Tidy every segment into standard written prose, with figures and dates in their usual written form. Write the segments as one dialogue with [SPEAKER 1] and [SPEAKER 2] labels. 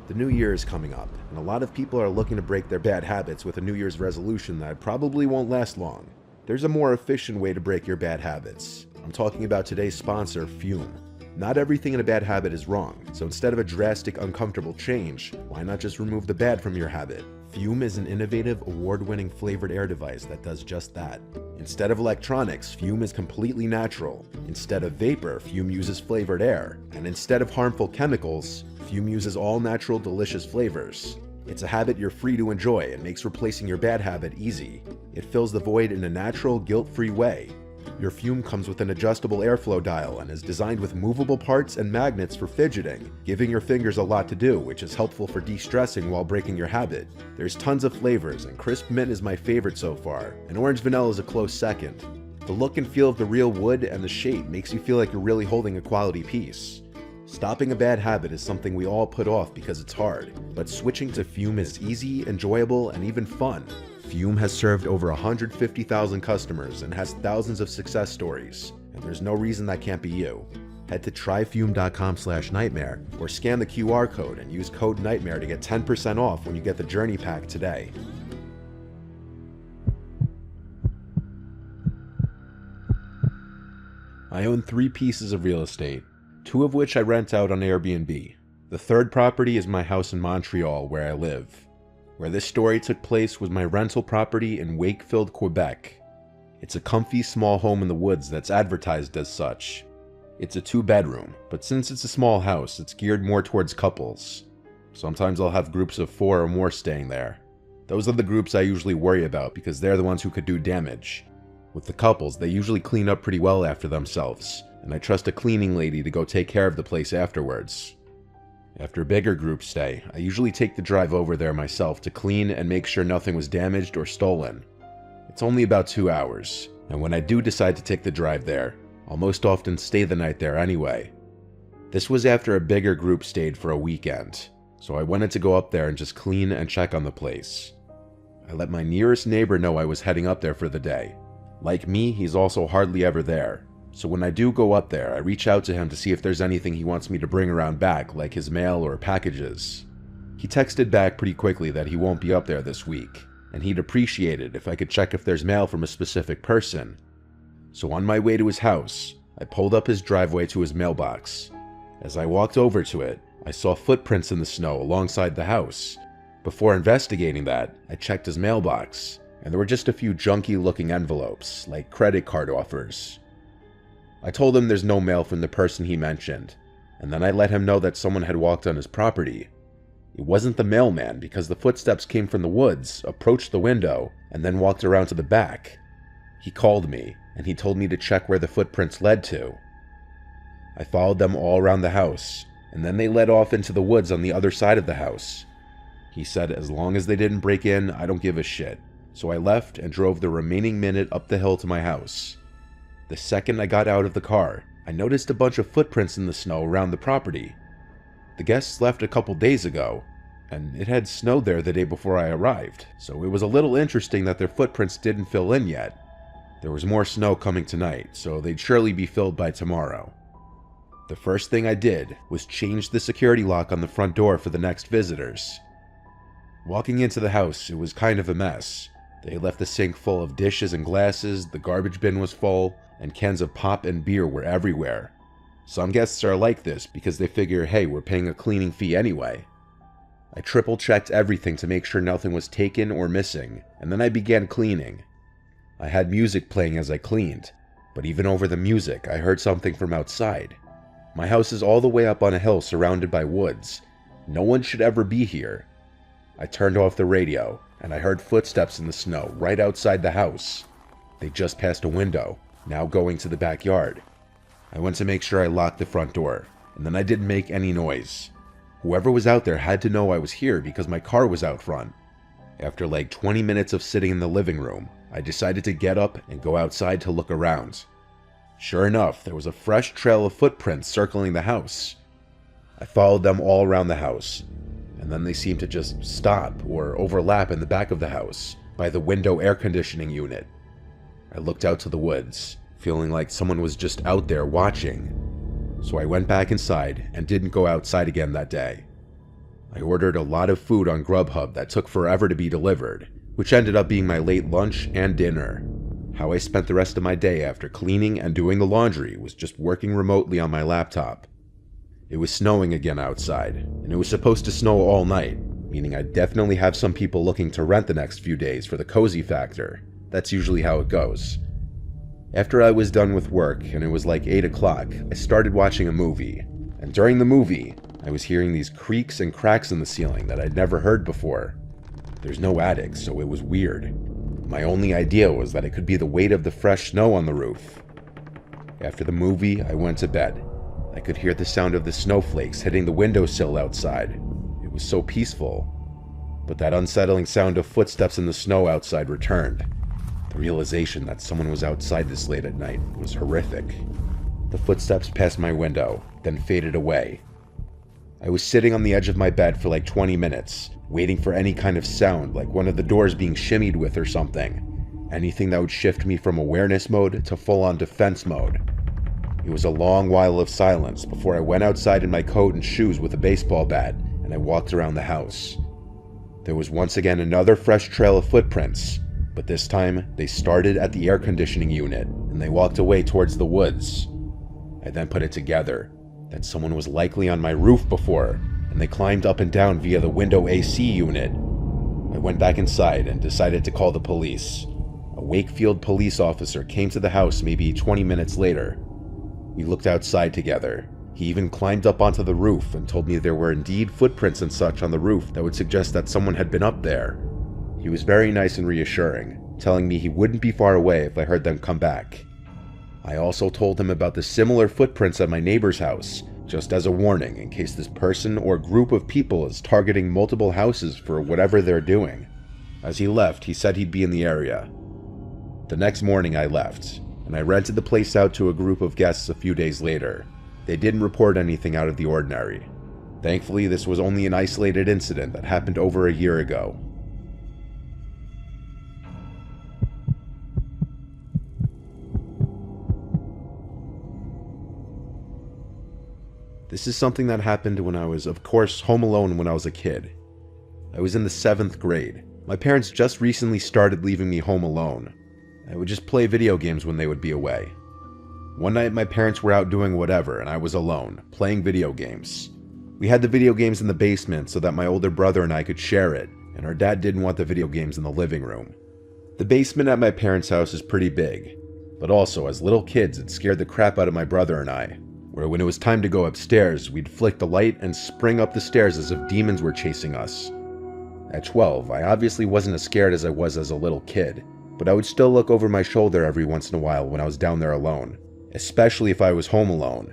[SPEAKER 1] The new year is coming up, and a lot of people are looking to break their bad habits with a New Year's resolution that probably won't last long. There's a more efficient way to break your bad habits. I'm talking about today's sponsor, Fume. Not everything in a bad habit is wrong, so instead of a drastic, uncomfortable change, why not just remove the bad from your habit? Fume is an innovative, award-winning flavored air device that does just that. Instead of electronics, Fume is completely natural. Instead of vapor, Fume uses flavored air. And instead of harmful chemicals, Fume uses all natural, delicious flavors. It's a habit you're free to enjoy and makes replacing your bad habit easy. It fills the void in a natural, guilt-free way. Your Fume comes with an adjustable airflow dial and is designed with movable parts and magnets for fidgeting, giving your fingers a lot to do, which is helpful for de-stressing while breaking your habit. There's tons of flavors, and crisp mint is my favorite so far, and orange vanilla is a close second. The look and feel of the real wood and the shape makes you feel like you're really holding a quality piece. Stopping a bad habit is something we all put off because it's hard, but switching to Fume is easy, enjoyable, and even fun. Fume has served over 150,000 customers and has thousands of success stories, and there's no reason that can't be you. Head to tryfume.com/nightmare or scan the QR code and use code NIGHTMARE to get 10% off when you get the Journey Pack today. I own 3 pieces of real estate, 2 of which I rent out on Airbnb. The third property is my house in Montreal, where I live. Where this story took place was my rental property in Wakefield, Quebec. It's a comfy small home in the woods that's advertised as such. It's a 2-bedroom, but since it's a small house, it's geared more towards couples. Sometimes I'll have groups of 4 or more staying there. Those are the groups I usually worry about because they're the ones who could do damage. With the couples, they usually clean up pretty well after themselves, and I trust a cleaning lady to go take care of the place afterwards. After a bigger group stay, I usually take the drive over there myself to clean and make sure nothing was damaged or stolen. It's only about 2 hours, and when I do decide to take the drive there, I'll most often stay the night there anyway. This was after a bigger group stayed for a weekend, so I wanted to go up there and just clean and check on the place. I let my nearest neighbor know I was heading up there for the day. Like me, he's also hardly ever there. So when I do go up there, I reach out to him to see if there's anything he wants me to bring around back, like his mail or packages. He texted back pretty quickly that he won't be up there this week, and he'd appreciate it if I could check if there's mail from a specific person. So on my way to his house, I pulled up his driveway to his mailbox. As I walked over to it, I saw footprints in the snow alongside the house. Before investigating that, I checked his mailbox, and there were just a few junky-looking envelopes, like credit card offers. I told him there's no mail from the person he mentioned, and then I let him know that someone had walked on his property. It wasn't the mailman because the footsteps came from the woods, approached the window, and then walked around to the back. He called me, and he told me to check where the footprints led to. I followed them all around the house, and then they led off into the woods on the other side of the house. He said as long as they didn't break in, I don't give a shit, so I left and drove the remaining minute up the hill to my house. The second I got out of the car, I noticed a bunch of footprints in the snow around the property. The guests left a couple days ago, and it had snowed there the day before I arrived, so it was a little interesting that their footprints didn't fill in yet. There was more snow coming tonight, so they'd surely be filled by tomorrow. The first thing I did was change the security lock on the front door for the next visitors. Walking into the house, it was kind of a mess. They left the sink full of dishes and glasses, the garbage bin was full, and cans of pop and beer were everywhere. Some guests are like this because they figure, hey, we're paying a cleaning fee anyway. I triple-checked everything to make sure nothing was taken or missing, and then I began cleaning. I had music playing as I cleaned, but even over the music, I heard something from outside. My house is all the way up on a hill surrounded by woods. No one should ever be here. I turned off the radio, and I heard footsteps in the snow right outside the house. They just passed a window, now going to the backyard. I went to make sure I locked the front door, and then I didn't make any noise. Whoever was out there had to know I was here because my car was out front. After like 20 minutes of sitting in the living room, I decided to get up and go outside to look around. Sure enough, there was a fresh trail of footprints circling the house. I followed them all around the house, and then they seemed to just stop or overlap in the back of the house, by the window air conditioning unit. I looked out to the woods, feeling like someone was just out there watching. So I went back inside and didn't go outside again that day. I ordered a lot of food on Grubhub that took forever to be delivered, which ended up being my late lunch and dinner. How I spent the rest of my day after cleaning and doing the laundry was just working remotely on my laptop. It was snowing again outside, and it was supposed to snow all night, meaning I'd definitely have some people looking to rent the next few days for the cozy factor. That's usually how it goes. After I was done with work and it was like 8 o'clock, I started watching a movie, and during the movie, I was hearing these creaks and cracks in the ceiling that I'd never heard before. There's no attic, so it was weird. My only idea was that it could be the weight of the fresh snow on the roof. After the movie, I went to bed. I could hear the sound of the snowflakes hitting the windowsill outside. It was so peaceful. But that unsettling sound of footsteps in the snow outside returned. The realization that someone was outside this late at night was horrific. The footsteps passed my window, then faded away. I was sitting on the edge of my bed for like 20 minutes, waiting for any kind of sound, like one of the doors being shimmied with or something. Anything that would shift me from awareness mode to full-on defense mode. It was a long while of silence before I went outside in my coat and shoes with a baseball bat, and I walked around the house. There was once again another fresh trail of footprints, but this time they started at the air conditioning unit, and they walked away towards the woods. I then put it together that someone was likely on my roof before, and they climbed up and down via the window AC unit. I went back inside and decided to call the police. A Wakefield police officer came to the house maybe 20 minutes later. We looked outside together. He even climbed up onto the roof and told me there were indeed footprints and such on the roof that would suggest that someone had been up there. He was very nice and reassuring, telling me he wouldn't be far away if I heard them come back. I also told him about the similar footprints at my neighbor's house, just as a warning in case this person or group of people is targeting multiple houses for whatever they're doing. As he left, he said he'd be in the area. The next morning I left, and I rented the place out to a group of guests a few days later. They didn't report anything out of the ordinary. Thankfully, this was only an isolated incident that happened over a year ago. This is something that happened when I was, of course, home alone when I was a kid. I was in the 7th grade. My parents just recently started leaving me home alone. I would just play video games when they would be away. One night my parents were out doing whatever and I was alone, playing video games. We had the video games in the basement so that my older brother and I could share it, and our dad didn't want the video games in the living room. The basement at my parents' house is pretty big, but also as little kids it scared the crap out of my brother and I, where when it was time to go upstairs, we'd flick the light and spring up the stairs as if demons were chasing us. At 12, I obviously wasn't as scared as I was as a little kid, but I would still look over my shoulder every once in a while when I was down there alone, especially if I was home alone.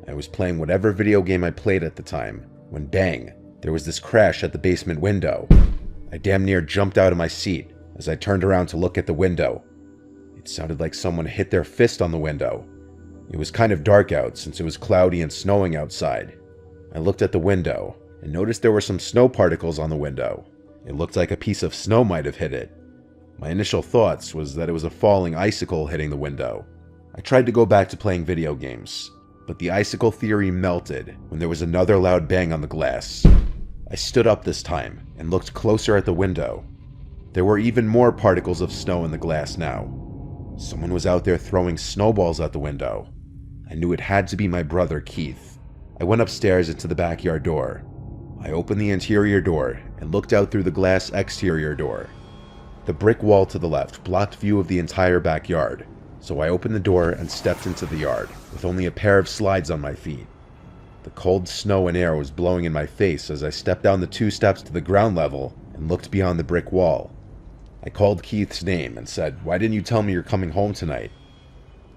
[SPEAKER 1] I was playing whatever video game I played at the time, when bang, there was this crash at the basement window. I damn near jumped out of my seat as I turned around to look at the window. It sounded like someone hit their fist on the window. It was kind of dark out since it was cloudy and snowing outside. I looked at the window and noticed there were some snow particles on the window. It looked like a piece of snow might have hit it. My initial thoughts was that it was a falling icicle hitting the window. I tried to go back to playing video games, but the icicle theory melted when there was another loud bang on the glass. I stood up this time and looked closer at the window. There were even more particles of snow in the glass now. Someone was out there throwing snowballs at the window. I knew it had to be my brother Keith. I went upstairs into the backyard door. I opened the interior door and looked out through the glass exterior door. The brick wall to the left blocked view of the entire backyard, so I opened the door and stepped into the yard, with only a pair of slides on my feet. The cold snow and air was blowing in my face as I stepped down the 2 steps to the ground level and looked beyond the brick wall. I called Keith's name and said, "Why didn't you tell me you're coming home tonight?"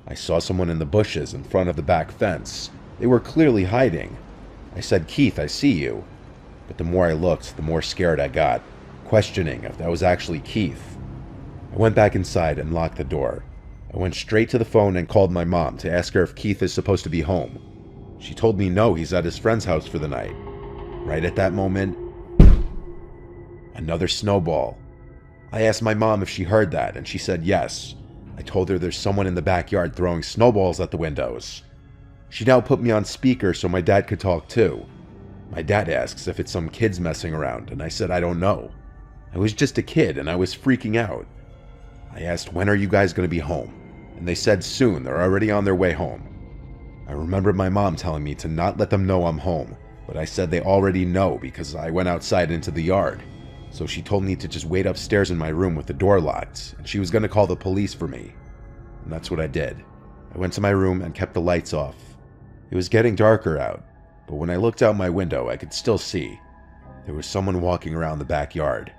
[SPEAKER 1] I saw someone in the bushes in front of the back fence. They were clearly hiding. I said, "Keith, I see you." But the more I looked, the more scared I got, questioning if that was actually Keith. I went back inside and locked the door. I went straight to the phone and called my mom to ask her if Keith is supposed to be home. She told me no, he's at his friend's house for the night. Right at that moment, another snowball. I asked my mom if she heard that, and she said yes. I told her there's someone in the backyard throwing snowballs at the windows. She now put me on speaker so my dad could talk too. My dad asks if it's some kids messing around, and I said I don't know. I was just a kid and I was freaking out. I asked, when are you guys going to be home? And they said soon, they're already on their way home. I remember my mom telling me to not let them know I'm home, but I said they already know because I went outside into the yard. So she told me to just wait upstairs in my room with the door locked, and she was going to call the police for me. And that's what I did. I went to my room and kept the lights off. It was getting darker out, but when I looked out my window, I could still see. There was someone walking around the backyard.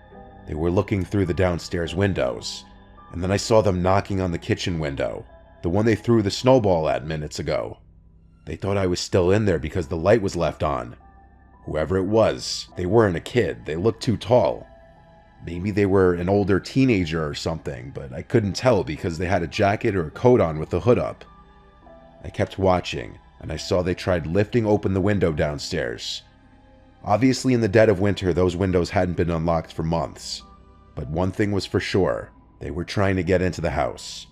[SPEAKER 1] They were looking through the downstairs windows, and then I saw them knocking on the kitchen window, the one they threw the snowball at minutes ago. They thought I was still in there because the light was left on. Whoever it was, they weren't a kid. They looked too tall. Maybe they were an older teenager or something, but I couldn't tell because they had a jacket or a coat on with the hood up. I kept watching, and I saw they tried lifting open the window downstairs. Obviously, in the dead of winter, those windows hadn't been unlocked for months. But one thing was for sure, they were trying to get into the house.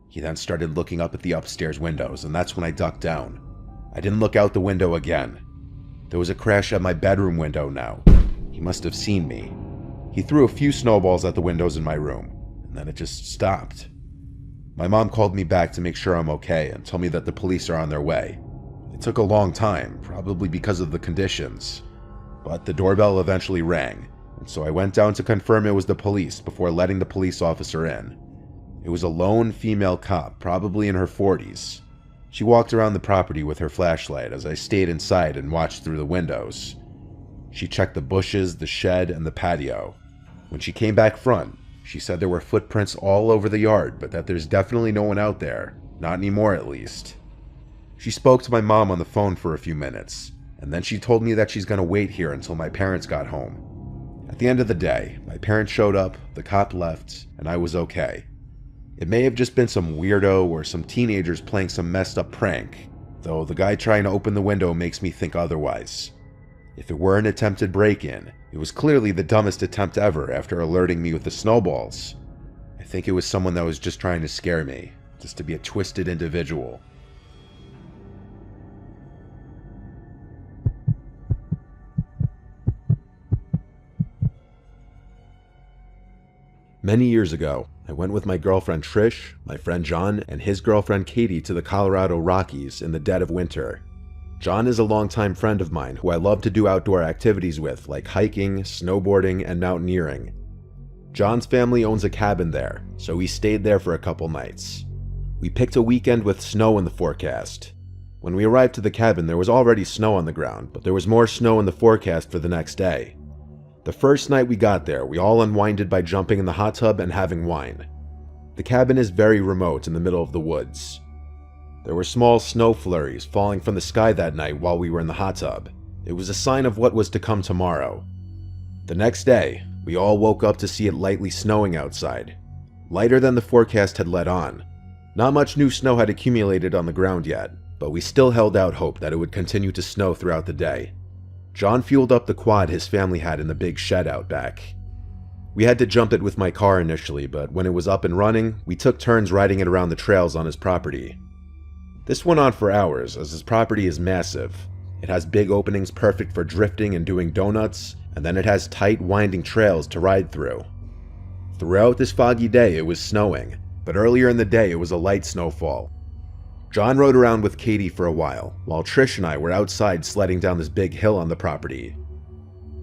[SPEAKER 1] He then started looking up at the upstairs windows, and that's when I ducked down. I didn't look out the window again. There was a crash at my bedroom window now. He must have seen me. He threw a few snowballs at the windows in my room, and then it just stopped. My mom called me back to make sure I'm okay and told me that the police are on their way. It took a long time, probably because of the conditions. But the doorbell eventually rang, and so I went down to confirm it was the police before letting the police officer in. It was a lone female cop, probably in her 40s. She walked around the property with her flashlight as I stayed inside and watched through the windows. She checked the bushes, the shed, and the patio. When she came back front, she said there were footprints all over the yard, but that there's definitely no one out there. Not anymore, at least. She spoke to my mom on the phone for a few minutes, and then she told me that she's going to wait here until my parents got home. At the end of the day, my parents showed up, the cop left, and I was okay. It may have just been some weirdo or some teenagers playing some messed up prank, though the guy trying to open the window makes me think otherwise. If it were an attempted break-in, it was clearly the dumbest attempt ever after alerting me with the snowballs. I think it was someone that was just trying to scare me, just to be a twisted individual. Many years ago, I went with my girlfriend Trish, my friend John, and his girlfriend Katie to the Colorado Rockies in the dead of winter. John is a longtime friend of mine who I love to do outdoor activities with, like hiking, snowboarding, and mountaineering. John's family owns a cabin there, so we stayed there for a couple nights. We picked a weekend with snow in the forecast. When we arrived to the cabin, there was already snow on the ground, but there was more snow in the forecast for the next day. The first night we got there, we all unwinded by jumping in the hot tub and having wine. The cabin is very remote in the middle of the woods. There were small snow flurries falling from the sky that night while we were in the hot tub. It was a sign of what was to come tomorrow. The next day, we all woke up to see it lightly snowing outside. Lighter than the forecast had let on. Not much new snow had accumulated on the ground yet, but we still held out hope that it would continue to snow throughout the day. John fueled up the quad his family had in the big shed out back. We had to jump it with my car initially, but when it was up and running, we took turns riding it around the trails on his property. This went on for hours, as his property is massive. It has big openings perfect for drifting and doing donuts, and then it has tight, winding trails to ride through. Throughout this foggy day, it was snowing, but earlier in the day it was a light snowfall. John rode around with Katie for a while Trish and I were outside sledding down this big hill on the property.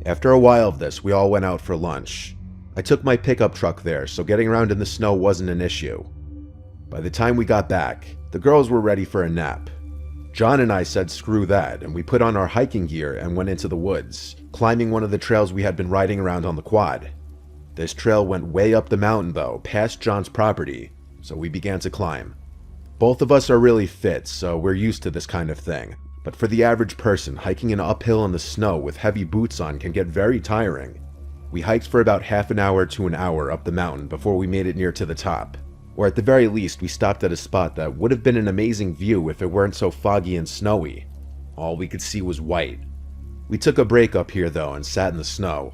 [SPEAKER 1] After a while of this, we all went out for lunch. I took my pickup truck there, so getting around in the snow wasn't an issue. By the time we got back, the girls were ready for a nap. John and I said screw that, and we put on our hiking gear and went into the woods, climbing one of the trails we had been riding around on the quad. This trail went way up the mountain though, past John's property, so we began to climb. Both of us are really fit, so we're used to this kind of thing, but for the average person, hiking an uphill in the snow with heavy boots on can get very tiring. We hiked for about half an hour to an hour up the mountain before we made it near to the top. Or at the very least, we stopped at a spot that would have been an amazing view if it weren't so foggy and snowy. All we could see was white. We took a break up here though and sat in the snow.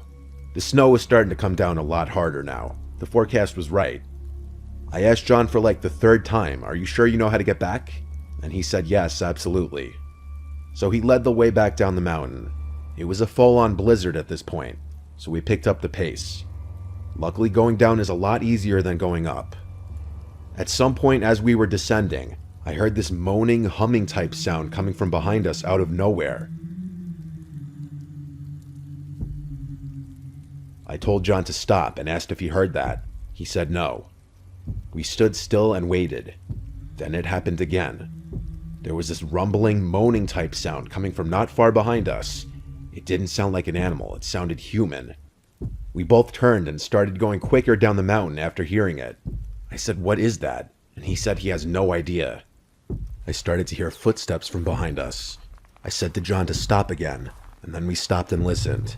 [SPEAKER 1] The snow was starting to come down a lot harder now. The forecast was right. I asked John for like the third time, "Are you sure you know how to get back?" And he said yes, absolutely. So he led the way back down the mountain. It was a full-on blizzard at this point, so we picked up the pace. Luckily, going down is a lot easier than going up. At some point as we were descending, I heard this moaning, humming type sound coming from behind us out of nowhere. I told John to stop and asked if he heard that. He said no. We stood still and waited. Then it happened again. There was this rumbling, moaning type sound coming from not far behind us. It didn't sound like an animal, it sounded human. We both turned and started going quicker down the mountain after hearing it. I said, "What is that?" And he said he has no idea. I started to hear footsteps from behind us. I said to John to stop again, and then we stopped and listened.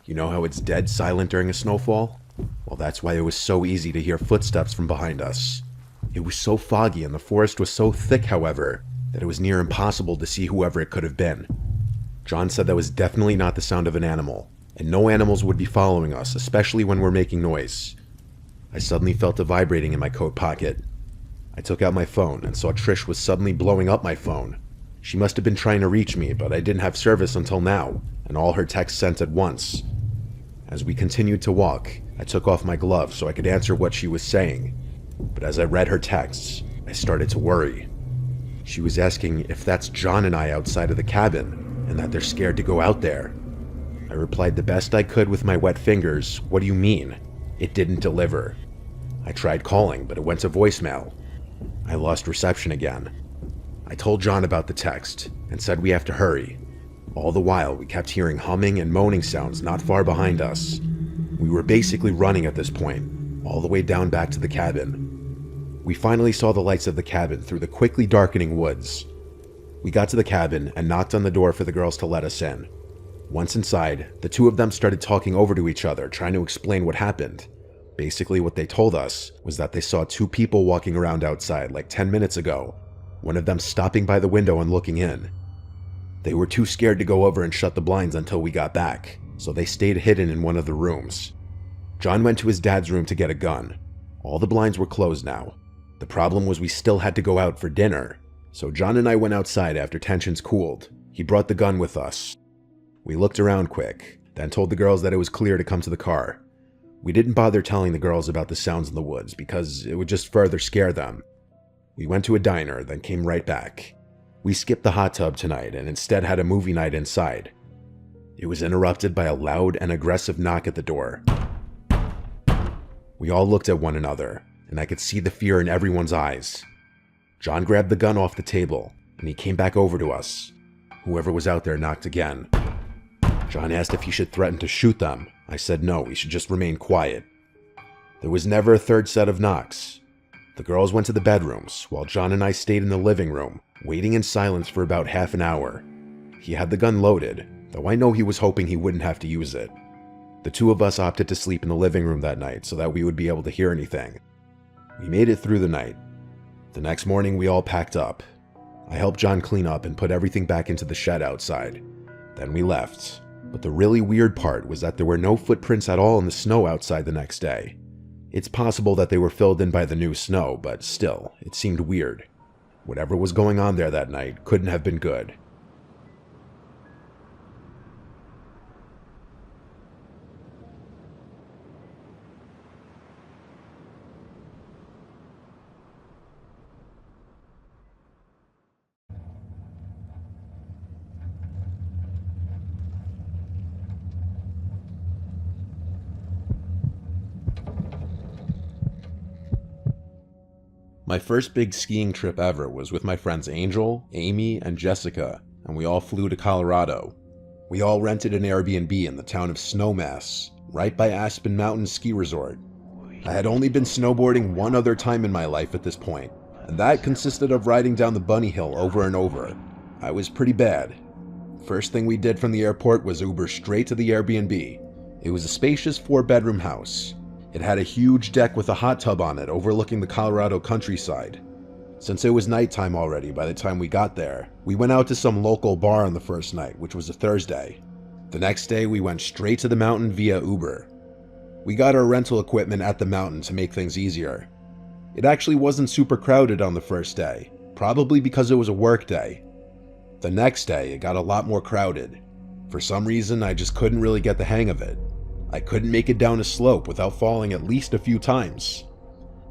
[SPEAKER 1] You know how it's dead silent during a snowfall? Well, that's why it was so easy to hear footsteps from behind us. It was so foggy and the forest was so thick, however, that it was near impossible to see whoever it could have been. John said that was definitely not the sound of an animal, and no animals would be following us, especially when we're making noise. I suddenly felt a vibrating in my coat pocket. I took out my phone and saw Trish was suddenly blowing up my phone. She must have been trying to reach me, but I didn't have service until now, and all her texts sent at once. As we continued to walk, I took off my gloves so I could answer what she was saying. But as I read her texts, I started to worry. She was asking if that's John and I outside of the cabin, and that they're scared to go out there. I replied the best I could with my wet fingers, "What do you mean?" It didn't deliver. I tried calling, but it went to voicemail. I lost reception again. I told John about the text, and said we have to hurry. All the while, we kept hearing humming and moaning sounds not far behind us. We were basically running at this point, all the way down back to the cabin. We finally saw the lights of the cabin through the quickly darkening woods. We got to the cabin and knocked on the door for the girls to let us in. Once inside, the two of them started talking over to each other, trying to explain what happened. Basically, what they told us was that they saw two people walking around outside like 10 minutes ago, one of them stopping by the window and looking in. They were too scared to go over and shut the blinds until we got back, so they stayed hidden in one of the rooms. John went to his dad's room to get a gun. All the blinds were closed now. The problem was we still had to go out for dinner, so John and I went outside after tensions cooled. He brought the gun with us. We looked around quick, then told the girls that it was clear to come to the car. We didn't bother telling the girls about the sounds in the woods because it would just further scare them. We went to a diner, then came right back. We skipped the hot tub tonight and instead had a movie night inside. It was interrupted by a loud and aggressive knock at the door. We all looked at one another, and I could see the fear in everyone's eyes. John grabbed the gun off the table, and he came back over to us. Whoever was out there knocked again. John asked if he should threaten to shoot them. I said no, we should just remain quiet. There was never a third set of knocks. The girls went to the bedrooms, while John and I stayed in the living room, waiting in silence for about half an hour. He had the gun loaded, though I know he was hoping he wouldn't have to use it. The two of us opted to sleep in the living room that night so that we would be able to hear anything. We made it through the night. The next morning we all packed up. I helped John clean up and put everything back into the shed outside. Then we left. But the really weird part was that there were no footprints at all in the snow outside the next day. It's possible that they were filled in by the new snow, but still, it seemed weird. Whatever was going on there that night couldn't have been good. My first big skiing trip ever was with my friends Angel, Amy, and Jessica, and we all flew to Colorado. We all rented an Airbnb in the town of Snowmass, right by Aspen Mountain Ski Resort. I had only been snowboarding one other time in my life at this point, and that consisted of riding down the bunny hill over and over. I was pretty bad. First thing we did from the airport was Uber straight to the Airbnb. It was a spacious 4-bedroom house. It had a huge deck with a hot tub on it overlooking the Colorado countryside. Since it was nighttime already by the time we got there, we went out to some local bar on the first night, which was a Thursday. The next day we went straight to the mountain via Uber. We got our rental equipment at the mountain to make things easier. It actually wasn't super crowded on the first day, probably because it was a work day. The next day, it got a lot more crowded. For some reason, I just couldn't really get the hang of it. I couldn't make it down a slope without falling at least a few times.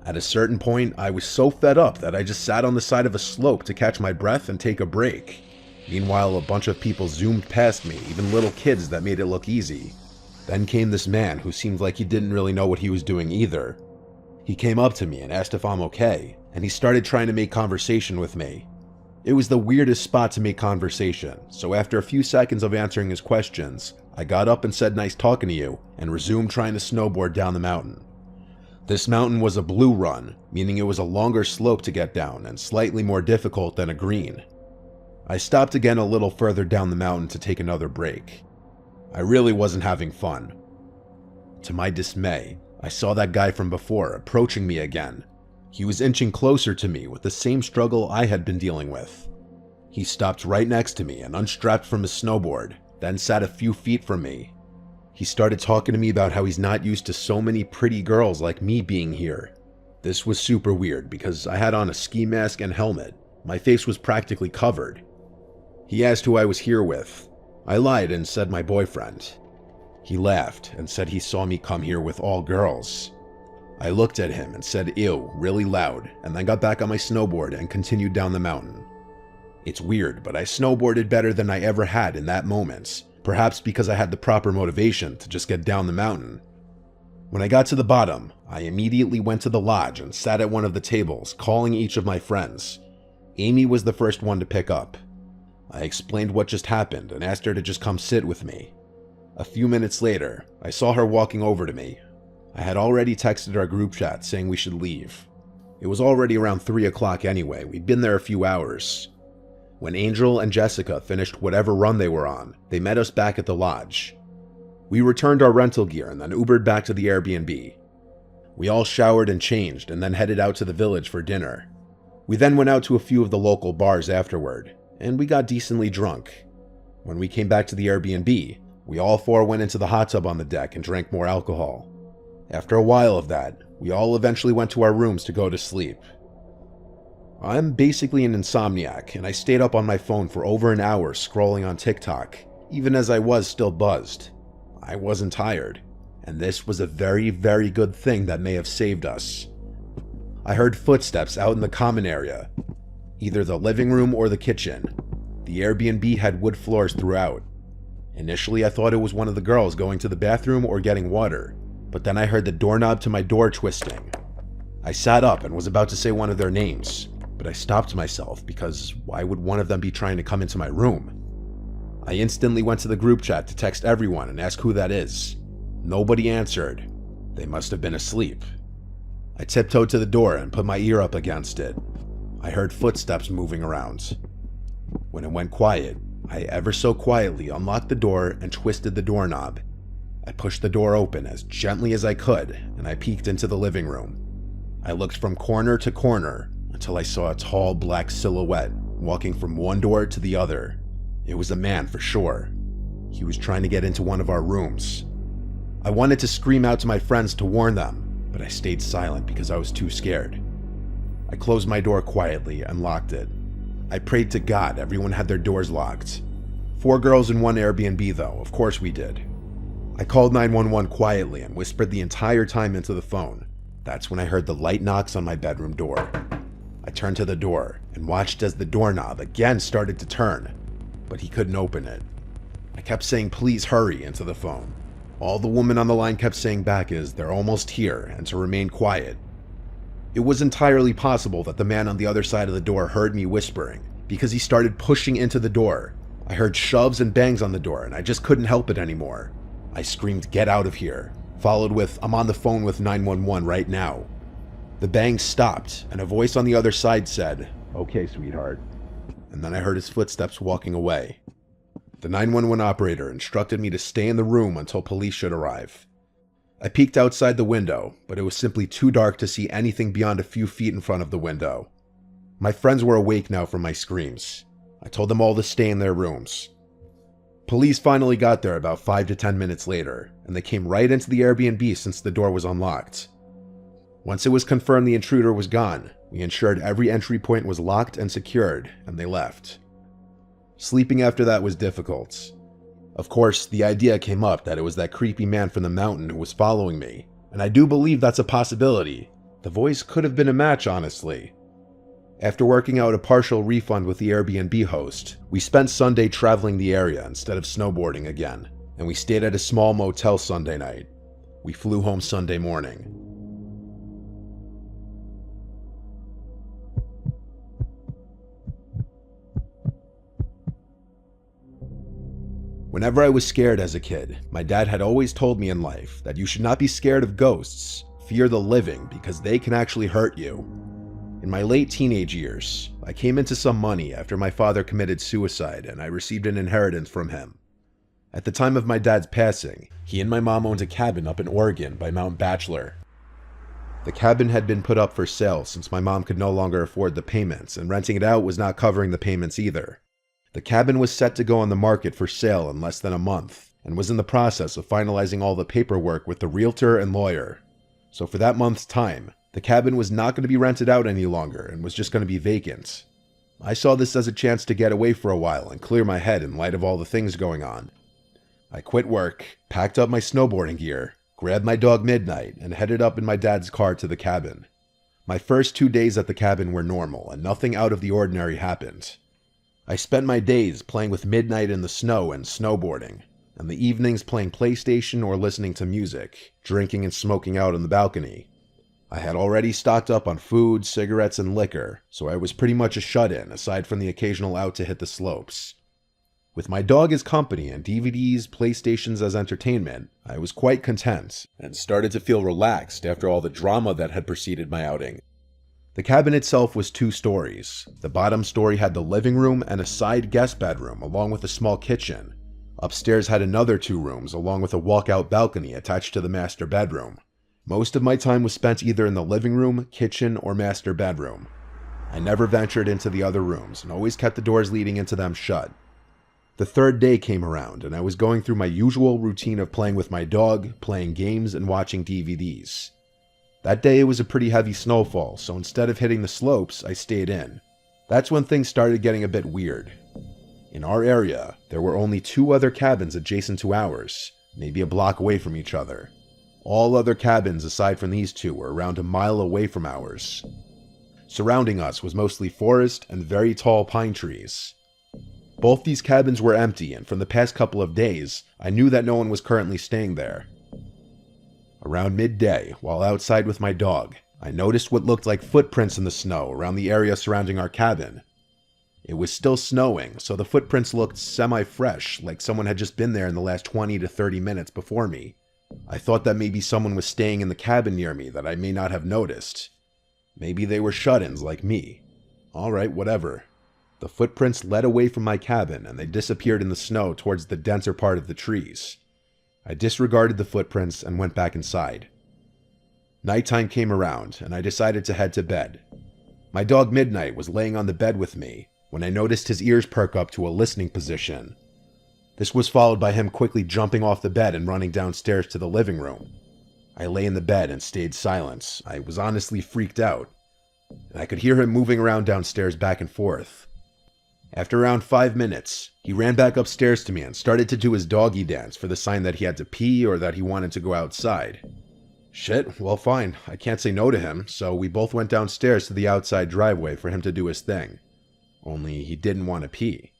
[SPEAKER 1] At a certain point, I was so fed up that I just sat on the side of a slope to catch my breath and take a break. Meanwhile, a bunch of people zoomed past me, even little kids that made it look easy. Then came this man who seemed like he didn't really know what he was doing either. He came up to me and asked if I'm okay, and he started trying to make conversation with me. It was the weirdest spot to make conversation, so after a few seconds of answering his questions, I got up and said nice talking to you, and resumed trying to snowboard down the mountain. This mountain was a blue run, meaning it was a longer slope to get down and slightly more difficult than a green. I stopped again a little further down the mountain to take another break. I really wasn't having fun. To my dismay, I saw that guy from before approaching me again. He was inching closer to me with the same struggle I had been dealing with. He stopped right next to me and unstrapped from his snowboard, then sat a few feet from me. He started talking to me about how he's not used to so many pretty girls like me being here. This was super weird because I had on a ski mask and helmet. My face was practically covered. He asked who I was here with. I lied and said my boyfriend. He laughed and said he saw me come here with all girls. I looked at him and said ew really loud, and then got back on my snowboard and continued down the mountain. It's weird, but I snowboarded better than I ever had in that moment, perhaps because I had the proper motivation to just get down the mountain. When I got to the bottom, I immediately went to the lodge and sat at one of the tables, calling each of my friends. Amy was the first one to pick up. I explained what just happened and asked her to just come sit with me. A few minutes later, I saw her walking over to me. I had already texted our group chat saying we should leave. It was already around 3 o'clock anyway, we'd been there a few hours. When Angel and Jessica finished whatever run they were on, they met us back at the lodge. We returned our rental gear and then Ubered back to the Airbnb. We all showered and changed and then headed out to the village for dinner. We then went out to a few of the local bars afterward, and we got decently drunk. When we came back to the Airbnb, we all four went into the hot tub on the deck and drank more alcohol. After a while of that, we all eventually went to our rooms to go to sleep. I'm basically an insomniac, and I stayed up on my phone for over an hour scrolling on TikTok, even as I was still buzzed. I wasn't tired, and this was a very, very good thing that may have saved us. I heard footsteps out in the common area, either the living room or the kitchen. The Airbnb had wood floors throughout. Initially, I thought it was one of the girls going to the bathroom or getting water, but then I heard the doorknob to my door twisting. I sat up and was about to say one of their names, but I stopped myself because why would one of them be trying to come into my room? I instantly went to the group chat to text everyone and ask who that is. Nobody answered. They must have been asleep. I tiptoed to the door and put my ear up against it. I heard footsteps moving around. When it went quiet, I ever so quietly unlocked the door and twisted the doorknob. I pushed the door open as gently as I could, and I peeked into the living room. I looked from corner to corner until I saw a tall black silhouette walking from one door to the other. It was a man for sure. He was trying to get into one of our rooms. I wanted to scream out to my friends to warn them, but I stayed silent because I was too scared. I closed my door quietly and locked it. I prayed to God everyone had their doors locked. 4 girls in one Airbnb though, of course we did. I called 911 quietly and whispered the entire time into the phone. That's when I heard the light knocks on my bedroom door. I turned to the door and watched as the doorknob again started to turn, but he couldn't open it. I kept saying please hurry into the phone. All the woman on the line kept saying back is they're almost here and to remain quiet. It was entirely possible that the man on the other side of the door heard me whispering because he started pushing into the door. I heard shoves and bangs on the door and I just couldn't help it anymore. I screamed, "Get out of here," followed with, "I'm on the phone with 911 right now." The bangs stopped, and a voice on the other side said, "Okay, sweetheart." And then I heard his footsteps walking away. The 911 operator instructed me to stay in the room until police should arrive. I peeked outside the window, but it was simply too dark to see anything beyond a few feet in front of the window. My friends were awake now from my screams. I told them all to stay in their rooms. Police finally got there about 5 to 10 minutes later, and they came right into the Airbnb since the door was unlocked. Once it was confirmed the intruder was gone, we ensured every entry point was locked and secured, and they left. Sleeping after that was difficult. Of course, the idea came up that it was that creepy man from the mountain who was following me, and I do believe that's a possibility. The voice could have been a match, honestly. After working out a partial refund with the Airbnb host, we spent Sunday traveling the area instead of snowboarding again, and we stayed at a small motel Sunday night. We flew home Sunday morning. Whenever I was scared as a kid, my dad had always told me in life that you should not be scared of ghosts, fear the living because they can actually hurt you. In my late teenage years, I came into some money after my father committed suicide and I received an inheritance from him. At the time of my dad's passing, he and my mom owned a cabin up in Oregon by Mount Bachelor. The cabin had been put up for sale since my mom could no longer afford the payments, and renting it out was not covering the payments either. The cabin was set to go on the market for sale in less than a month, and was in the process of finalizing all the paperwork with the realtor and lawyer. So for that month's time, the cabin was not going to be rented out any longer and was just going to be vacant. I saw this as a chance to get away for a while and clear my head in light of all the things going on. I quit work, packed up my snowboarding gear, grabbed my dog Midnight, and headed up in my dad's car to the cabin. My first 2 days at the cabin were normal and nothing out of the ordinary happened. I spent my days playing with Midnight in the snow and snowboarding, and the evenings playing PlayStation or listening to music, drinking and smoking out on the balcony. I had already stocked up on food, cigarettes, and liquor, so I was pretty much a shut-in aside from the occasional out to hit the slopes. With my dog as company and DVDs, PlayStations as entertainment, I was quite content, and started to feel relaxed after all the drama that had preceded my outing. The cabin itself was 2 stories. The bottom story had the living room and a side guest bedroom along with a small kitchen. Upstairs had another 2 rooms along with a walkout balcony attached to the master bedroom. Most of my time was spent either in the living room, kitchen, or master bedroom. I never ventured into the other rooms and always kept the doors leading into them shut. The 3rd day came around and I was going through my usual routine of playing with my dog, playing games, and watching DVDs. That day it was a pretty heavy snowfall, so instead of hitting the slopes, I stayed in. That's when things started getting a bit weird. In our area, there were only 2 other cabins adjacent to ours, maybe a block away from each other. All other cabins aside from these 2 were around a mile away from ours. Surrounding us was mostly forest and very tall pine trees. Both these cabins were empty, and from the past couple of days, I knew that no one was currently staying there. Around midday, while outside with my dog, I noticed what looked like footprints in the snow around the area surrounding our cabin. It was still snowing, so the footprints looked semi-fresh, like someone had just been there in the last 20 to 30 minutes before me. I thought that maybe someone was staying in the cabin near me that I may not have noticed. Maybe they were shut-ins like me. Alright, whatever. The footprints led away from my cabin and they disappeared in the snow towards the denser part of the trees. I disregarded the footprints and went back inside. Nighttime came around and I decided to head to bed. My dog Midnight was laying on the bed with me when I noticed his ears perk up to a listening position. This was followed by him quickly jumping off the bed and running downstairs to the living room. I lay in the bed and stayed silent. I was honestly freaked out, and I could hear him moving around downstairs back and forth. After around 5 minutes, he ran back upstairs to me and started to do his doggy dance for the sign that he had to pee or that he wanted to go outside. Shit, well fine, I can't say no to him, so we both went downstairs to the outside driveway for him to do his thing. Only he didn't want to pee.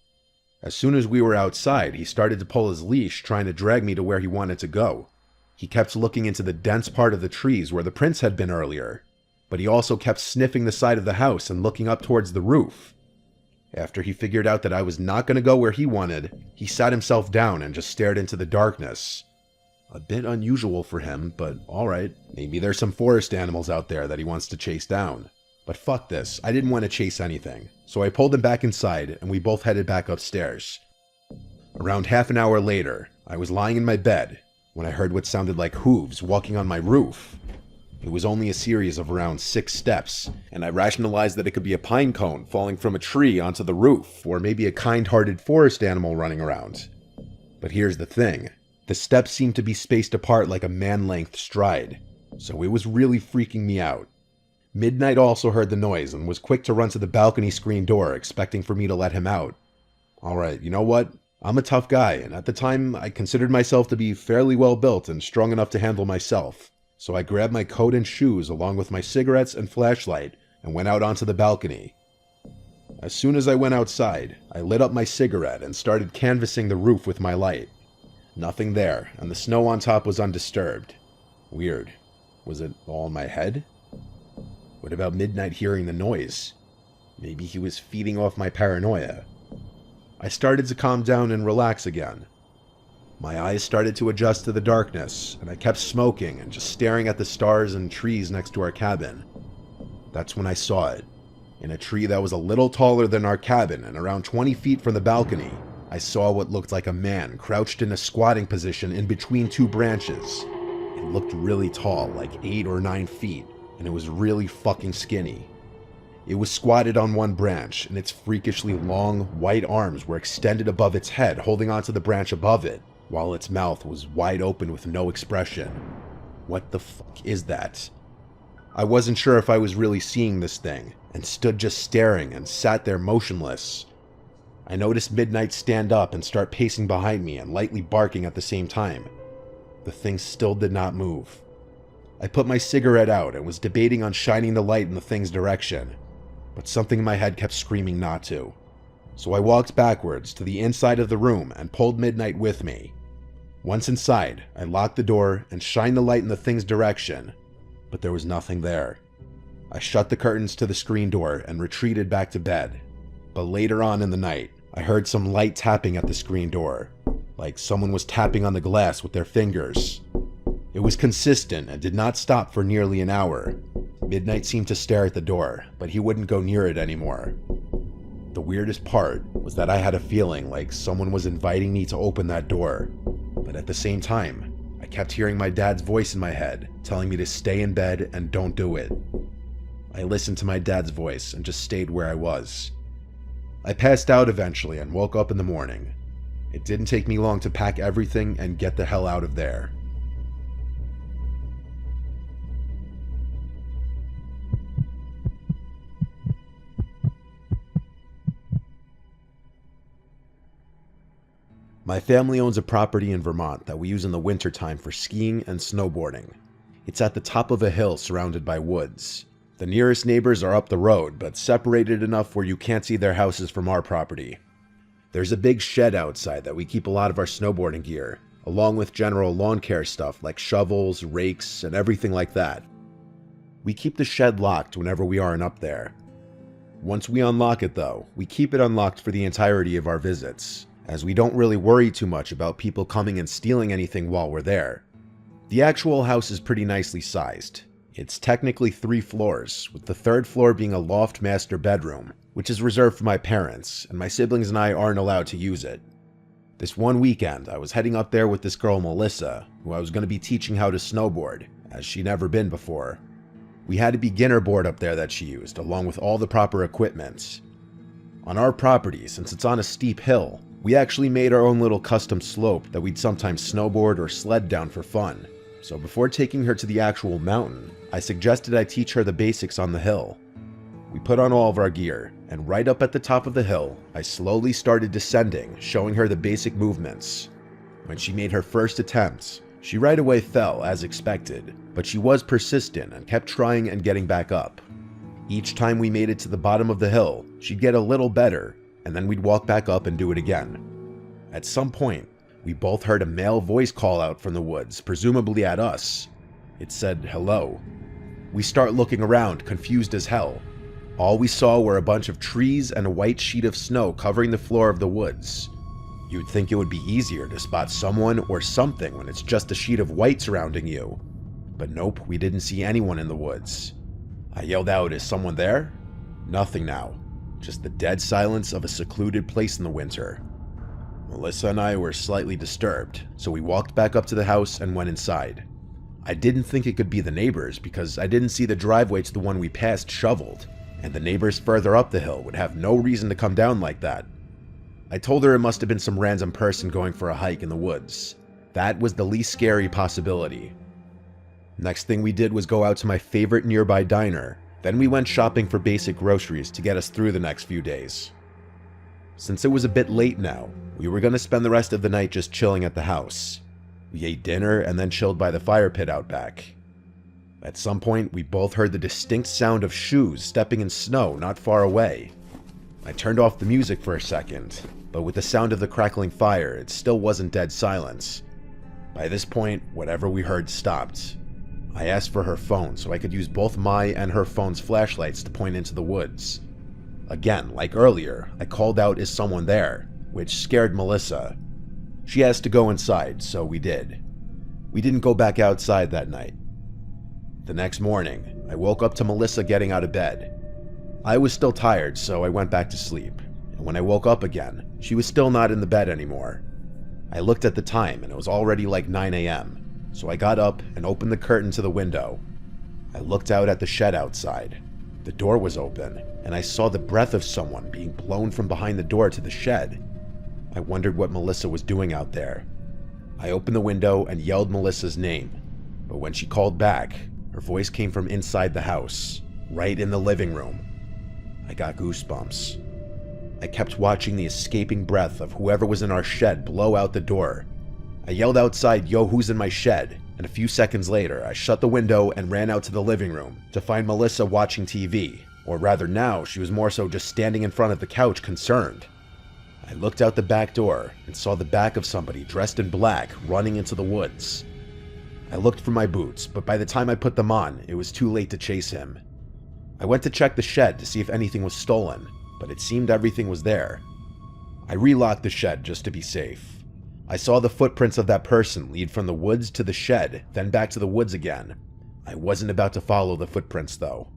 [SPEAKER 1] As soon as we were outside, he started to pull his leash, trying to drag me to where he wanted to go. He kept looking into the dense part of the trees where the prints had been earlier, but he also kept sniffing the side of the house and looking up towards the roof. After he figured out that I was not going to go where he wanted, he sat himself down and just stared into the darkness. A bit unusual for him, but alright, maybe there's some forest animals out there that he wants to chase down. But fuck this, I didn't want to chase anything, so I pulled him back inside and we both headed back upstairs. Around half an hour later, I was lying in my bed when I heard what sounded like hooves walking on my roof. It was only a series of around 6 steps, and I rationalized that it could be a pine cone falling from a tree onto the roof, or maybe a kind-hearted forest animal running around. But here's the thing. The steps seemed to be spaced apart like a man-length stride, so it was really freaking me out. Midnight also heard the noise and was quick to run to the balcony screen door, expecting for me to let him out. Alright, you know what? I'm a tough guy, and at the time, I considered myself to be fairly well built and strong enough to handle myself. So I grabbed my coat and shoes along with my cigarettes and flashlight and went out onto the balcony. As soon as I went outside, I lit up my cigarette and started canvassing the roof with my light. Nothing there, and the snow on top was undisturbed. Weird. Was it all in my head? What about Midnight hearing the noise? Maybe he was feeding off my paranoia. I started to calm down and relax again. My eyes started to adjust to the darkness, and I kept smoking and just staring at the stars and trees next to our cabin. That's when I saw it. In a tree that was a little taller than our cabin and around 20 feet from the balcony, I saw what looked like a man crouched in a squatting position in between two branches. It looked really tall, like 8 or 9 feet, and it was really fucking skinny. It was squatted on one branch, and its freakishly long, white arms were extended above its head, holding onto the branch above it, while its mouth was wide open with no expression. What the fuck is that? I wasn't sure if I was really seeing this thing, and stood just staring and sat there motionless. I noticed Midnight stand up and start pacing behind me and lightly barking at the same time. The thing still did not move. I put my cigarette out and was debating on shining the light in the thing's direction, but something in my head kept screaming not to. So I walked backwards to the inside of the room and pulled Midnight with me. Once inside, I locked the door and shined the light in the thing's direction, but there was nothing there. I shut the curtains to the screen door and retreated back to bed. But later on in the night, I heard some light tapping at the screen door, like someone was tapping on the glass with their fingers. It was consistent and did not stop for nearly an hour. Midnight seemed to stare at the door, but he wouldn't go near it anymore. The weirdest part was that I had a feeling like someone was inviting me to open that door, but at the same time, I kept hearing my dad's voice in my head, telling me to stay in bed and don't do it. I listened to my dad's voice and just stayed where I was. I passed out eventually and woke up in the morning. It didn't take me long to pack everything and get the hell out of there. My family owns a property in Vermont that we use in the wintertime for skiing and snowboarding. It's at the top of a hill surrounded by woods. The nearest neighbors are up the road, but separated enough where you can't see their houses from our property. There's a big shed outside that we keep a lot of our snowboarding gear, along with general lawn care stuff like shovels, rakes, and everything like that. We keep the shed locked whenever we aren't up there. Once we unlock it though, we keep it unlocked for the entirety of our visits, as we don't really worry too much about people coming and stealing anything while we're there. The actual house is pretty nicely sized. It's technically 3 floors, with the 3rd floor being a loft master bedroom, which is reserved for my parents, and my siblings and I aren't allowed to use it. This one weekend, I was heading up there with this girl Melissa, who I was going to be teaching how to snowboard, as she'd never been before. We had a beginner board up there that she used, along with all the proper equipment. On our property, since it's on a steep hill, we actually made our own little custom slope that we'd sometimes snowboard or sled down for fun. So before taking her to the actual mountain, I suggested I teach her the basics on the hill. We put on all of our gear, and right up at the top of the hill, I slowly started descending, showing her the basic movements. When she made her first attempt, she right away fell as expected, but she was persistent and kept trying and getting back up. Each time we made it to the bottom of the hill, she'd get a little better, and then we'd walk back up and do it again. At some point, we both heard a male voice call out from the woods, presumably at us. It said, "Hello." We start looking around, confused as hell. All we saw were a bunch of trees and a white sheet of snow covering the floor of the woods. You'd think it would be easier to spot someone or something when it's just a sheet of white surrounding you. But nope, we didn't see anyone in the woods. I yelled out, "Is someone there?" Nothing now. Just the dead silence of a secluded place in the winter. Melissa and I were slightly disturbed, so we walked back up to the house and went inside. I didn't think it could be the neighbors because I didn't see the driveway to the one we passed shoveled, and the neighbors further up the hill would have no reason to come down like that. I told her it must have been some random person going for a hike in the woods. That was the least scary possibility. Next thing we did was go out to my favorite nearby diner. Then we went shopping for basic groceries to get us through the next few days. Since it was a bit late now, we were going to spend the rest of the night just chilling at the house. We ate dinner and then chilled by the fire pit out back. At some point, we both heard the distinct sound of shoes stepping in snow not far away. I turned off the music for a second, but with the sound of the crackling fire, it still wasn't dead silence. By this point, whatever we heard stopped. I asked for her phone so I could use both my and her phone's flashlights to point into the woods. Again, like earlier, I called out, "Is someone there?" which scared Melissa. She asked to go inside, so we did. We didn't go back outside that night. The next morning, I woke up to Melissa getting out of bed. I was still tired, so I went back to sleep, and when I woke up again, she was still not in the bed anymore. I looked at the time, and it was already like 9 a.m., so I got up and opened the curtain to the window. I looked out at the shed outside. The door was open, and I saw the breath of someone being blown from behind the door to the shed. I wondered what Melissa was doing out there. I opened the window and yelled Melissa's name, but when she called back, her voice came from inside the house, right in the living room. I got goosebumps. I kept watching the escaping breath of whoever was in our shed blow out the door. I yelled outside, "Yo, who's in my shed?" And a few seconds later, I shut the window and ran out to the living room to find Melissa watching TV, or rather now, she was more so just standing in front of the couch concerned. I looked out the back door and saw the back of somebody dressed in black running into the woods. I looked for my boots, but by the time I put them on, it was too late to chase him. I went to check the shed to see if anything was stolen, but it seemed everything was there. I relocked the shed just to be safe. I saw the footprints of that person lead from the woods to the shed, then back to the woods again. I wasn't about to follow the footprints though.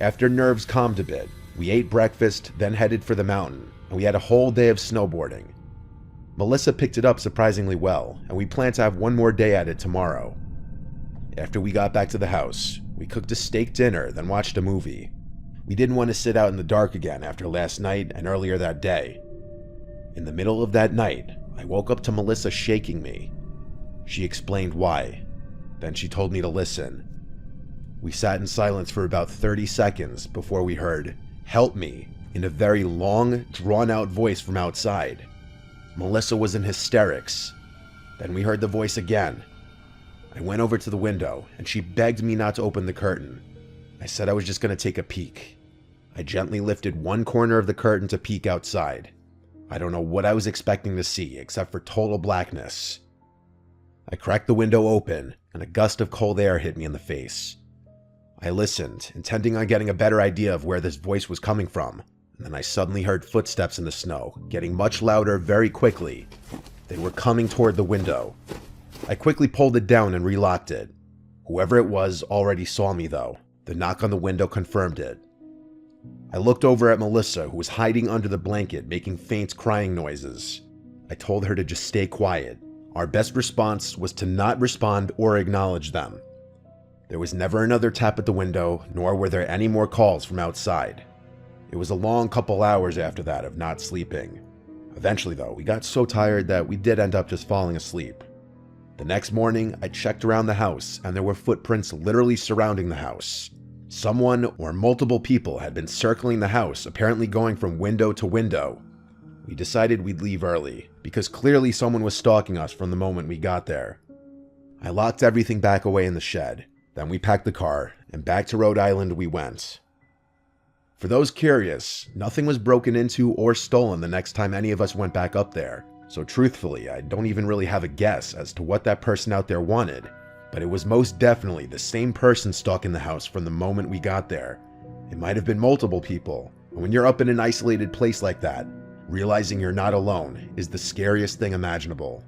[SPEAKER 1] After nerves calmed a bit, we ate breakfast, then headed for the mountain, and we had a whole day of snowboarding. Melissa picked it up surprisingly well, and we plan to have one more day at it tomorrow. After we got back to the house, we cooked a steak dinner, then watched a movie. We didn't want to sit out in the dark again after last night and earlier that day. In the middle of that night, I woke up to Melissa shaking me. She explained why. Then she told me to listen. We sat in silence for about 30 seconds before we heard, "Help me," in a very long, drawn-out voice from outside. Melissa was in hysterics. Then we heard the voice again. I went over to the window, and she begged me not to open the curtain. I said I was just going to take a peek. I gently lifted one corner of the curtain to peek outside. I don't know what I was expecting to see, except for total blackness. I cracked the window open, and a gust of cold air hit me in the face. I listened, intending on getting a better idea of where this voice was coming from, and then I suddenly heard footsteps in the snow, getting much louder very quickly. They were coming toward the window. I quickly pulled it down and relocked it. Whoever it was already saw me though. The knock on the window confirmed it. I looked over at Melissa, who was hiding under the blanket, making faint crying noises. I told her to just stay quiet. Our best response was to not respond or acknowledge them. There was never another tap at the window, nor were there any more calls from outside. It was a long couple hours after that of not sleeping. Eventually though, we got so tired that we did end up just falling asleep. The next morning, I checked around the house, and there were footprints literally surrounding the house. Someone or multiple people had been circling the house, apparently going from window to window. We decided we'd leave early, because clearly someone was stalking us from the moment we got there. I locked everything back away in the shed, then we packed the car, and back to Rhode Island we went. For those curious, nothing was broken into or stolen the next time any of us went back up there, so truthfully, I don't even really have a guess as to what that person out there wanted, but it was most definitely the same person stalking the house from the moment we got there. It might have been multiple people, and when you're up in an isolated place like that, realizing you're not alone is the scariest thing imaginable.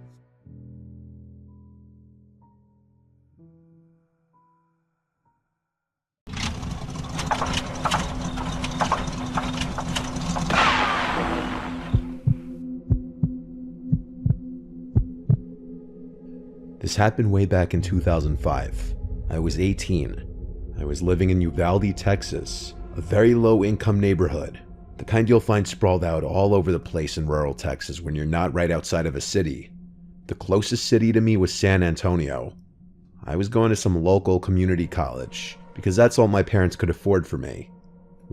[SPEAKER 1] This happened way back in 2005. I was 18. I was living in Uvalde, Texas, a very low-income neighborhood, the kind you'll find sprawled out all over the place in rural Texas when you're not right outside of a city. The closest city to me was San Antonio. I was going to some local community college, because that's all my parents could afford for me.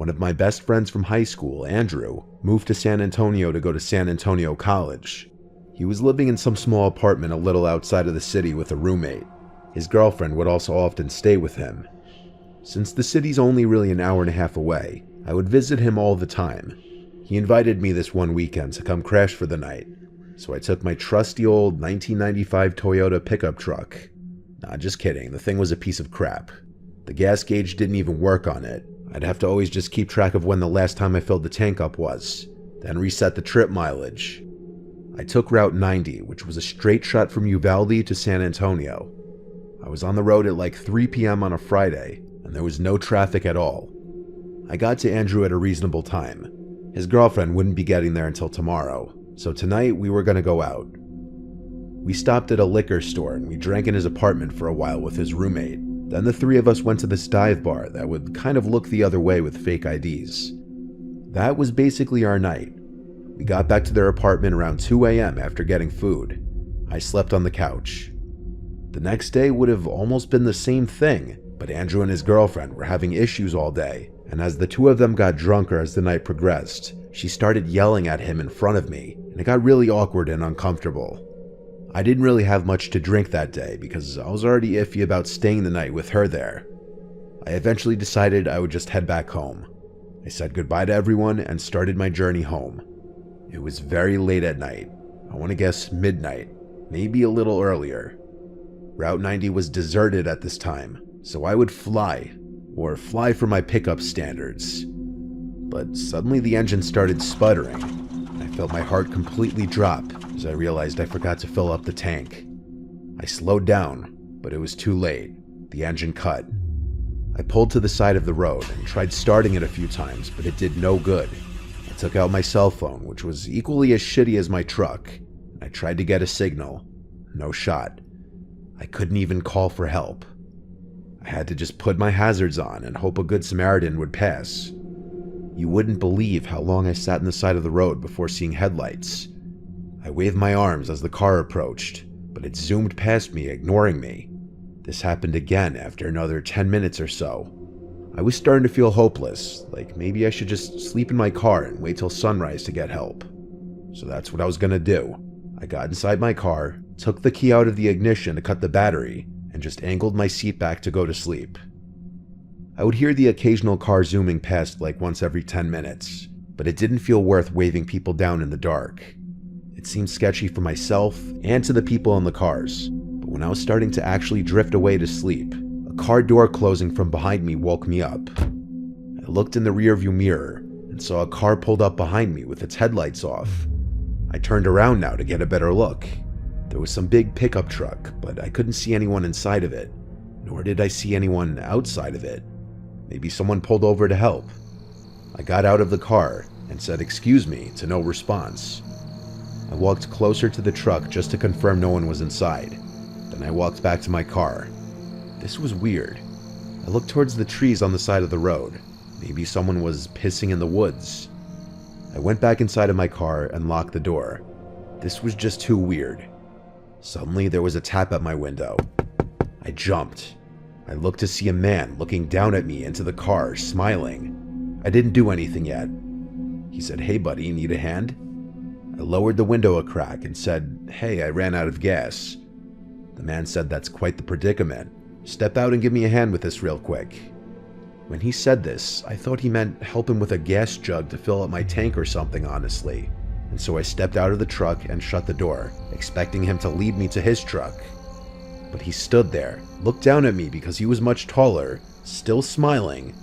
[SPEAKER 1] One of my best friends from high school, Andrew, moved to San Antonio to go to San Antonio College. He was living in some small apartment a little outside of the city with a roommate. His girlfriend would also often stay with him. Since the city's only really an hour and a half away, I would visit him all the time. He invited me this one weekend to come crash for the night, so I took my trusty old 1995 Toyota pickup truck. Nah, just kidding, the thing was a piece of crap. The gas gauge didn't even work on it. I'd have to always just keep track of when the last time I filled the tank up was, then reset the trip mileage. I took Route 90, which was a straight shot from Uvalde to San Antonio. I was on the road at like 3 p.m. on a Friday, and there was no traffic at all. I got to Andrew at a reasonable time. His girlfriend wouldn't be getting there until tomorrow, so tonight we were gonna go out. We stopped at a liquor store and we drank in his apartment for a while with his roommate. Then the three of us went to this dive bar that would kind of look the other way with fake IDs. That was basically our night. We got back to their apartment around 2 a.m. after getting food. I slept on the couch. The next day would have almost been the same thing, but Andrew and his girlfriend were having issues all day, and as the two of them got drunker as the night progressed, she started yelling at him in front of me, and it got really awkward and uncomfortable. I didn't really have much to drink that day because I was already iffy about staying the night with her there. I eventually decided I would just head back home. I said goodbye to everyone and started my journey home. It was very late at night. I want to guess midnight, maybe a little earlier. Route 90 was deserted at this time, so I would fly for my pickup standards. But suddenly the engine started sputtering. I felt my heart completely drop as I realized I forgot to fill up the tank. I slowed down, but it was too late. The engine cut. I pulled to the side of the road and tried starting it a few times, but it did no good. I took out my cell phone, which was equally as shitty as my truck, and I tried to get a signal. No shot. I couldn't even call for help. I had to just put my hazards on and hope a good Samaritan would pass. You wouldn't believe how long I sat on the side of the road before seeing headlights. I waved my arms as the car approached, but it zoomed past me, ignoring me. This happened again after another 10 minutes or so. I was starting to feel hopeless, like maybe I should just sleep in my car and wait till sunrise to get help. So that's what I was gonna do. I got inside my car, took the key out of the ignition to cut the battery, and just angled my seat back to go to sleep. I would hear the occasional car zooming past like once every 10 minutes, but it didn't feel worth waving people down in the dark. It seemed sketchy for myself and to the people in the cars, but when I was starting to actually drift away to sleep, a car door closing from behind me woke me up. I looked in the rearview mirror and saw a car pulled up behind me with its headlights off. I turned around now to get a better look. There was some big pickup truck, but I couldn't see anyone inside of it, nor did I see anyone outside of it. Maybe someone pulled over to help. I got out of the car and said "excuse me" to no response. I walked closer to the truck just to confirm no one was inside. Then I walked back to my car. This was weird. I looked towards the trees on the side of the road. Maybe someone was pissing in the woods. I went back inside of my car and locked the door. This was just too weird. Suddenly there was a tap at my window. I jumped. I looked to see a man looking down at me into the car, smiling. I didn't do anything yet. He said, "Hey buddy, need a hand?" I lowered the window a crack and said, "Hey, I ran out of gas." The man said, "That's quite the predicament. Step out and give me a hand with this real quick." When he said this, I thought he meant help him with a gas jug to fill up my tank or something, honestly. And so I stepped out of the truck and shut the door, expecting him to lead me to his truck. But he stood there, looked down at me because he was much taller, still smiling,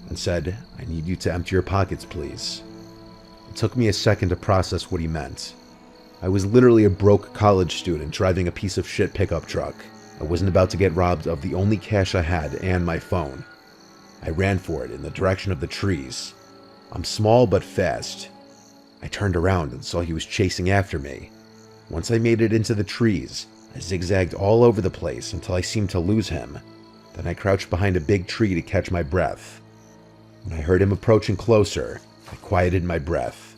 [SPEAKER 1] and said, "I need you to empty your pockets, please." It took me a second to process what he meant. I was literally a broke college student driving a piece of shit pickup truck. I wasn't about to get robbed of the only cash I had and my phone. I ran for it in the direction of the trees. I'm small but fast. I turned around and saw he was chasing after me. Once I made it into the trees, I zigzagged all over the place until I seemed to lose him. Then I crouched behind a big tree to catch my breath. When I heard him approaching closer, I quieted my breath.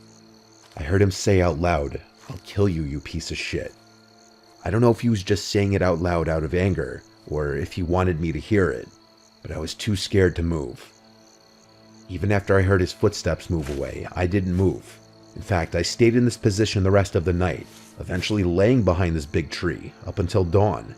[SPEAKER 1] I heard him say out loud, "I'll kill you, you piece of shit." I don't know if he was just saying it out loud out of anger, or if he wanted me to hear it, but I was too scared to move. Even after I heard his footsteps move away, I didn't move. In fact, I stayed in this position the rest of the night, eventually laying behind this big tree up until dawn.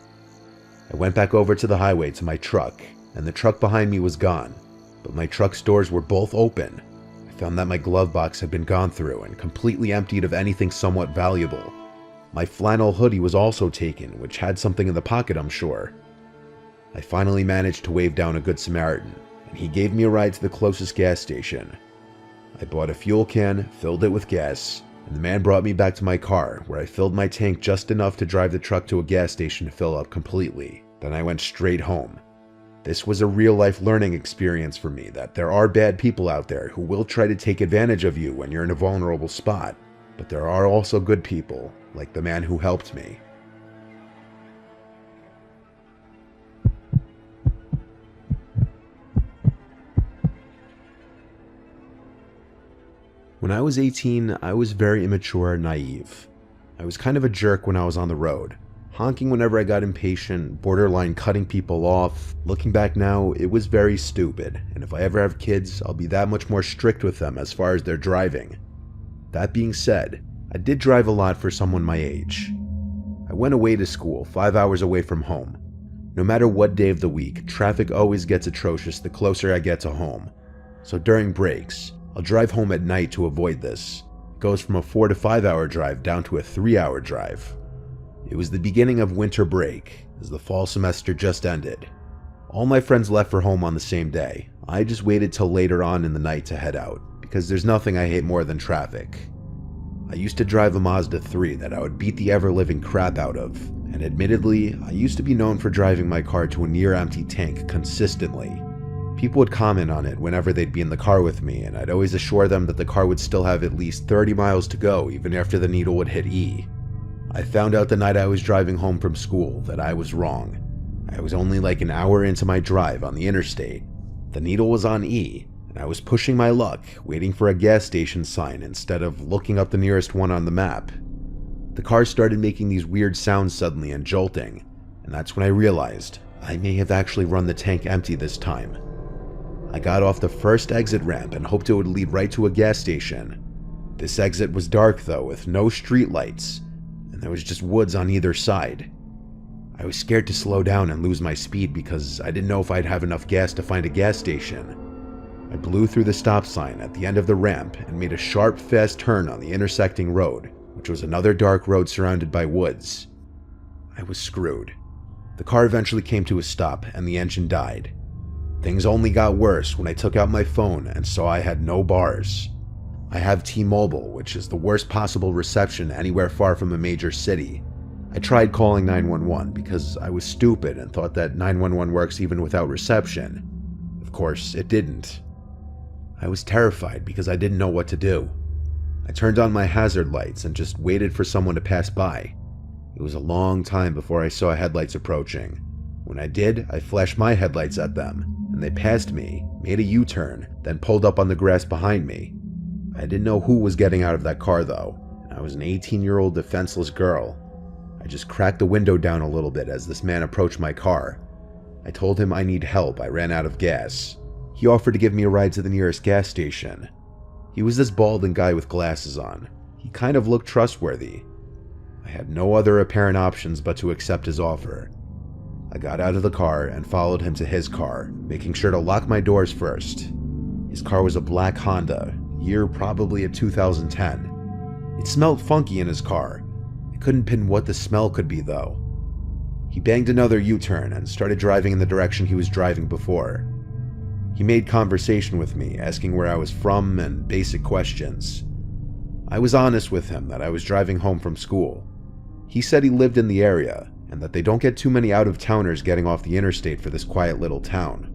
[SPEAKER 1] I went back over to the highway to my truck, and the truck behind me was gone, but my truck's doors were both open. I found that my glove box had been gone through and completely emptied of anything somewhat valuable. My flannel hoodie was also taken, which had something in the pocket, I'm sure. I finally managed to wave down a good Samaritan, and he gave me a ride to the closest gas station. I bought a fuel can, filled it with gas, and the man brought me back to my car, where I filled my tank just enough to drive the truck to a gas station to fill up completely. Then I went straight home. This was a real-life learning experience for me that there are bad people out there who will try to take advantage of you when you're in a vulnerable spot, but there are also good people, like the man who helped me. When I was 18, I was very immature and naive. I was kind of a jerk when I was on the road, honking whenever I got impatient, borderline cutting people off. Looking back now, it was very stupid, and if I ever have kids, I'll be that much more strict with them as far as their driving. That being said, I did drive a lot for someone my age. I went away to school 5 hours away from home. No matter what day of the week, traffic always gets atrocious the closer I get to home. So during breaks, I'll drive home at night to avoid this. It goes from a 4 to 5 hour drive down to a 3-hour drive. It was the beginning of winter break, as the fall semester just ended. All my friends left for home on the same day. I just waited till later on in the night to head out, because there's nothing I hate more than traffic. I used to drive a Mazda 3 that I would beat the ever-living crap out of, and admittedly, I used to be known for driving my car to a near-empty tank consistently. People would comment on it whenever they'd be in the car with me, and I'd always assure them that the car would still have at least 30 miles to go even after the needle would hit E. I found out the night I was driving home from school that I was wrong. I was only like an hour into my drive on the interstate. The needle was on E, and I was pushing my luck, waiting for a gas station sign instead of looking up the nearest one on the map. The car started making these weird sounds suddenly and jolting, and that's when I realized I may have actually run the tank empty this time. I got off the first exit ramp and hoped it would lead right to a gas station. This exit was dark though, with no street lights, and there was just woods on either side. I was scared to slow down and lose my speed because I didn't know if I'd have enough gas to find a gas station. I blew through the stop sign at the end of the ramp and made a sharp, fast turn on the intersecting road, which was another dark road surrounded by woods. I was screwed. The car eventually came to a stop and the engine died. Things only got worse when I took out my phone and saw I had no bars. I have T-Mobile, which is the worst possible reception anywhere far from a major city. I tried calling 911 because I was stupid and thought that 911 works even without reception. Of course, it didn't. I was terrified because I didn't know what to do. I turned on my hazard lights and just waited for someone to pass by. It was a long time before I saw headlights approaching. When I did, I flashed my headlights at them, and they passed me, made a U-turn, then pulled up on the grass behind me. I didn't know who was getting out of that car though, and I was an 18-year-old defenseless girl. I just cracked the window down a little bit as this man approached my car. I told him I need help, I ran out of gas. He offered to give me a ride to the nearest gas station. He was this balding guy with glasses on. He kind of looked trustworthy. I had no other apparent options but to accept his offer. I got out of the car and followed him to his car, making sure to lock my doors first. His car was a black Honda, year probably of 2010. It smelled funky in his car. I couldn't pin what the smell could be though. He banged another U-turn and started driving in the direction he was driving before. He made conversation with me, asking where I was from and basic questions. I was honest with him that I was driving home from school. He said he lived in the area, and that they don't get too many out-of-towners getting off the interstate for this quiet little town.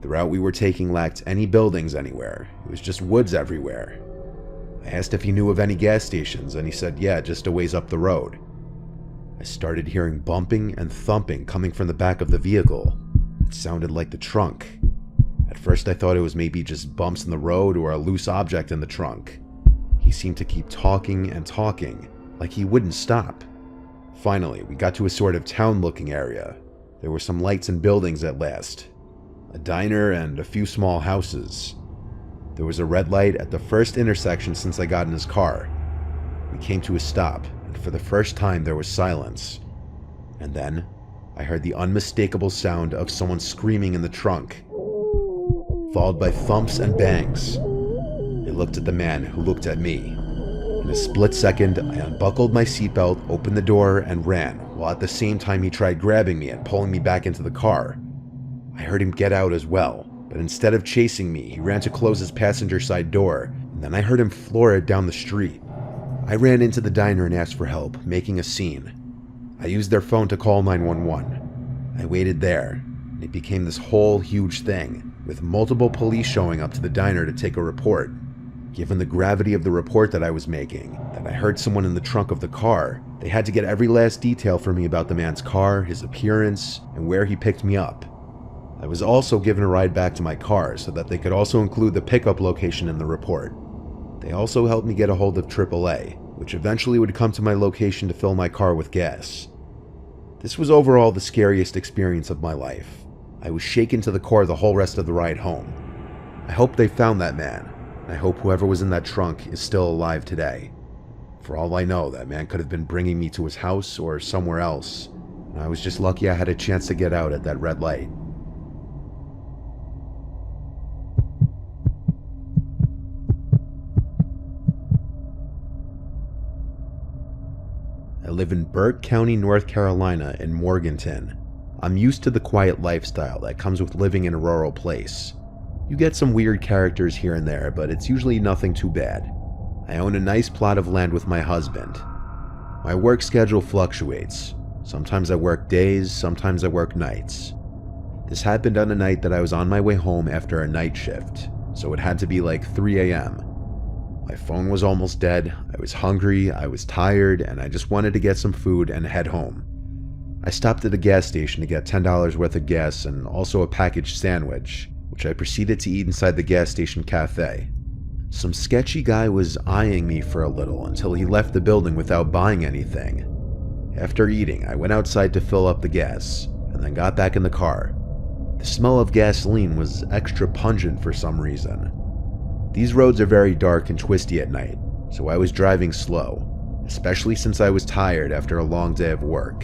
[SPEAKER 1] The route we were taking lacked any buildings anywhere. It was just woods everywhere. I asked if he knew of any gas stations, and he said yeah, just a ways up the road. I started hearing bumping and thumping coming from the back of the vehicle. It sounded like the trunk. At first I thought it was maybe just bumps in the road or a loose object in the trunk. He seemed to keep talking and talking, like he wouldn't stop. Finally, we got to a sort of town-looking area. There were some lights and buildings at last. A diner and a few small houses. There was a red light at the first intersection since I got in his car. We came to a stop, and for the first time there was silence. And then, I heard the unmistakable sound of someone screaming in the trunk, followed by thumps and bangs. I looked at the man, who looked at me. In a split second, I unbuckled my seatbelt, opened the door, and ran, while at the same time he tried grabbing me and pulling me back into the car. I heard him get out as well, but instead of chasing me, he ran to close his passenger side door, and then I heard him floor it down the street. I ran into the diner and asked for help, making a scene. I used their phone to call 911. I waited there, and it became this whole huge thing, with multiple police showing up to the diner to take a report. Given the gravity of the report that I was making, that I heard someone in the trunk of the car, they had to get every last detail from me about the man's car, his appearance, and where he picked me up. I was also given a ride back to my car so that they could also include the pickup location in the report. They also helped me get a hold of AAA, which eventually would come to my location to fill my car with gas. This was overall the scariest experience of my life. I was shaken to the core the whole rest of the ride home. I hope they found that man. I hope whoever was in that trunk is still alive today. For all I know, that man could have been bringing me to his house or somewhere else, and I was just lucky I had a chance to get out at that red light. I live in Burke County, North Carolina in Morganton. I'm used to the quiet lifestyle that comes with living in a rural place. You get some weird characters here and there, but it's usually nothing too bad. I own a nice plot of land with my husband. My work schedule fluctuates. Sometimes I work days, sometimes I work nights. This happened on a night that I was on my way home after a night shift, so it had to be like 3 a.m. My phone was almost dead, I was hungry, I was tired, and I just wanted to get some food and head home. I stopped at a gas station to get $10 worth of gas and also a packaged sandwich, which I proceeded to eat inside the gas station cafe. Some sketchy guy was eyeing me for a little until he left the building without buying anything. After eating, I went outside to fill up the gas, and then got back in the car. The smell of gasoline was extra pungent for some reason. These roads are very dark and twisty at night, so I was driving slow, especially since I was tired after a long day of work.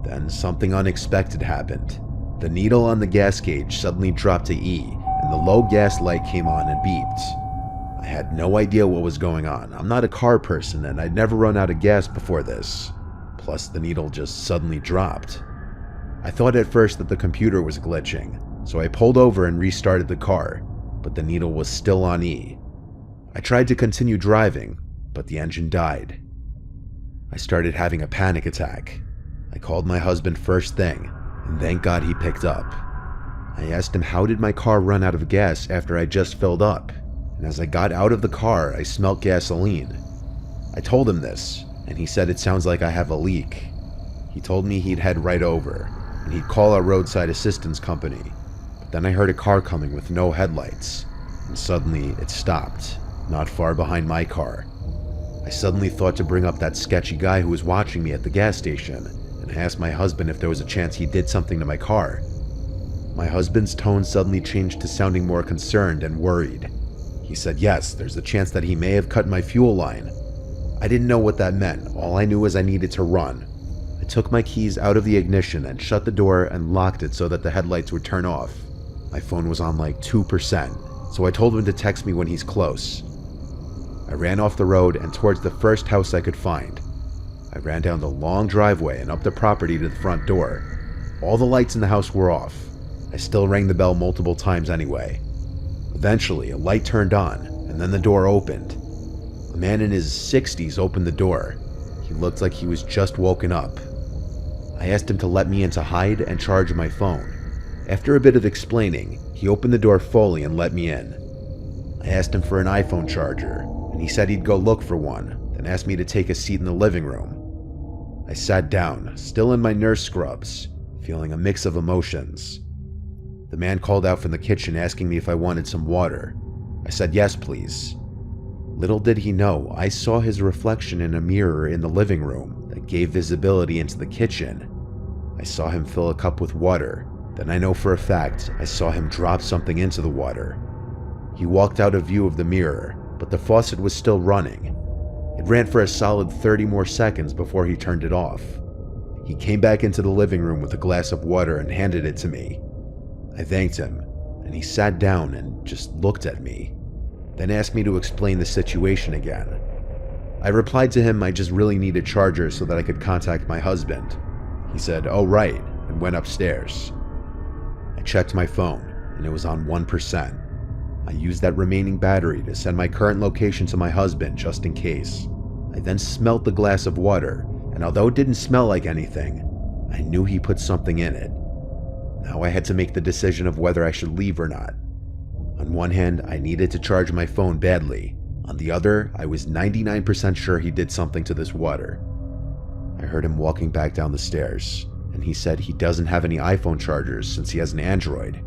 [SPEAKER 1] Then something unexpected happened. The needle on the gas gauge suddenly dropped to E, and the low gas light came on and beeped. I had no idea what was going on. I'm not a car person, and I'd never run out of gas before this. Plus, the needle just suddenly dropped. I thought at first that the computer was glitching, so I pulled over and restarted the car, but the needle was still on E. I tried to continue driving, but the engine died. I started having a panic attack. I called my husband first thing, and thank God he picked up. I asked him how did my car run out of gas after I just filled up, and as I got out of the car I smelled gasoline. I told him this, and he said it sounds like I have a leak. He told me he'd head right over, and he'd call our roadside assistance company, but then I heard a car coming with no headlights, and suddenly it stopped, not far behind my car. I suddenly thought to bring up that sketchy guy who was watching me at the gas station, and I asked my husband if there was a chance he did something to my car. My husband's tone suddenly changed to sounding more concerned and worried. He said yes, there's a chance that he may have cut my fuel line. I didn't know what that meant. All I knew was I needed to run. I took my keys out of the ignition and shut the door and locked it so that the headlights would turn off. My phone was on like 2%, so I told him to text me when he's close. I ran off the road and towards the first house I could find. I ran down the long driveway and up the property to the front door. All the lights in the house were off. I still rang the bell multiple times anyway. Eventually, a light turned on, and then the door opened. A man in his 60s opened the door. He looked like he was just woken up. I asked him to let me in to hide and charge my phone. After a bit of explaining, he opened the door fully and let me in. I asked him for an iPhone charger, and he said he'd go look for one, then asked me to take a seat in the living room. I sat down, still in my nurse scrubs, feeling a mix of emotions. The man called out from the kitchen asking me if I wanted some water. I said yes, please. Little did he know, I saw his reflection in a mirror in the living room that gave visibility into the kitchen. I saw him fill a cup with water. Then I know for a fact I saw him drop something into the water. He walked out of view of the mirror, but the faucet was still running. It ran for a solid 30 more seconds before he turned it off. He came back into the living room with a glass of water and handed it to me. I thanked him, and he sat down and just looked at me, then asked me to explain the situation again. I replied to him I just really needed chargers so that I could contact my husband. He said, "Oh right," and went upstairs. I checked my phone, and it was on 1%. I used that remaining battery to send my current location to my husband just in case. I then smelled the glass of water, and although it didn't smell like anything, I knew he put something in it. Now I had to make the decision of whether I should leave or not. On one hand, I needed to charge my phone badly. On the other, I was 99% sure he did something to this water. I heard him walking back down the stairs, and he said he doesn't have any iPhone chargers since he has an Android.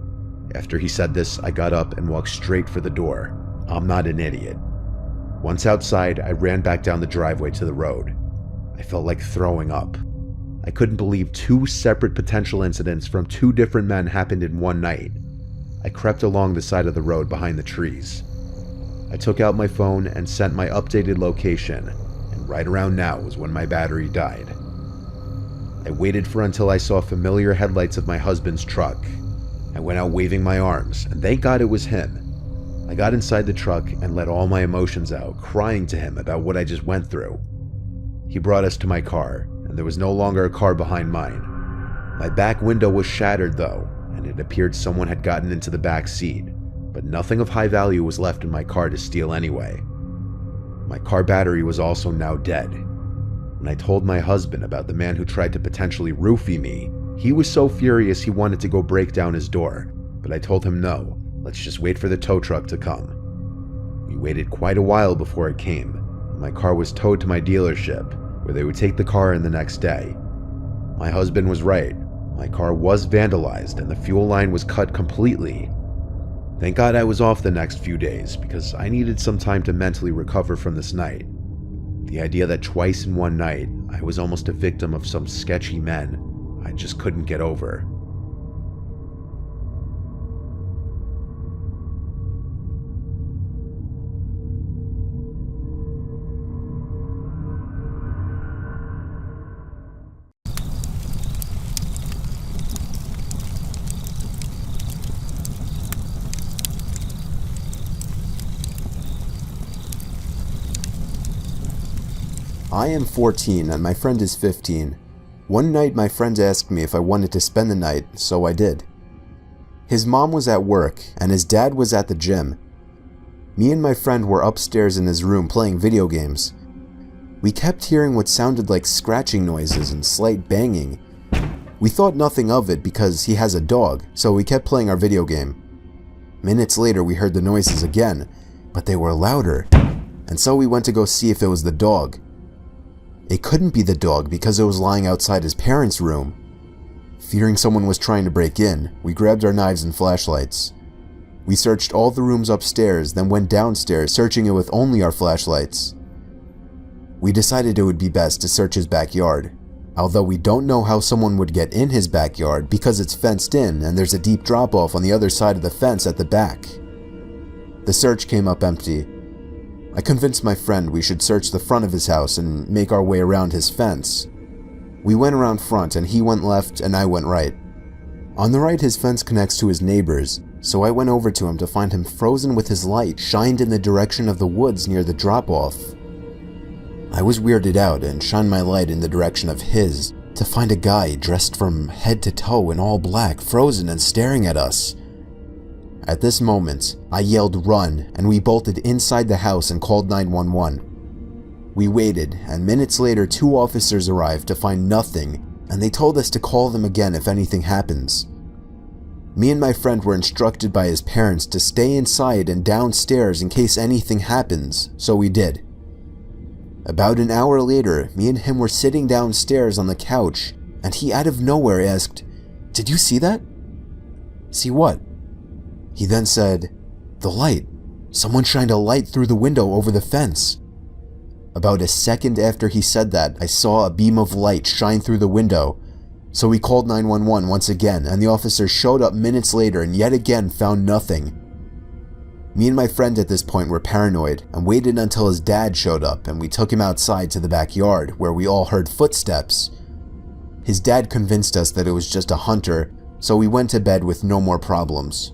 [SPEAKER 1] After he said this, I got up and walked straight for the door. I'm not an idiot. Once outside, I ran back down the driveway to the road. I felt like throwing up. I couldn't believe 2 separate potential incidents from 2 different men happened in one night. I crept along the side of the road behind the trees. I took out my phone and sent my updated location, and right around now was when my battery died. I waited for until I saw familiar headlights of my husband's truck. I went out waving my arms, and thank God it was him. I got inside the truck and let all my emotions out, crying to him about what I just went through. He brought us to my car, and there was no longer a car behind mine. My back window was shattered though, and it appeared someone had gotten into the back seat, but nothing of high value was left in my car to steal anyway. My car battery was also now dead. When I told my husband about the man who tried to potentially roofie me, he was so furious he wanted to go break down his door, but I told him no, let's just wait for the tow truck to come. We waited quite a while before it came, and my car was towed to my dealership, where they would take the car in the next day. My husband was right. My car was vandalized and the fuel line was cut completely. Thank God I was off the next few days because I needed some time to mentally recover from this night. The idea that twice in one night I was almost a victim of some sketchy men, I just couldn't get over. I am 14 and my friend is 15. One night my friend asked me if I wanted to spend the night, so I did. His mom was at work and his dad was at the gym. Me and my friend were upstairs in his room playing video games. We kept hearing what sounded like scratching noises and slight banging. We thought nothing of it because he has a dog, so we kept playing our video game. Minutes later we heard the noises again, but they were louder, and so we went to go see if it was the dog. It couldn't be the dog because it was lying outside his parents' room. Fearing someone was trying to break in, we grabbed our knives and flashlights. We searched all the rooms upstairs, then went downstairs, searching it with only our flashlights. We decided it would be best to search his backyard, although we don't know how someone would get in his backyard because it's fenced in and there's a deep drop-off on the other side of the fence at the back. The search came up empty. I convinced my friend we should search the front of his house and make our way around his fence. We went around front and he went left and I went right. On the right his fence connects to his neighbor's, so I went over to him to find him frozen with his light shined in the direction of the woods near the drop-off. I was weirded out and shined my light in the direction of his to find a guy dressed from head to toe in all black, frozen and staring at us. At this moment, I yelled "run" and we bolted inside the house and called 911. We waited, and minutes later 2 officers arrived to find nothing, and they told us to call them again if anything happens. Me and my friend were instructed by his parents to stay inside and downstairs in case anything happens, so we did. About an hour later, me and him were sitting downstairs on the couch, and he out of nowhere asked, "Did you see that?" "See what?" He then said, "The light. Someone shined a light through the window over the fence." About a second after he said that, I saw a beam of light shine through the window. So we called 911 once again, and the officers showed up minutes later and yet again found nothing.
[SPEAKER 2] Me and my friend at this point were paranoid and waited until his dad showed up, and we took him outside to the backyard where we all heard footsteps. His dad convinced us that it was just a hunter, so we went to bed with no more problems.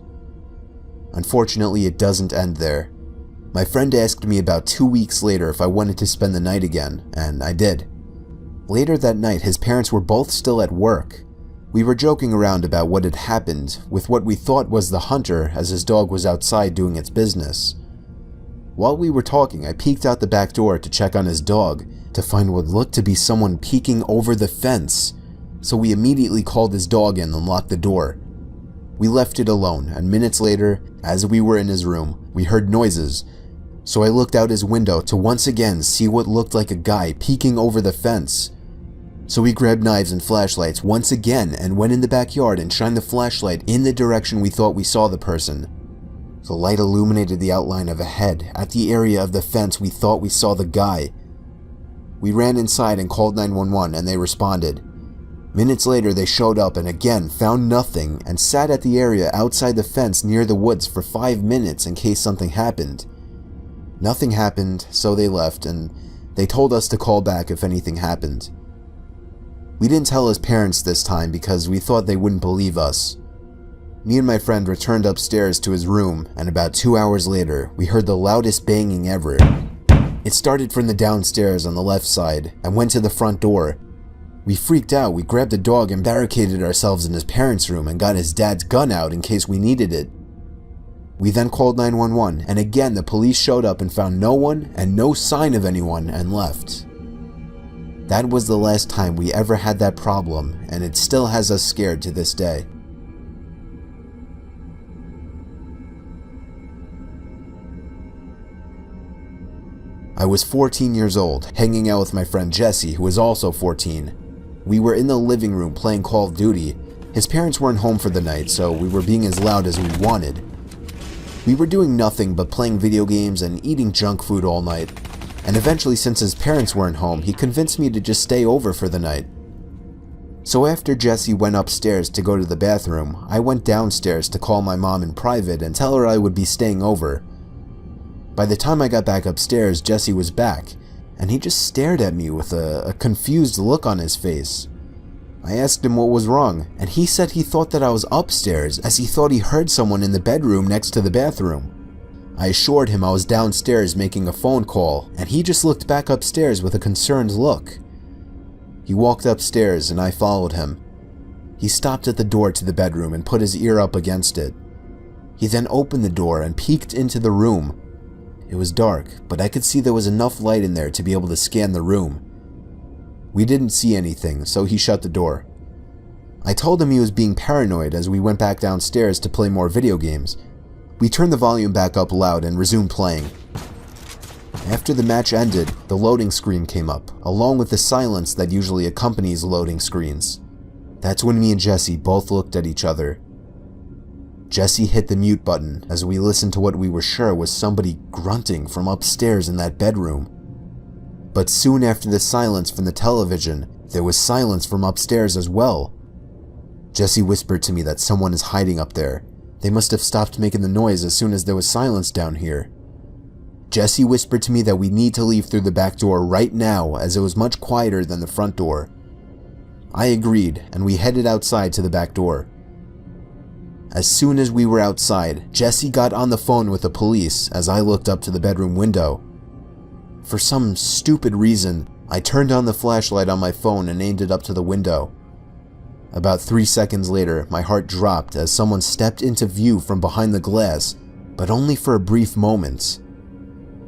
[SPEAKER 2] Unfortunately, it doesn't end there. My friend asked me about 2 weeks later if I wanted to spend the night again, and I did. Later that night, his parents were both still at work. We were joking around about what had happened with what we thought was the hunter, as his dog was outside doing its business. While we were talking, I peeked out the back door to check on his dog to find what looked to be someone peeking over the fence, so we immediately called his dog in and locked the door. We left it alone, and minutes later, as we were in his room, we heard noises, so I looked out his window to once again see what looked like a guy peeking over the fence. So we grabbed knives and flashlights once again and went in the backyard and shined the flashlight in the direction we thought we saw the person. The light illuminated the outline of a head at the area of the fence we thought we saw the guy. We ran inside and called 911 and they responded. Minutes later they showed up and again found nothing and sat at the area outside the fence near the woods for 5 minutes in case something happened. Nothing happened, so they left and they told us to call back if anything happened. We didn't tell his parents this time because we thought they wouldn't believe us. Me and my friend returned upstairs to his room, and about 2 hours later, we heard the loudest banging ever. It started from the downstairs on the left side and went to the front door. We freaked out, we grabbed the dog and barricaded ourselves in his parents' room and got his dad's gun out in case we needed it. We then called 911, and again the police showed up and found no one and no sign of anyone and left. That was the last time we ever had that problem, and it still has us scared to this day. I was 14 years old, hanging out with my friend Jesse, who was also 14. We were in the living room playing Call of Duty. His parents weren't home for the night, so we were being as loud as we wanted. We were doing nothing but playing video games and eating junk food all night. And eventually, since his parents weren't home, he convinced me to just stay over for the night. So after Jesse went upstairs to go to the bathroom, I went downstairs to call my mom in private and tell her I would be staying over. By the time I got back upstairs, Jesse was back, and he just stared at me with a confused look on his face. I asked him what was wrong, and he said he thought that I was upstairs as he thought he heard someone in the bedroom next to the bathroom. I assured him I was downstairs making a phone call, and he just looked back upstairs with a concerned look. He walked upstairs and I followed him. He stopped at the door to the bedroom and put his ear up against it. He then opened the door and peeked into the room. It was dark, but I could see there was enough light in there to be able to scan the room. We didn't see anything, so he shut the door. I told him he was being paranoid as we went back downstairs to play more video games. We turned the volume back up loud and resumed playing. After the match ended, the loading screen came up, along with the silence that usually accompanies loading screens. That's when me and Jesse both looked at each other. Jesse hit the mute button as we listened to what we were sure was somebody grunting from upstairs in that bedroom. But soon after the silence from the television, there was silence from upstairs as well. Jesse whispered to me that someone is hiding up there. They must have stopped making the noise as soon as there was silence down here. Jesse whispered to me that we need to leave through the back door right now as it was much quieter than the front door. I agreed, and we headed outside to the back door. As soon as we were outside, Jesse got on the phone with the police as I looked up to the bedroom window. For some stupid reason, I turned on the flashlight on my phone and aimed it up to the window. About 3 seconds later, my heart dropped as someone stepped into view from behind the glass, but only for a brief moment.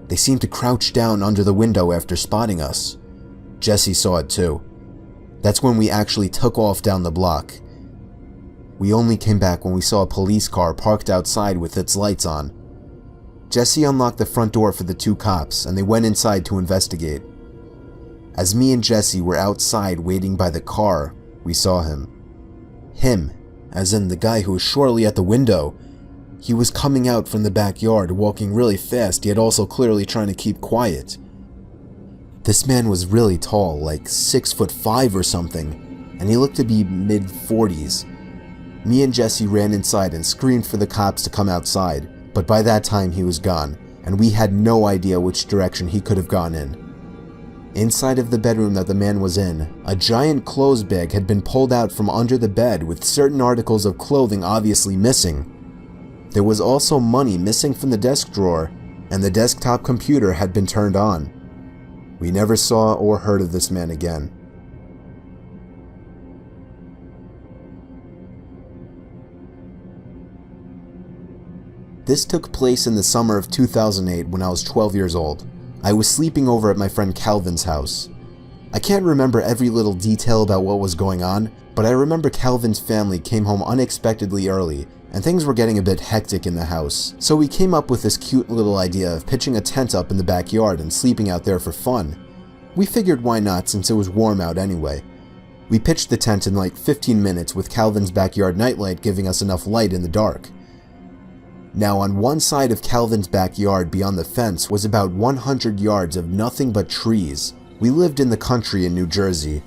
[SPEAKER 2] They seemed to crouch down under the window after spotting us. Jesse saw it too. That's when we actually took off down the block. We only came back when we saw a police car parked outside with its lights on. Jesse unlocked the front door for the 2 cops, and they went inside to investigate. As me and Jesse were outside waiting by the car, we saw him. Him, as in the guy who was surely at the window. He was coming out from the backyard, walking really fast, yet also clearly trying to keep quiet. This man was really tall, like 6'5" or something, and he looked to be mid-40s. Me and Jesse ran inside and screamed for the cops to come outside, but by that time he was gone, and we had no idea which direction he could have gone in. Inside of the bedroom that the man was in, a giant clothes bag had been pulled out from under the bed with certain articles of clothing obviously missing. There was also money missing from the desk drawer, and the desktop computer had been turned on. We never saw or heard of this man again. This took place in the summer of 2008 when I was 12 years old. I was sleeping over at my friend Calvin's house. I can't remember every little detail about what was going on, but I remember Calvin's family came home unexpectedly early, and things were getting a bit hectic in the house. So we came up with this cute little idea of pitching a tent up in the backyard and sleeping out there for fun. We figured why not since it was warm out anyway. We pitched the tent in like 15 minutes with Calvin's backyard nightlight giving us enough light in the dark. Now on one side of Calvin's backyard beyond the fence was about 100 yards of nothing but trees. We lived in the country in New Jersey.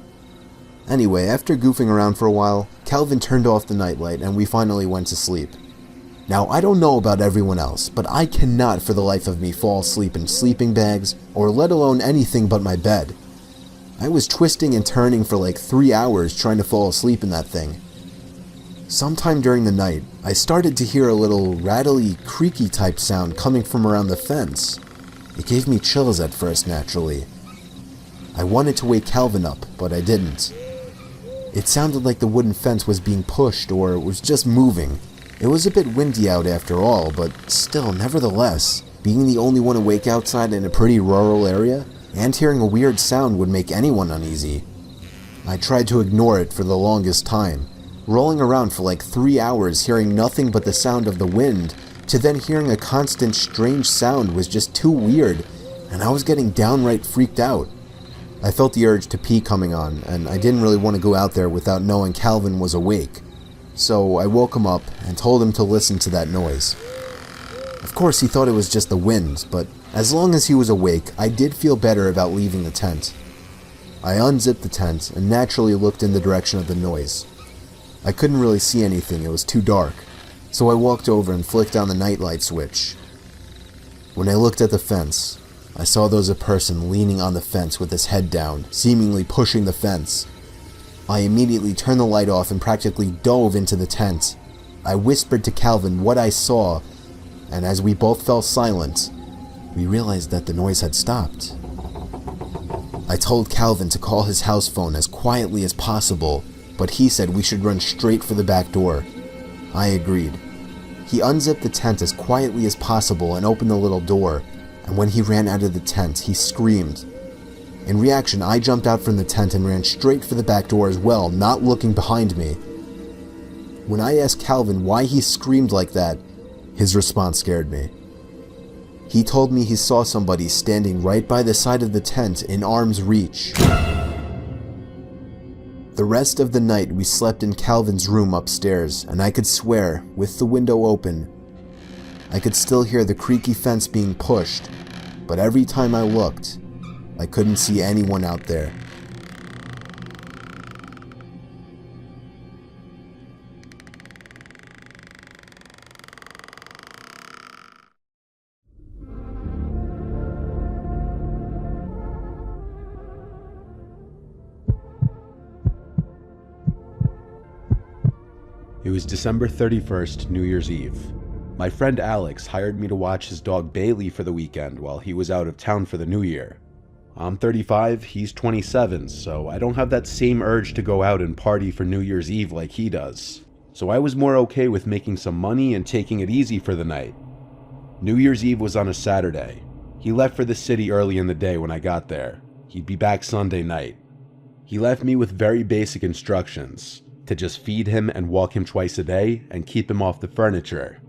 [SPEAKER 2] Anyway, after goofing around for a while, Calvin turned off the nightlight and we finally went to sleep. Now I don't know about everyone else, but I cannot for the life of me fall asleep in sleeping bags or let alone anything but my bed. I was twisting and turning for like 3 hours trying to fall asleep in that thing. Sometime during the night, I started to hear a little rattly, creaky type sound coming from around the fence. It gave me chills at first, naturally. I wanted to wake Calvin up, but I didn't. It sounded like the wooden fence was being pushed or was just moving. It was a bit windy out after all, but still, nevertheless, being the only one awake outside in a pretty rural area, and hearing a weird sound would make anyone uneasy. I tried to ignore it for the longest time, rolling around for like 3 hours hearing nothing but the sound of the wind, to then hearing a constant strange sound was just too weird, and I was getting downright freaked out. I felt the urge to pee coming on, and I didn't really want to go out there without knowing Calvin was awake. So I woke him up and told him to listen to that noise. Of course he thought it was just the wind, but as long as he was awake, I did feel better about leaving the tent. I unzipped the tent and naturally looked in the direction of the noise. I couldn't really see anything, it was too dark, so I walked over and flicked on the nightlight switch. When I looked at the fence, I saw there was a person leaning on the fence with his head down, seemingly pushing the fence. I immediately turned the light off and practically dove into the tent. I whispered to Calvin what I saw, and as we both fell silent, we realized that the noise had stopped. I told Calvin to call his house phone as quietly as possible, but he said we should run straight for the back door. I agreed. He unzipped the tent as quietly as possible and opened the little door, and when he ran out of the tent, he screamed. In reaction, I jumped out from the tent and ran straight for the back door as well, not looking behind me. When I asked Calvin why he screamed like that, his response scared me. He told me he saw somebody standing right by the side of the tent in arm's reach. The rest of the night we slept in Calvin's room upstairs, and I could swear, with the window open, I could still hear the creaky fence being pushed, but every time I looked, I couldn't see anyone out there.
[SPEAKER 1] It was December 31st, New Year's Eve. My friend Alex hired me to watch his dog Bailey for the weekend while he was out of town for the new year. I'm 35, he's 27, so I don't have that same urge to go out and party for New Year's Eve like he does. So I was more okay with making some money and taking it easy for the night. New Year's Eve was on a Saturday. He left for the city early in the day when I got there. He'd be back Sunday night. He left me with very basic instructions: to just feed him and walk him twice a day and keep him off the furniture.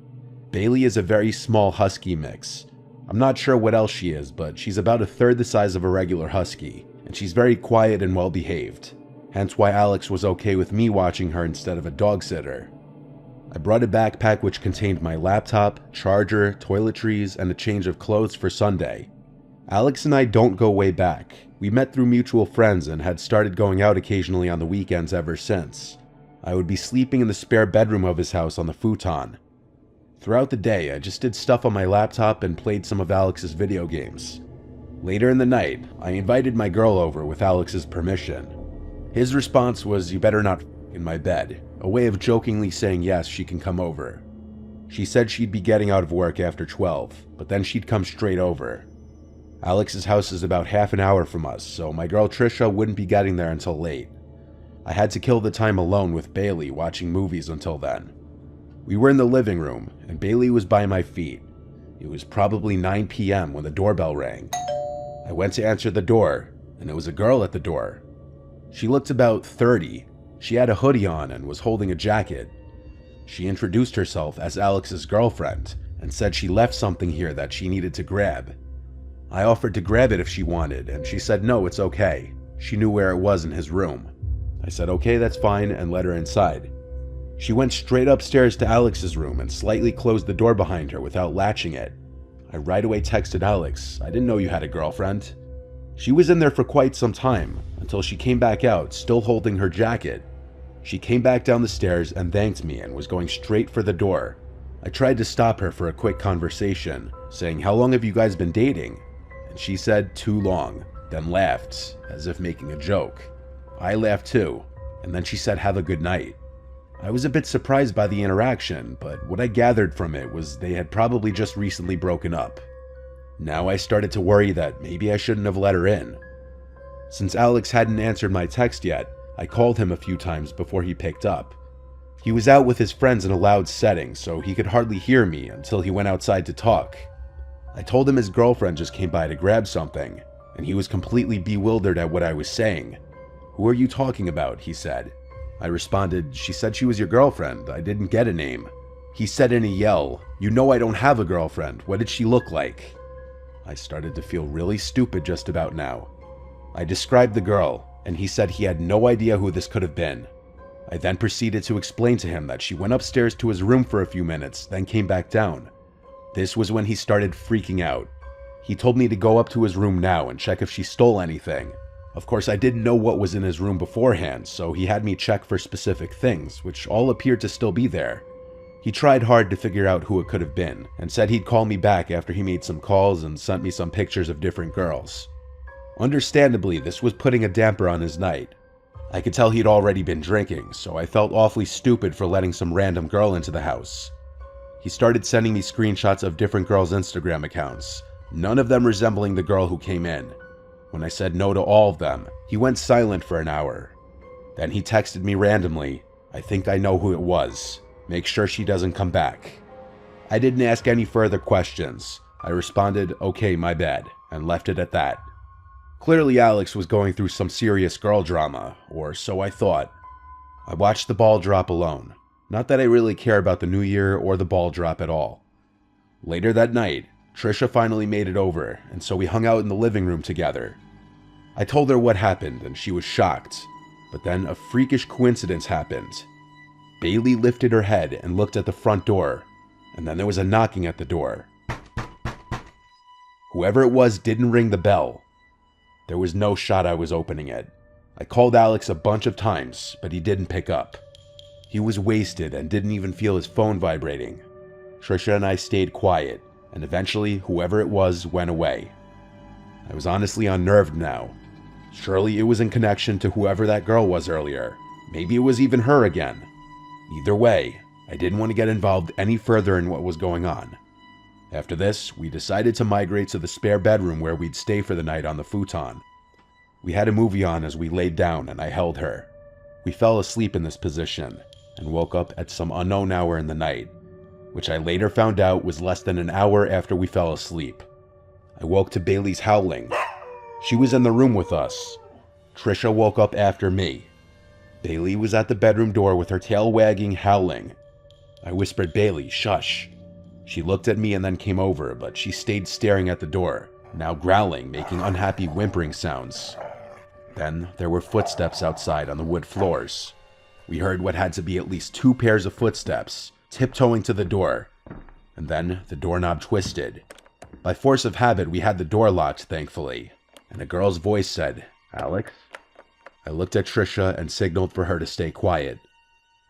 [SPEAKER 1] Bailey is a very small husky mix. I'm not sure what else she is, but she's about a third the size of a regular husky, and she's very quiet and well behaved, hence why Alex was okay with me watching her instead of a dog sitter. I brought a backpack which contained my laptop, charger, toiletries, and a change of clothes for Sunday. Alex and I don't go way back. We met through mutual friends and had started going out occasionally on the weekends ever since. I would be sleeping in the spare bedroom of his house on the futon. Throughout the day, I just did stuff on my laptop and played some of Alex's video games. Later in the night, I invited my girl over with Alex's permission. His response was, "You better not in my bed," a way of jokingly saying yes, she can come over. She said she'd be getting out of work after 12, but then she'd come straight over. Alex's house is about half an hour from us, so my girl Trisha wouldn't be getting there until late. I had to kill the time alone with Bailey watching movies until then. We were in the living room, and Bailey was by my feet. It was probably 9 p.m. when the doorbell rang. I went to answer the door, and it was a girl at the door. She looked about 30. She had a hoodie on and was holding a jacket. She introduced herself as Alex's girlfriend and said she left something here that she needed to grab. I offered to grab it if she wanted, and she said no, it's okay. She knew where it was in his room. I said okay, that's fine, and let her inside. She went straight upstairs to Alex's room and slightly closed the door behind her without latching it. I right away texted Alex, "I didn't know you had a girlfriend." She was in there for quite some time, until she came back out, still holding her jacket. She came back down the stairs and thanked me and was going straight for the door. I tried to stop her for a quick conversation, saying, "How long have you guys been dating?" And she said, "Too long," then laughed, as if making a joke. I laughed too, and then she said, "Have a good night." I was a bit surprised by the interaction, but what I gathered from it was they had probably just recently broken up. Now I started to worry that maybe I shouldn't have let her in. Since Alex hadn't answered my text yet, I called him a few times before he picked up. He was out with his friends in a loud setting, so he could hardly hear me until he went outside to talk. I told him his girlfriend just came by to grab something, and he was completely bewildered at what I was saying. "Who are you talking about?" he said. I responded, "She said she was your girlfriend. I didn't get a name." He said in a yell, "You know I don't have a girlfriend. What did she look like?" I started to feel really stupid just about now. I described the girl, and he said he had no idea who this could have been. I then proceeded to explain to him that she went upstairs to his room for a few minutes, then came back down. This was when he started freaking out. He told me to go up to his room now and check if she stole anything. Of course, I didn't know what was in his room beforehand, so he had me check for specific things, which all appeared to still be there. He tried hard to figure out who it could have been, and said he'd call me back after he made some calls and sent me some pictures of different girls. Understandably, this was putting a damper on his night. I could tell he'd already been drinking, so I felt awfully stupid for letting some random girl into the house. He started sending me screenshots of different girls' Instagram accounts, none of them resembling the girl who came in. When I said no to all of them, he went silent for an hour. Then he texted me randomly, "I think I know who it was. Make sure she doesn't come back." I didn't ask any further questions. I responded, "Okay, my bad," and left it at that. Clearly Alex was going through some serious girl drama, or so I thought. I watched the ball drop alone. Not that I really care about the new year or the ball drop at all. Later that night, Trisha finally made it over, and so we hung out in the living room together. I told her what happened, and she was shocked. But then a freakish coincidence happened. Bailey lifted her head and looked at the front door, and then there was a knocking at the door. Whoever it was didn't ring the bell. There was no shot I was opening it. I called Alex a bunch of times, but he didn't pick up. He was wasted and didn't even feel his phone vibrating. Trisha and I stayed quiet, and eventually whoever it was went away. I was honestly unnerved now. Surely it was in connection to whoever that girl was earlier. Maybe it was even her again. Either way, I didn't want to get involved any further in what was going on. After this, we decided to migrate to the spare bedroom where we'd stay for the night on the futon. We had a movie on as we laid down and I held her. We fell asleep in this position and woke up at some unknown hour in the night, which I later found out was less than an hour after we fell asleep. I woke to Bailey's howling. She was in the room with us. Trisha woke up after me. Bailey was at the bedroom door with her tail wagging, howling. I whispered, "Bailey, shush." She looked at me and then came over, but she stayed staring at the door, now growling, making unhappy whimpering sounds. Then there were footsteps outside on the wood floors. We heard what had to be at least 2 pairs of footsteps, tiptoeing to the door, and then the doorknob twisted. By force of habit, we had the door locked, thankfully, and a girl's voice said, "Alex?" I looked at Trisha and signaled for her to stay quiet.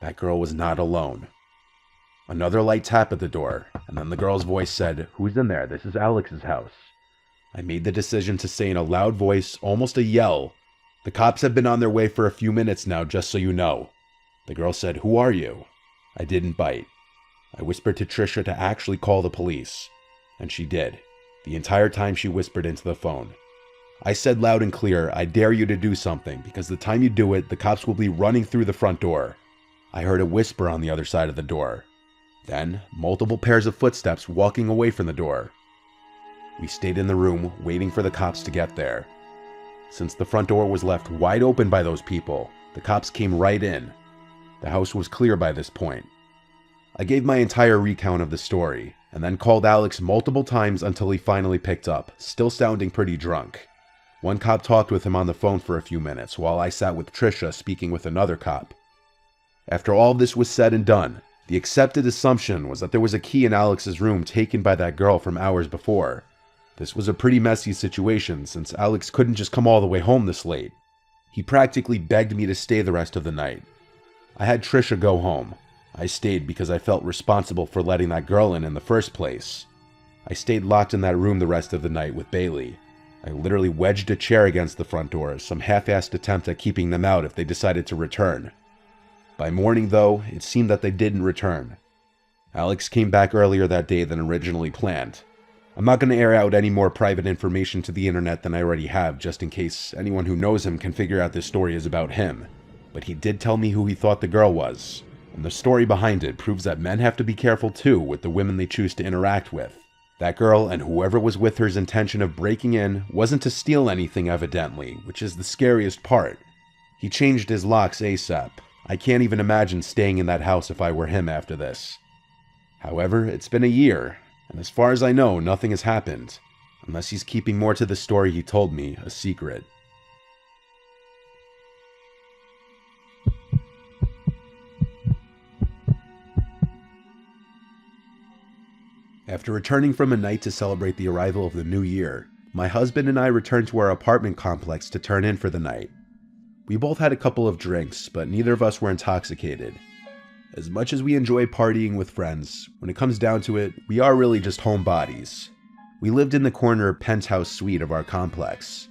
[SPEAKER 1] That girl was not alone. Another light tap at the door, and then the girl's voice said, "Who's in there? This is Alex's house." I made the decision to say in a loud voice, almost a yell, "The cops have been on their way for a few minutes now, just so you know." The girl said, "Who are you?" I didn't bite. I whispered to Trisha to actually call the police, and she did. The entire time she whispered into the phone. I said loud and clear, "I dare you to do something, because the time you do it, the cops will be running through the front door." I heard a whisper on the other side of the door. Then, multiple pairs of footsteps walking away from the door. We stayed in the room, waiting for the cops to get there. Since the front door was left wide open by those people, the cops came right in. The house was clear by this point. I gave my entire recount of the story, and then called Alex multiple times until he finally picked up, still sounding pretty drunk. One cop talked with him on the phone for a few minutes, while I sat with Trisha speaking with another cop. After all this was said and done, the accepted assumption was that there was a key in Alex's room taken by that girl from hours before. This was a pretty messy situation, since Alex couldn't just come all the way home this late. He practically begged me to stay the rest of the night. I had Trisha go home. I stayed because I felt responsible for letting that girl in the first place. I stayed locked in that room the rest of the night with Bailey. I literally wedged a chair against the front door as some half-assed attempt at keeping them out if they decided to return. By morning, though, it seemed that they didn't return. Alex came back earlier that day than originally planned. I'm not going to air out any more private information to the internet than I already have, just in case anyone who knows him can figure out this story is about him. But he did tell me who he thought the girl was, and the story behind it proves that men have to be careful too with the women they choose to interact with. That girl and whoever was with her's intention of breaking in wasn't to steal anything evidently, which is the scariest part. He changed his locks ASAP. I can't even imagine staying in that house if I were him after this. However, it's been a year, and as far as I know, nothing has happened, unless he's keeping more to the story he told me a secret. After returning from a night to celebrate the arrival of the new year, my husband and I returned to our apartment complex to turn in for the night. We both had a couple of drinks, but neither of us were intoxicated. As much as we enjoy partying with friends, when it comes down to it, we are really just homebodies. We lived in the corner penthouse suite of our complex.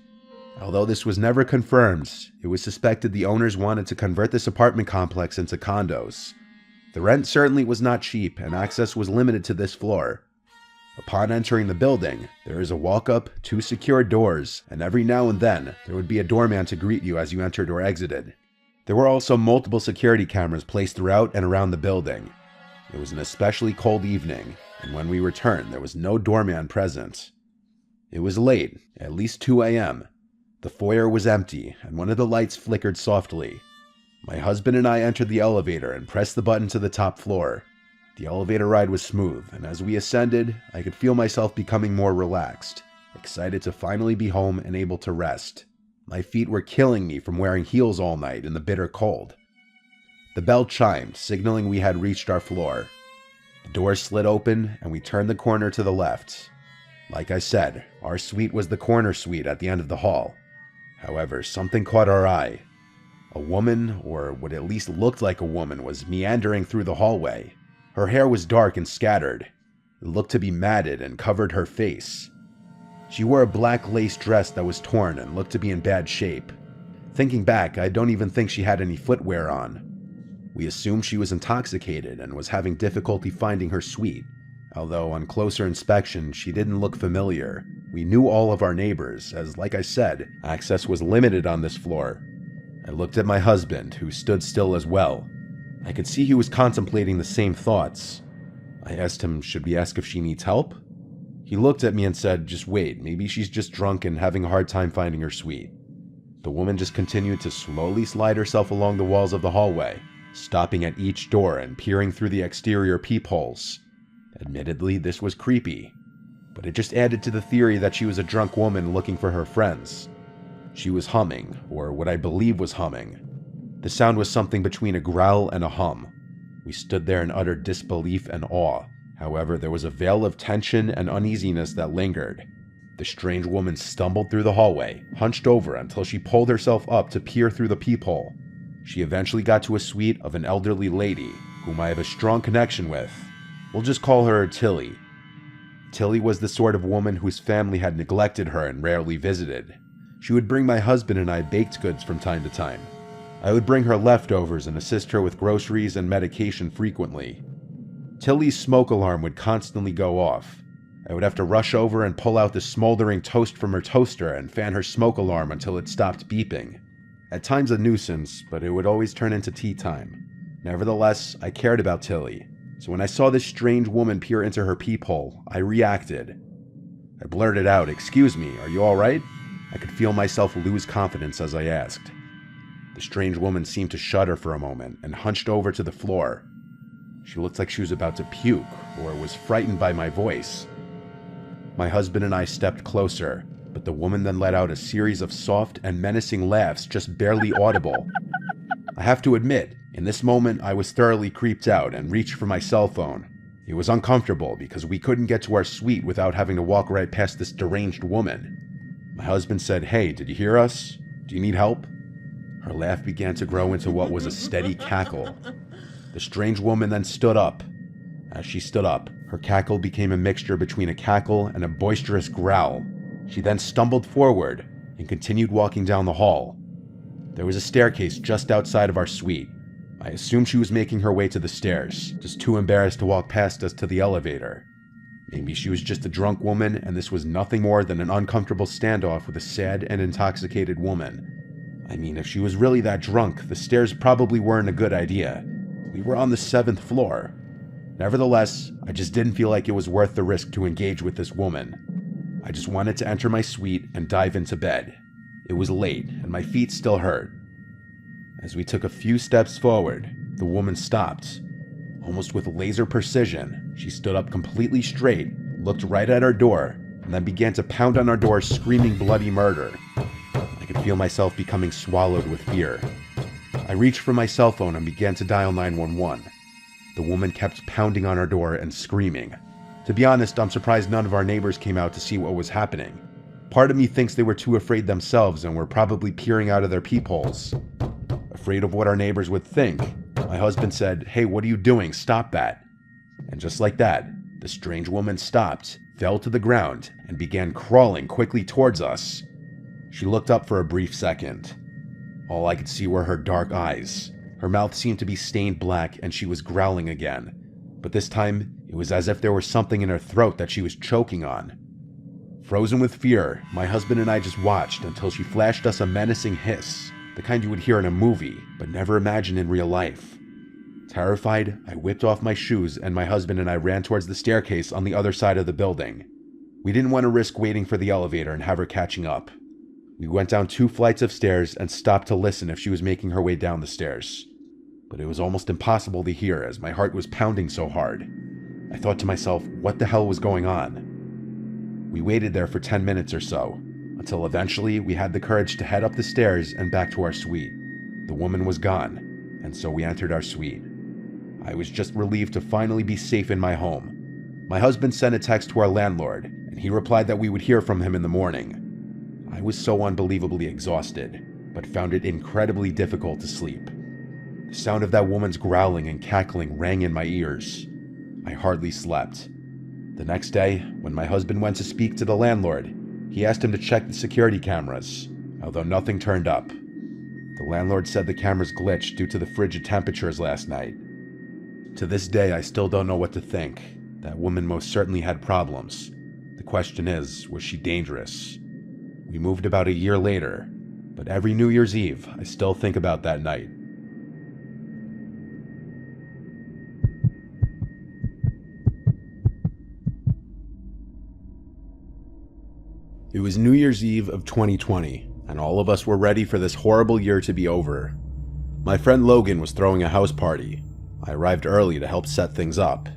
[SPEAKER 1] Although this was never confirmed, it was suspected the owners wanted to convert this apartment complex into condos. The rent certainly was not cheap, and access was limited to this floor. Upon entering the building, there is a walk-up, 2 secure doors, and every now and then, there would be a doorman to greet you as you entered or exited. There were also multiple security cameras placed throughout and around the building. It was an especially cold evening, and when we returned, there was no doorman present. It was late, at least 2 a.m. The foyer was empty, and one of the lights flickered softly. My husband and I entered the elevator and pressed the button to the top floor. The elevator ride was smooth, and as we ascended, I could feel myself becoming more relaxed, excited to finally be home and able to rest. My feet were killing me from wearing heels all night in the bitter cold. The bell chimed, signaling we had reached our floor. The door slid open, and we turned the corner to the left. Like I said, our suite was the corner suite at the end of the hall. However, something caught our eye. A woman, or what at least looked like a woman, was meandering through the hallway. Her hair was dark and scattered. It looked to be matted and covered her face. She wore a black lace dress that was torn and looked to be in bad shape. Thinking back, I don't even think she had any footwear on. We assumed she was intoxicated and was having difficulty finding her suite. Although on closer inspection, she didn't look familiar. We knew all of our neighbors, as like I said, access was limited on this floor. I looked at my husband, who stood still as well. I could see he was contemplating the same thoughts. I asked him, should we ask if she needs help? He looked at me and said, just wait, maybe she's just drunk and having a hard time finding her suite. The woman just continued to slowly slide herself along the walls of the hallway, stopping at each door and peering through the exterior peepholes. Admittedly, this was creepy, but it just added to the theory that she was a drunk woman looking for her friends. She was humming, or what I believe was humming. The sound was something between a growl and a hum. We stood there in utter disbelief and awe. However, there was a veil of tension and uneasiness that lingered. The strange woman stumbled through the hallway, hunched over until she pulled herself up to peer through the peephole. She eventually got to a suite of an elderly lady, whom I have a strong connection with. We'll just call her Tilly. Tilly was the sort of woman whose family had neglected her and rarely visited. She would bring my husband and I baked goods from time to time. I would bring her leftovers and assist her with groceries and medication frequently. Tilly's smoke alarm would constantly go off. I would have to rush over and pull out the smoldering toast from her toaster and fan her smoke alarm until it stopped beeping. At times a nuisance, but it would always turn into tea time. Nevertheless, I cared about Tilly, so when I saw this strange woman peer into her peephole, I reacted. I blurted out, "Excuse me, are you alright?" I could feel myself lose confidence as I asked. The strange woman seemed to shudder for a moment and hunched over to the floor. She looked like she was about to puke or was frightened by my voice. My husband and I stepped closer, but the woman then let out a series of soft and menacing laughs just barely audible. I have to admit, in this moment I was thoroughly creeped out and reached for my cell phone. It was uncomfortable because we couldn't get to our suite without having to walk right past this deranged woman. My husband said, "Hey, did you hear us? Do you need help?" Her laugh began to grow into what was a steady cackle. The strange woman then stood up. As she stood up, her cackle became a mixture between a cackle and a boisterous growl. She then stumbled forward and continued walking down the hall. There was a staircase just outside of our suite. I assumed she was making her way to the stairs, just too embarrassed to walk past us to the elevator. Maybe she was just a drunk woman and this was nothing more than an uncomfortable standoff with a sad and intoxicated woman. I mean, if she was really that drunk, the stairs probably weren't a good idea. We were on the 7th floor. Nevertheless, I just didn't feel like it was worth the risk to engage with this woman. I just wanted to enter my suite and dive into bed. It was late, and my feet still hurt. As we took a few steps forward, the woman stopped. Almost with laser precision, she stood up completely straight, looked right at our door, and then began to pound on our door screaming bloody murder. I could feel myself becoming swallowed with fear. I reached for my cell phone and began to dial 911. The woman kept pounding on our door and screaming. To be honest, I'm surprised none of our neighbors came out to see what was happening. Part of me thinks they were too afraid themselves and were probably peering out of their peepholes. Afraid of what our neighbors would think, my husband said, "Hey, what are you doing? Stop that." And just like that, the strange woman stopped, fell to the ground, and began crawling quickly towards us. She looked up for a brief second. All I could see were her dark eyes. Her mouth seemed to be stained black and she was growling again. But this time, it was as if there was something in her throat that she was choking on. Frozen with fear, my husband and I just watched until she flashed us a menacing hiss, the kind you would hear in a movie, but never imagine in real life. Terrified, I whipped off my shoes and my husband and I ran towards the staircase on the other side of the building. We didn't want to risk waiting for the elevator and have her catching up. We went down 2 flights of stairs and stopped to listen if she was making her way down the stairs. But it was almost impossible to hear as my heart was pounding so hard. I thought to myself, what the hell was going on? We waited there for 10 minutes or so, until eventually we had the courage to head up the stairs and back to our suite. The woman was gone, and so we entered our suite. I was just relieved to finally be safe in my home. My husband sent a text to our landlord, and he replied that we would hear from him in the morning. I was so unbelievably exhausted, but found it incredibly difficult to sleep. The sound of that woman's growling and cackling rang in my ears. I hardly slept. The next day, when my husband went to speak to the landlord, he asked him to check the security cameras, although nothing turned up. The landlord said the cameras glitched due to the frigid temperatures last night. To this day, I still don't know what to think. That woman most certainly had problems. The question is, was she dangerous? We moved about a year later, but every New Year's Eve, I still think about that night. It was New Year's Eve of 2020, and all of us were ready for this horrible year to be over. My friend Logan was throwing a house party. I arrived early to help set things up.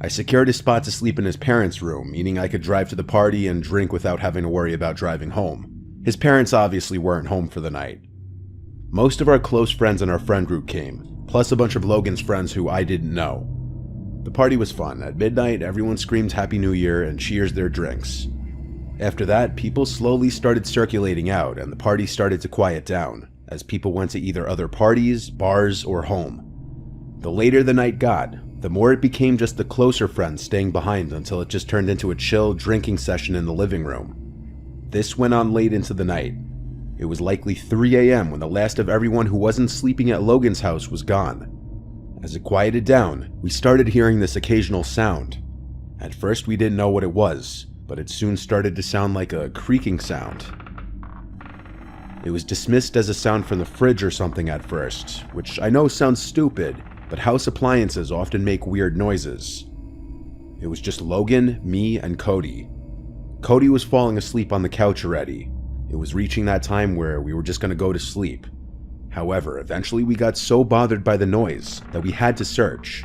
[SPEAKER 1] I secured a spot to sleep in his parents' room, meaning I could drive to the party and drink without having to worry about driving home. His parents obviously weren't home for the night. Most of our close friends in our friend group came, plus a bunch of Logan's friends who I didn't know. The party was fun. At midnight, everyone screamed Happy New Year and cheers their drinks. After that, people slowly started circulating out and the party started to quiet down, as people went to either other parties, bars, or home. The later the night got, the more it became just the closer friends staying behind until it just turned into a chill drinking session in the living room. This went on late into the night. It was likely 3 a.m. when the last of everyone who wasn't sleeping at Logan's house was gone. As it quieted down, we started hearing this occasional sound. At first we didn't know what it was, but it soon started to sound like a creaking sound. It was dismissed as a sound from the fridge or something at first, which I know sounds stupid, but house appliances often make weird noises. It was just Logan, me, and Cody. Cody was falling asleep on the couch already. It was reaching that time where we were just going to go to sleep. However, eventually we got so bothered by the noise that we had to search.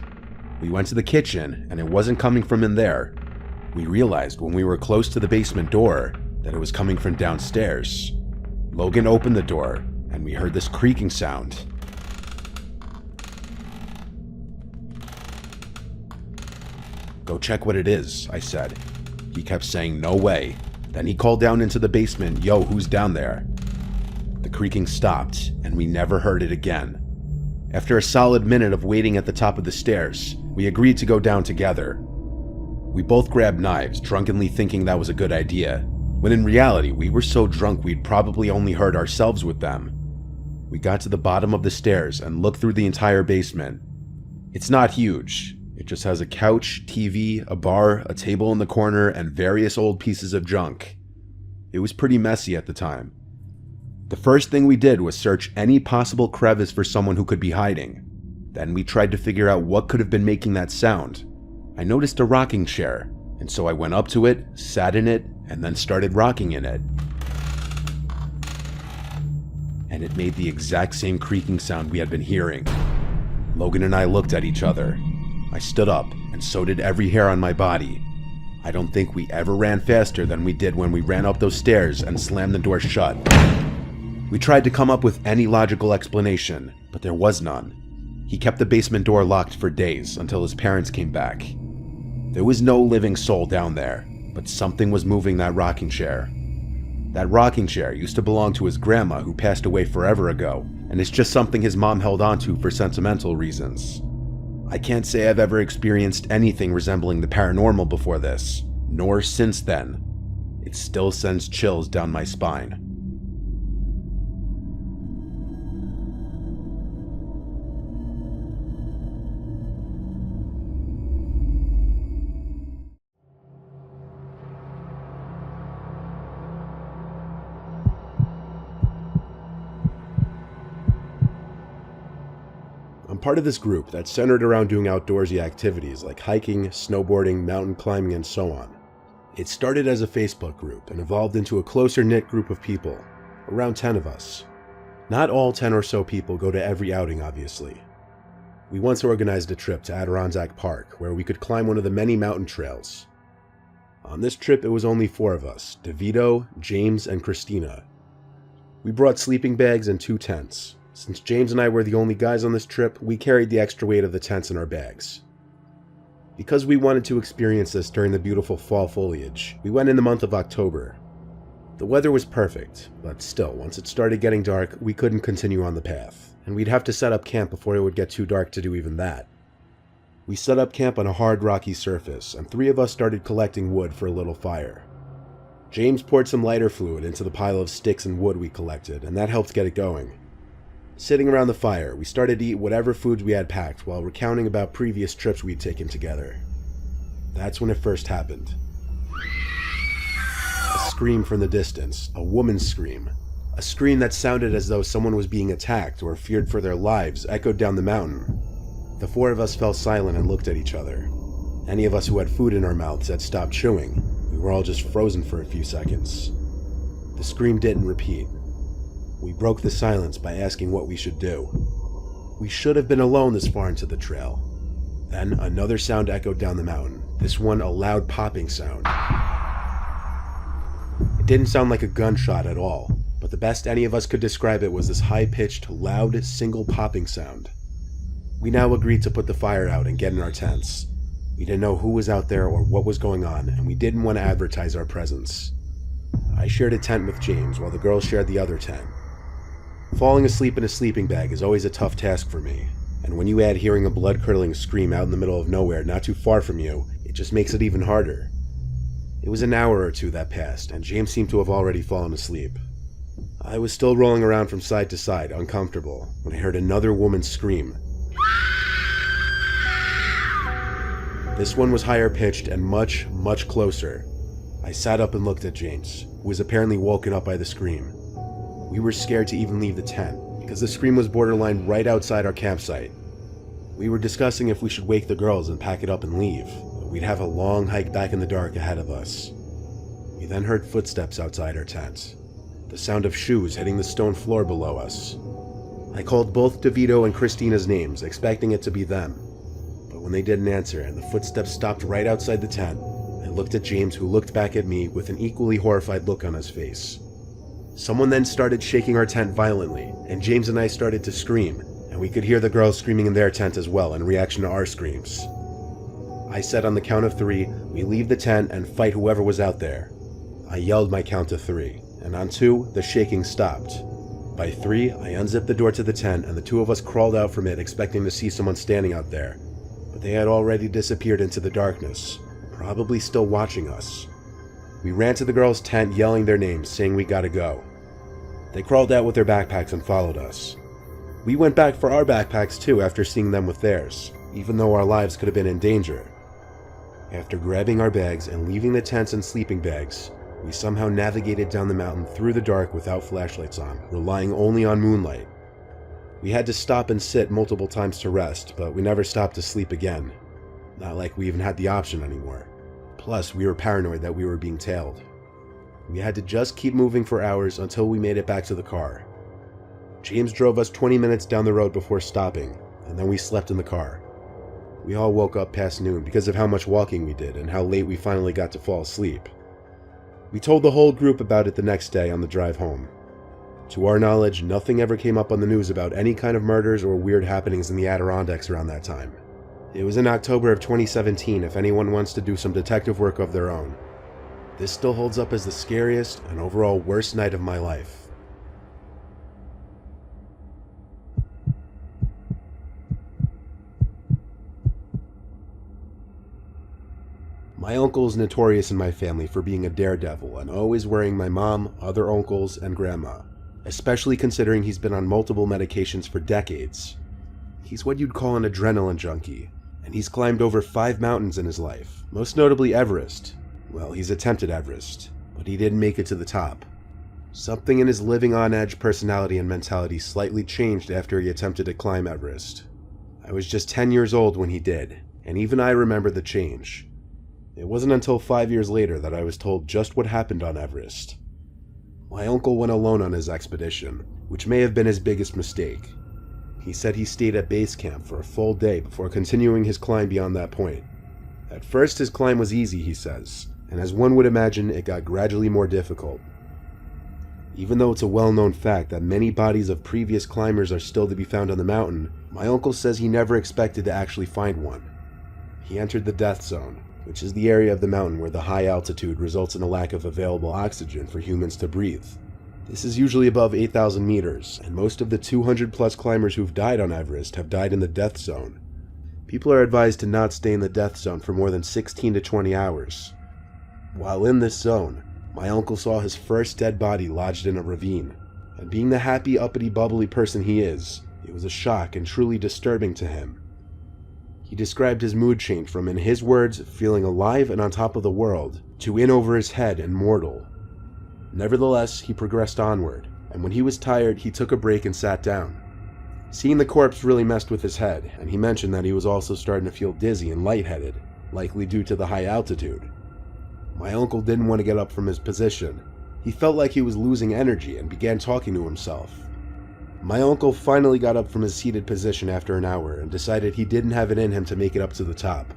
[SPEAKER 1] We went to the kitchen, and it wasn't coming from in there. We realized when we were close to the basement door that it was coming from downstairs. Logan opened the door, and we heard this creaking sound. "Go check what it is," I said. He kept saying, "No way." Then he called down into the basement, "Yo, who's down there?" The creaking stopped, and we never heard it again. After a solid minute of waiting at the top of the stairs, we agreed to go down together. We both grabbed knives, drunkenly thinking that was a good idea, when in reality we were so drunk we'd probably only hurt ourselves with them. We got to the bottom of the stairs and looked through the entire basement. It's not huge. It just has a couch, TV, a bar, a table in the corner, and various old pieces of junk. It was pretty messy at the time. The first thing we did was search any possible crevice for someone who could be hiding. Then we tried to figure out what could have been making that sound. I noticed a rocking chair, and so I went up to it, sat in it, and then started rocking in it. And it made the exact same creaking sound we had been hearing. Logan and I looked at each other. I stood up, and so did every hair on my body. I don't think we ever ran faster than we did when we ran up those stairs and slammed the door shut. We tried to come up with any logical explanation, but there was none. He kept the basement door locked for days until his parents came back. There was no living soul down there, but something was moving that rocking chair. That rocking chair used to belong to his grandma, who passed away forever ago, and it's just something his mom held onto for sentimental reasons. I can't say I've ever experienced anything resembling the paranormal before this, nor since then. It still sends chills down my spine. I'm part of this group that's centered around doing outdoorsy activities like hiking, snowboarding, mountain climbing, and so on. It started as a Facebook group and evolved into a closer-knit group of people, around 10 of us. Not all 10 or so people go to every outing, obviously. We once organized a trip to Adirondack Park where we could climb one of the many mountain trails. On this trip, it was only 4 of us, DeVito, James, and Christina. We brought sleeping bags and 2 tents. Since James and I were the only guys on this trip, we carried the extra weight of the tents in our bags. Because we wanted to experience this during the beautiful fall foliage, we went in the month of October. The weather was perfect, but still, once it started getting dark, we couldn't continue on the path, and we'd have to set up camp before it would get too dark to do even that. We set up camp on a hard rocky surface, and 3 of us started collecting wood for a little fire. James poured some lighter fluid into the pile of sticks and wood we collected, and that helped get it going. Sitting around the fire, we started to eat whatever foods we had packed while recounting about previous trips we'd taken together. That's when it first happened. A scream from the distance, a woman's scream. A scream that sounded as though someone was being attacked or feared for their lives echoed down the mountain. The 4 of us fell silent and looked at each other. Any of us who had food in our mouths had stopped chewing. We were all just frozen for a few seconds. The scream didn't repeat. We broke the silence by asking what we should do. We should have been alone this far into the trail. Then another sound echoed down the mountain, this one a loud popping sound. It didn't sound like a gunshot at all, but the best any of us could describe it was this high-pitched, loud, single popping sound. We now agreed to put the fire out and get in our tents. We didn't know who was out there or what was going on, and we didn't want to advertise our presence. I shared a tent with James while the girls shared the other tent. Falling asleep in a sleeping bag is always a tough task for me. And when you add hearing a blood-curdling scream out in the middle of nowhere not too far from you, it just makes it even harder. It was an hour or two that passed, and James seemed to have already fallen asleep. I was still rolling around from side to side, uncomfortable, when I heard another woman scream. This one was higher pitched and much, much closer. I sat up and looked at James, who was apparently woken up by the scream. We were scared to even leave the tent, because the scream was borderline right outside our campsite. We were discussing if we should wake the girls and pack it up and leave, but we'd have a long hike back in the dark ahead of us. We then heard footsteps outside our tent, the sound of shoes hitting the stone floor below us. I called both DeVito and Christina's names, expecting it to be them. But when they didn't answer and the footsteps stopped right outside the tent, I looked at James, who looked back at me with an equally horrified look on his face. Someone then started shaking our tent violently, and James and I started to scream, and we could hear the girls screaming in their tent as well in reaction to our screams. I said on the count of 3, we leave the tent and fight whoever was out there. I yelled my count to 3, and on 2, the shaking stopped. By 3, I unzipped the door to the tent, and the 2 of us crawled out from it expecting to see someone standing out there, but they had already disappeared into the darkness, probably still watching us. We ran to the girls' tent yelling their names, saying we gotta go. They crawled out with their backpacks and followed us. We went back for our backpacks too after seeing them with theirs, even though our lives could have been in danger. After grabbing our bags and leaving the tents and sleeping bags, we somehow navigated down the mountain through the dark without flashlights on, relying only on moonlight. We had to stop and sit multiple times to rest, but we never stopped to sleep again. Not like we even had the option anymore. Plus, we were paranoid that we were being tailed. We had to just keep moving for hours until we made it back to the car. James drove us 20 minutes down the road before stopping, and then we slept in the car. We all woke up past noon because of how much walking we did and how late we finally got to fall asleep. We told the whole group about it the next day on the drive home. To our knowledge, nothing ever came up on the news about any kind of murders or weird happenings in the Adirondacks around that time. It was in October of 2017 if anyone wants to do some detective work of their own. This still holds up as the scariest and overall worst night of my life. My uncle is notorious in my family for being a daredevil and always worrying my mom, other uncles, and grandma, especially considering he's been on multiple medications for decades. He's what you'd call an adrenaline junkie, and he's climbed over 5 mountains in his life, most notably Everest. Well, he's attempted Everest, but he didn't make it to the top. Something in his living on edge personality and mentality slightly changed after he attempted to climb Everest. I was just 10 years old when he did, and even I remember the change. It wasn't until 5 years later that I was told just what happened on Everest. My uncle went alone on his expedition, which may have been his biggest mistake. He said he stayed at base camp for a full day before continuing his climb beyond that point. At first his climb was easy, he says, and as one would imagine, it got gradually more difficult. Even though it's a well-known fact that many bodies of previous climbers are still to be found on the mountain, my uncle says he never expected to actually find one. He entered the death zone, which is the area of the mountain where the high altitude results in a lack of available oxygen for humans to breathe. This is usually above 8,000 meters, and most of the 200-plus climbers who've died on Everest have died in the death zone. People are advised to not stay in the death zone for more than 16 to 20 hours. While in this zone, my uncle saw his first dead body lodged in a ravine, and being the happy, uppity, bubbly person he is, it was a shock and truly disturbing to him. He described his mood change from, in his words, feeling alive and on top of the world, to in over his head and mortal. Nevertheless, he progressed onward, and when he was tired, he took a break and sat down. Seeing the corpse really messed with his head, and he mentioned that he was also starting to feel dizzy and lightheaded, likely due to the high altitude. My uncle didn't want to get up from his position. He felt like he was losing energy and began talking to himself. My uncle finally got up from his seated position after an hour and decided he didn't have it in him to make it up to the top.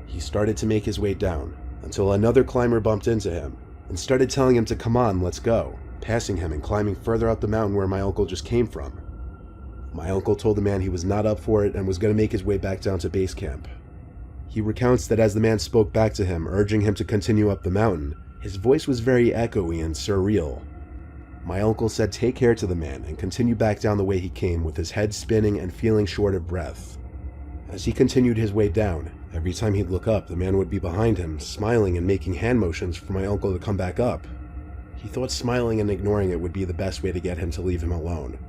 [SPEAKER 1] He started to make his way down, until another climber bumped into him and started telling him to come on, let's go, passing him and climbing further up the mountain where my uncle just came from. My uncle told the man he was not up for it and was going to make his way back down to base camp. He recounts that as the man spoke back to him, urging him to continue up the mountain, his voice was very echoey and surreal. My uncle said take care to the man and continue back down the way he came with his head spinning and feeling short of breath. As he continued his way down, every time he'd look up, the man would be behind him, smiling and making hand motions for my uncle to come back up. He thought smiling and ignoring it would be the best way to get him to leave him alone.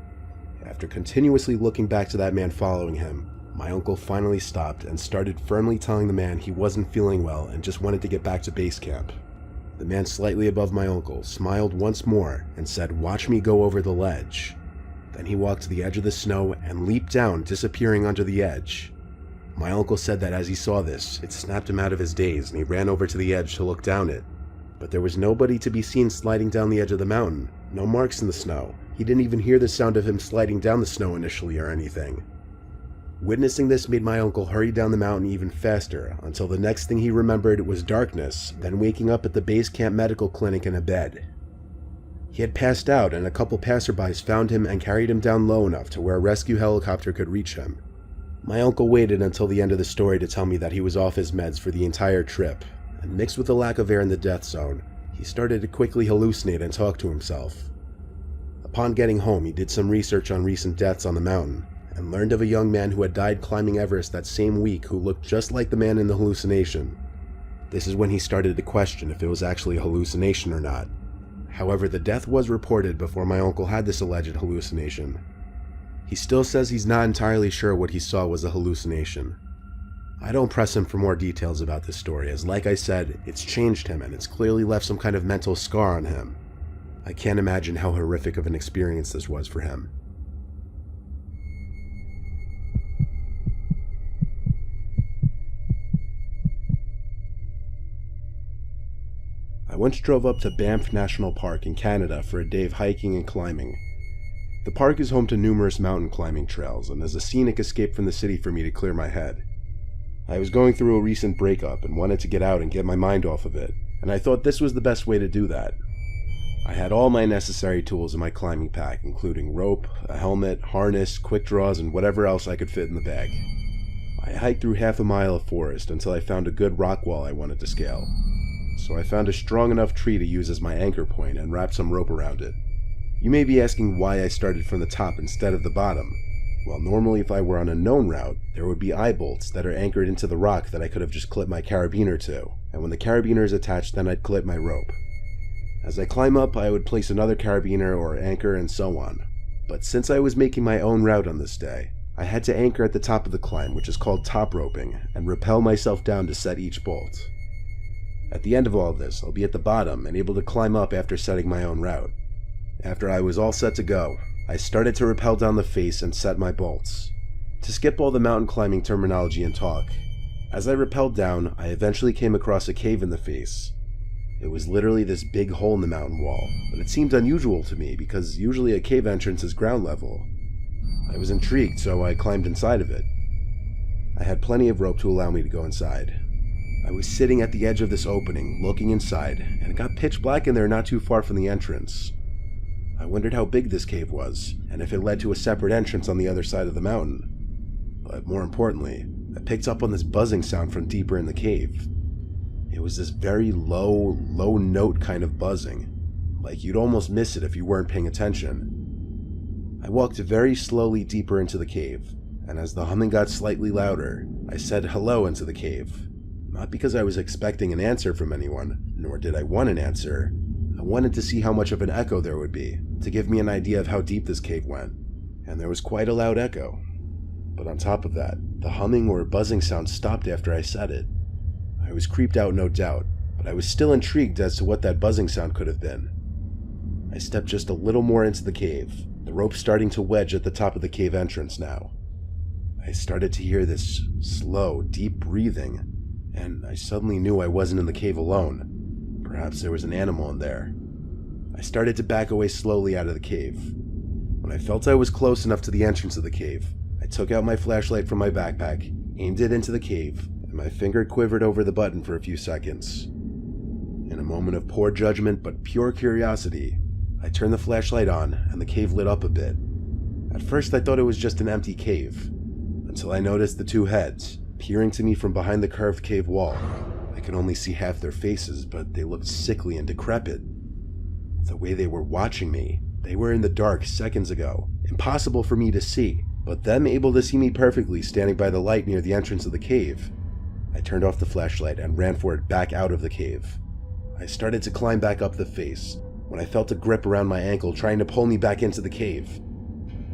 [SPEAKER 1] After continuously looking back to that man following him, my uncle finally stopped and started firmly telling the man he wasn't feeling well and just wanted to get back to base camp. The man slightly above my uncle smiled once more and said, "Watch me go over the ledge." Then he walked to the edge of the snow and leaped down, disappearing under the edge. My uncle said that as he saw this, it snapped him out of his daze and he ran over to the edge to look down it. But there was nobody to be seen sliding down the edge of the mountain, no marks in the snow. He didn't even hear the sound of him sliding down the snow initially or anything. Witnessing this made my uncle hurry down the mountain even faster, until the next thing he remembered was darkness, then waking up at the base camp medical clinic in a bed. He had passed out and a couple passerbys found him and carried him down low enough to where a rescue helicopter could reach him. My uncle waited until the end of the story to tell me that he was off his meds for the entire trip, and mixed with the lack of air in the death zone, he started to quickly hallucinate and talk to himself. Upon getting home, he did some research on recent deaths on the mountain, and learned of a young man who had died climbing Everest that same week who looked just like the man in the hallucination. This is when he started to question if it was actually a hallucination or not. However, the death was reported before my uncle had this alleged hallucination. He still says he's not entirely sure what he saw was a hallucination. I don't press him for more details about this story, as like I said, it's changed him and it's clearly left some kind of mental scar on him. I can't imagine how horrific of an experience this was for him. I once drove up to Banff National Park in Canada for a day of hiking and climbing. The park is home to numerous mountain climbing trails and is a scenic escape from the city for me to clear my head. I was going through a recent breakup and wanted to get out and get my mind off of it, and I thought this was the best way to do that. I had all my necessary tools in my climbing pack, including rope, a helmet, harness, quick draws, and whatever else I could fit in the bag. I hiked through half a mile of forest until I found a good rock wall I wanted to scale. So I found a strong enough tree to use as my anchor point and wrapped some rope around it. You may be asking why I started from the top instead of the bottom. Well, normally if I were on a known route, there would be eye bolts that are anchored into the rock that I could have just clipped my carabiner to, and when the carabiner is attached, then I'd clip my rope. As I climb up, I would place another carabiner or anchor and so on. But since I was making my own route on this day, I had to anchor at the top of the climb, which is called top roping, and rappel myself down to set each bolt. At the end of all of this, I'll be at the bottom and able to climb up after setting my own route. After I was all set to go, I started to rappel down the face and set my bolts. To skip all the mountain climbing terminology and talk, as I rappelled down, I eventually came across a cave in the face. It was literally this big hole in the mountain wall, but it seemed unusual to me because usually a cave entrance is ground level. I was intrigued, so I climbed inside of it. I had plenty of rope to allow me to go inside. I was sitting at the edge of this opening, looking inside, and it got pitch black in there not too far from the entrance. I wondered how big this cave was, and if it led to a separate entrance on the other side of the mountain. But more importantly, I picked up on this buzzing sound from deeper in the cave. It was this very low note kind of buzzing, like you'd almost miss it if you weren't paying attention. I walked very slowly deeper into the cave, and as the humming got slightly louder, I said hello into the cave. Not because I was expecting an answer from anyone, nor did I want an answer. I wanted to see how much of an echo there would be, to give me an idea of how deep this cave went, and there was quite a loud echo. But on top of that, the humming or buzzing sound stopped after I said it. I was creeped out, no doubt, but I was still intrigued as to what that buzzing sound could have been. I stepped just a little more into the cave, the rope starting to wedge at the top of the cave entrance now. I started to hear this slow, deep breathing, and I suddenly knew I wasn't in the cave alone. Perhaps there was an animal in there. I started to back away slowly out of the cave. When I felt I was close enough to the entrance of the cave, I took out my flashlight from my backpack, aimed it into the cave, and my finger quivered over the button for a few seconds. In a moment of poor judgment but pure curiosity, I turned the flashlight on and the cave lit up a bit. At first I thought it was just an empty cave, until I noticed the two heads peering to me from behind the curved cave wall. I could only see half their faces, but they looked sickly and decrepit.
[SPEAKER 3] The way they were watching me. They were in the dark seconds ago, impossible for me to see, but them able to see me perfectly standing by the light near the entrance of the cave. I turned off the flashlight and ran for it back out of the cave. I started to climb back up the face when I felt a grip around my ankle trying to pull me back into the cave.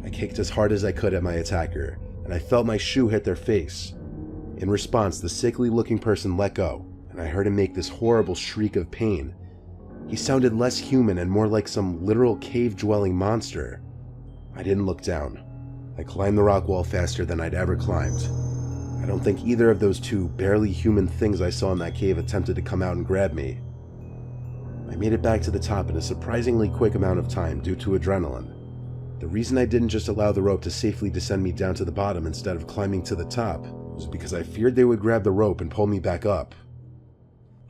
[SPEAKER 3] I kicked as hard as I could at my attacker, and I felt my shoe hit their face. In response, the sickly looking person let go, and I heard him make this horrible shriek of pain. He sounded less human and more like some literal cave-dwelling monster. I didn't look down. I climbed the rock wall faster than I'd ever climbed. I don't think either of those two barely human things I saw in that cave attempted to come out and grab me. I made it back to the top in a surprisingly quick amount of time due to adrenaline. The reason I didn't just allow the rope to safely descend me down to the bottom instead of climbing to the top was because I feared they would grab the rope and pull me back up.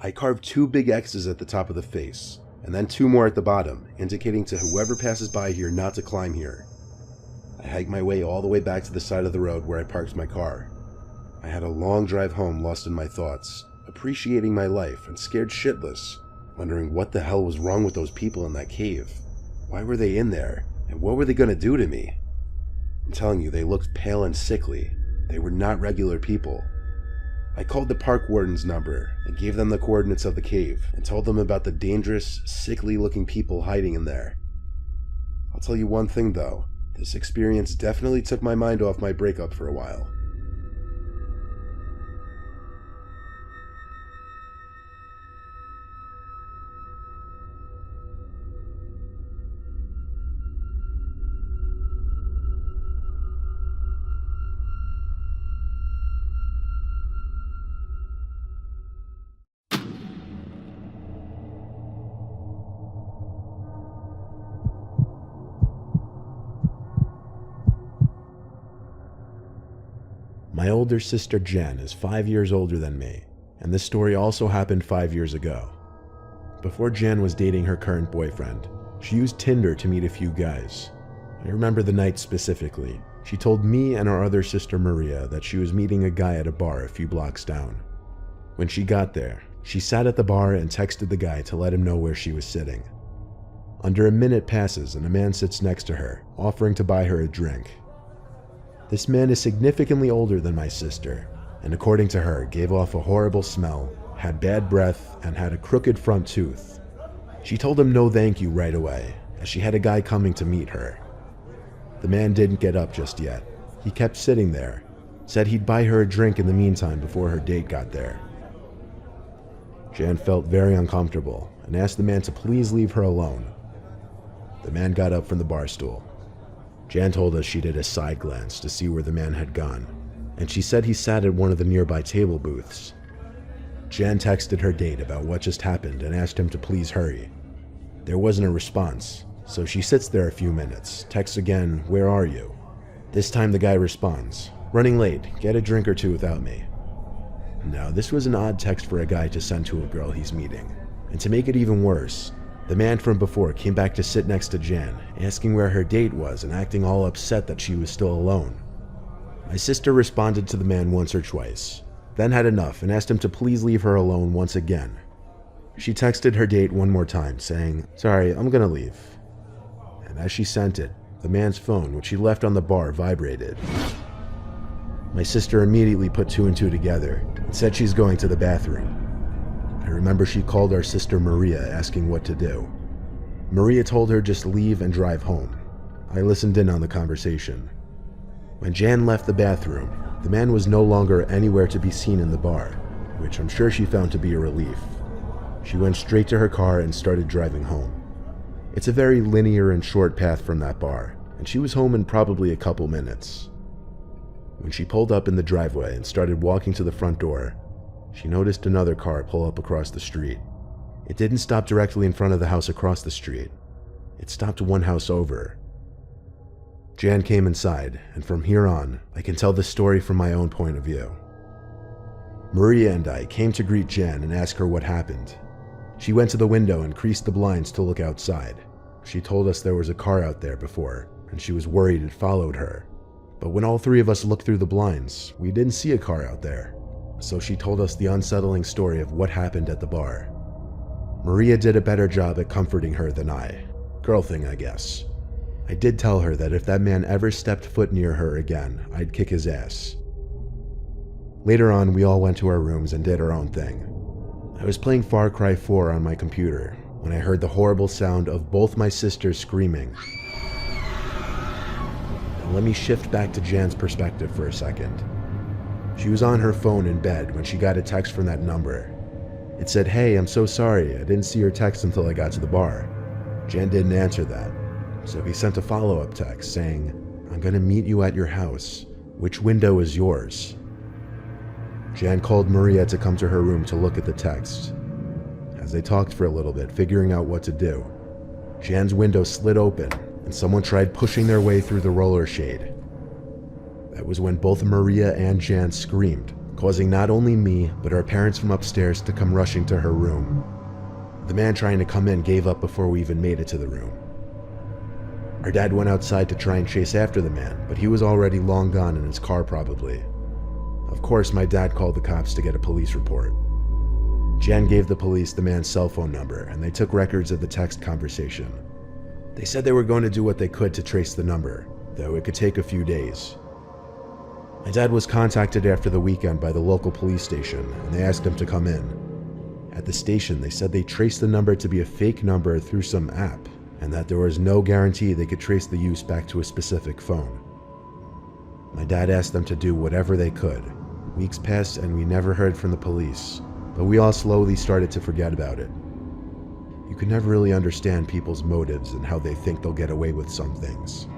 [SPEAKER 3] I carved 2 big X's at the top of the face, and then 2 more at the bottom, indicating to whoever passes by here not to climb here. I hiked my way all the way back to the side of the road where I parked my car. I had a long drive home lost in my thoughts, appreciating my life and scared shitless, wondering what the hell was wrong with those people in that cave. Why were they in there, and what were they going to do to me? I'm telling you, they looked pale and sickly. They were not regular people. I called the park warden's number and gave them the coordinates of the cave and told them about the dangerous, sickly-looking people hiding in there. I'll tell you one thing though, this experience definitely took my mind off my breakup for a while.
[SPEAKER 1] My older sister Jen is 5 years older than me, and this story also happened 5 years ago. Before Jen was dating her current boyfriend, she used Tinder to meet a few guys. I remember the night specifically. She told me and our other sister Maria that she was meeting a guy at a bar a few blocks down. When she got there, she sat at the bar and texted the guy to let him know where she was sitting. Under a minute passes and a man sits next to her, offering to buy her a drink. This man is significantly older than my sister, and according to her, gave off a horrible smell, had bad breath, and had a crooked front tooth. She told him no thank you right away, as she had a guy coming to meet her. The man didn't get up just yet. He kept sitting there, said he'd buy her a drink in the meantime before her date got there. Jan felt very uncomfortable and asked the man to please leave her alone. The man got up from the bar stool. Jan told us she did a side glance to see where the man had gone, and she said he sat at one of the nearby table booths. Jan texted her date about what just happened and asked him to please hurry. There wasn't a response, so she sits there a few minutes, texts again, "Where are you?" This time the guy responds, "Running late, get a drink or two without me." Now, this was an odd text for a guy to send to a girl he's meeting, and to make it even worse, the man from before came back to sit next to Jan, asking where her date was and acting all upset that she was still alone. My sister responded to the man once or twice, then had enough and asked him to please leave her alone once again. She texted her date one more time, saying, "Sorry, I'm gonna leave." And as she sent it, the man's phone, which she left on the bar, vibrated. My sister immediately put 2 and 2 together and said she's going to the bathroom. I remember she called our sister Maria asking what to do. Maria told her just leave and drive home. I listened in on the conversation. When Jan left the bathroom, the man was no longer anywhere to be seen in the bar, which I'm sure she found to be a relief. She went straight to her car and started driving home. It's a very linear and short path from that bar, and she was home in probably a couple minutes. When she pulled up in the driveway and started walking to the front door, she noticed another car pull up across the street. It didn't stop directly in front of the house across the street. It stopped one house over. Jan came inside, and from here on, I can tell the story from my own point of view. Maria and I came to greet Jan and ask her what happened. She went to the window and creased the blinds to look outside. She told us there was a car out there before, and she was worried it followed her. But when all 3 of us looked through the blinds, we didn't see a car out there. So she told us the unsettling story of what happened at the bar.
[SPEAKER 3] Maria did a better job at comforting her than I. Girl thing, I guess. I did tell her that if that man ever stepped foot near her again, I'd kick his ass. Later on, we all went to our rooms and did our own thing. I was playing Far Cry 4 on my computer when I heard the horrible sound of both my sisters screaming. Now let me shift back to Jan's perspective for a second. She was on her phone in bed when she got a text from that number. It said, "Hey, I'm so sorry, I didn't see your text until I got to the bar." Jan didn't answer that, so he sent a follow-up text saying, "I'm gonna meet you at your house. Which window is yours?" Jan called Maria to come to her room to look at the text. As they talked for a little bit, figuring out what to do, Jan's window slid open and someone tried pushing their way through the roller shade. That was when both Maria and Jan screamed, causing not only me, but our parents from upstairs to come rushing to her room. The man trying to come in gave up before we even made it to the room. Our dad went outside to try and chase after the man, but he was already long gone in his car probably. Of course, my dad called the cops to get a police report. Jan gave the police the man's cell phone number, and they took records of the text conversation. They said they were going to do what they could to trace the number, though it could take a few days. My dad was contacted after the weekend by the local police station, and they asked him to come in. At the station, they said they traced the number to be a fake number through some app, and that there was no guarantee they could trace the use back to a specific phone. My dad asked them to do whatever they could. Weeks passed and we never heard from the police, but we all slowly started to forget about it. You can never really understand people's motives and how they think they'll get away with some things,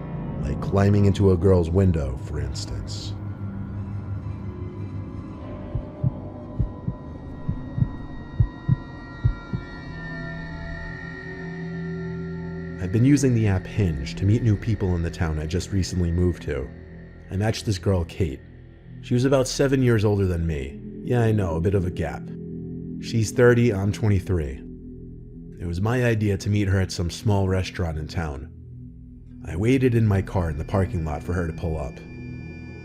[SPEAKER 3] like climbing into a girl's window, for instance. I've been using the app Hinge to meet new people in the town I just recently moved to. I matched this girl, Kate. She was about 7 years older than me. Yeah, I know, a bit of a gap. She's 30, I'm 23. It was my idea to meet her at some small restaurant in town. I waited in my car in the parking lot for her to pull up.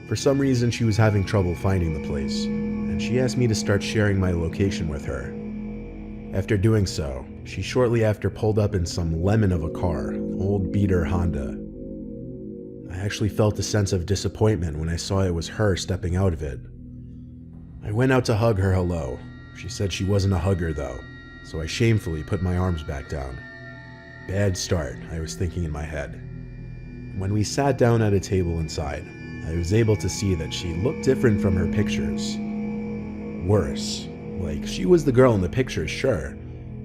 [SPEAKER 3] For some reason, she was having trouble finding the place, and she asked me to start sharing my location with her. After doing so, she shortly after pulled up in some lemon of a car, an old beater Honda. I actually felt a sense of disappointment when I saw it was her stepping out of it. I went out to hug her hello. She said she wasn't a hugger though, so I shamefully put my arms back down. Bad start, I was thinking in my head. When we sat down at a table inside, I was able to see that she looked different from her pictures. Worse. Like, she was the girl in the pictures, sure,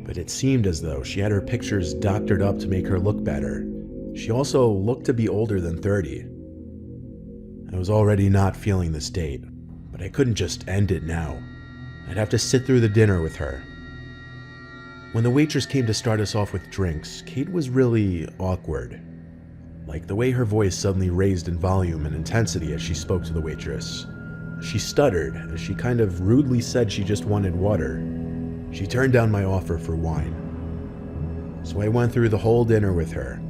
[SPEAKER 3] but it seemed as though she had her pictures doctored up to make her look better. She also looked to be older than 30. I was already not feeling this date, but I couldn't just end it now. I'd have to sit through the dinner with her. When the waitress came to start us off with drinks, Kate was really awkward. Like the way her voice suddenly raised in volume and intensity as she spoke to the waitress. She stuttered as she kind of rudely said she just wanted water. She turned down my offer for wine. So I went through the whole dinner with her,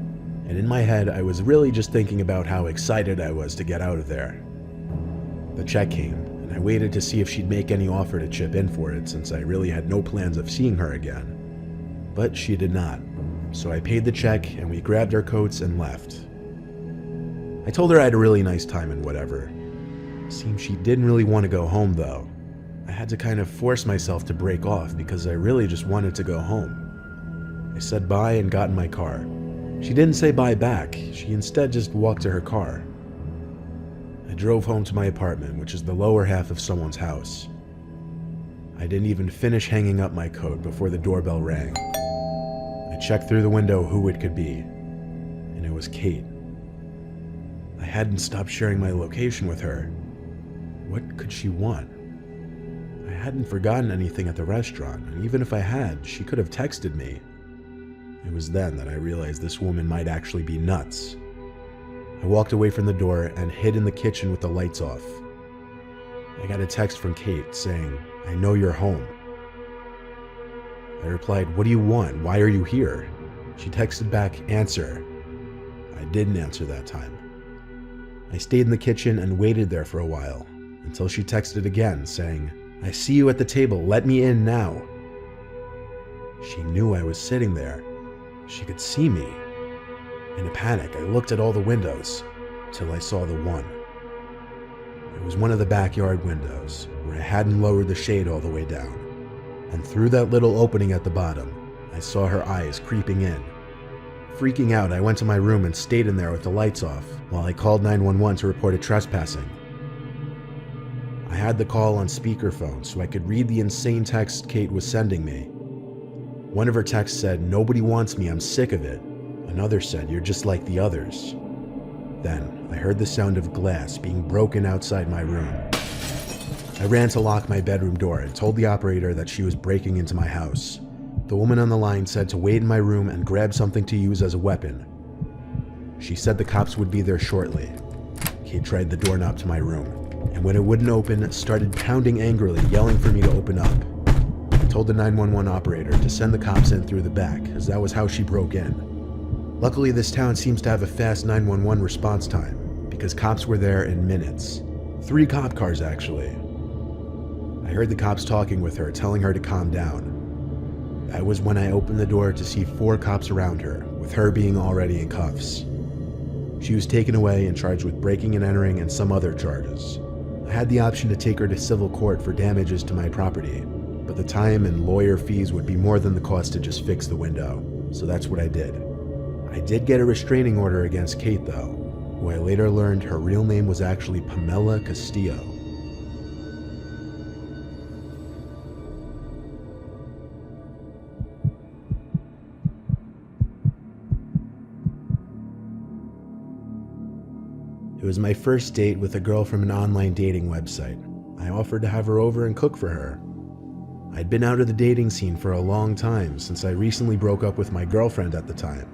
[SPEAKER 3] and in my head I was really just thinking about how excited I was to get out of there. The check came, and I waited to see if she'd make any offer to chip in for it since I really had no plans of seeing her again. But she did not, so I paid the check and we grabbed our coats and left. I told her I had a really nice time and whatever. Seemed she didn't really want to go home though. I had to kind of force myself to break off because I really just wanted to go home. I said bye and got in my car. She didn't say bye back, she instead just walked to her car. I drove home to my apartment, which is the lower half of someone's house. I didn't even finish hanging up my coat before the doorbell rang. I checked through the window who it could be, and it was Kate. I hadn't stopped sharing my location with her. What could she want? I hadn't forgotten anything at the restaurant, and even if I had, she could have texted me. It was then that I realized this woman might actually be nuts. I walked away from the door and hid in the kitchen with the lights off. I got a text from Kate saying, "I know you're home." I replied, "What do you want? Why are you here?" She texted back, "Answer." I didn't answer that time. I stayed in the kitchen and waited there for a while, until she texted again saying, "I see you at the table, let me in now."
[SPEAKER 1] She knew I was sitting there. She could see me. In a panic, I looked at all the windows till I saw the one. It was one of the backyard windows where I hadn't lowered the shade all the way down. And through that little opening at the bottom, I saw her eyes creeping in. Freaking out, I went to my room and stayed in there with the lights off while I called 911 to report a trespassing. I had the call on speakerphone so I could read the insane text Kate was sending me. One of her texts said, "Nobody wants me, I'm sick of it." Another said, "You're just like the others." Then I heard the sound of glass being broken outside my room. I ran to lock my bedroom door and told the operator that she was breaking into my house. The woman on the line said to wait in my room and grab something to use as a weapon. She said the cops would be there shortly. Kate tried the doorknob to my room, and when it wouldn't open, started pounding angrily, yelling for me to open up. I told the 911 operator to send the cops in through the back, as that was how she broke in. Luckily, this town seems to have a fast 911 response time, because cops were there in minutes. 3 cop cars, actually. I heard the cops talking with her, telling her to calm down. That was when I opened the door to see 4 cops around her, with her being already in cuffs. She was taken away and charged with breaking and entering and some other charges. I had the option to take her to civil court for damages to my property, but the time and lawyer fees would be more than the cost to just fix the window, so that's what I did. I did get a restraining order against Kate though, who I later learned her real name was actually Pamela Castillo. It was my first date with a girl from an online dating website. I offered to have her over and cook for her. I'd been out of the dating scene for a long time since I recently broke up with my girlfriend at the time.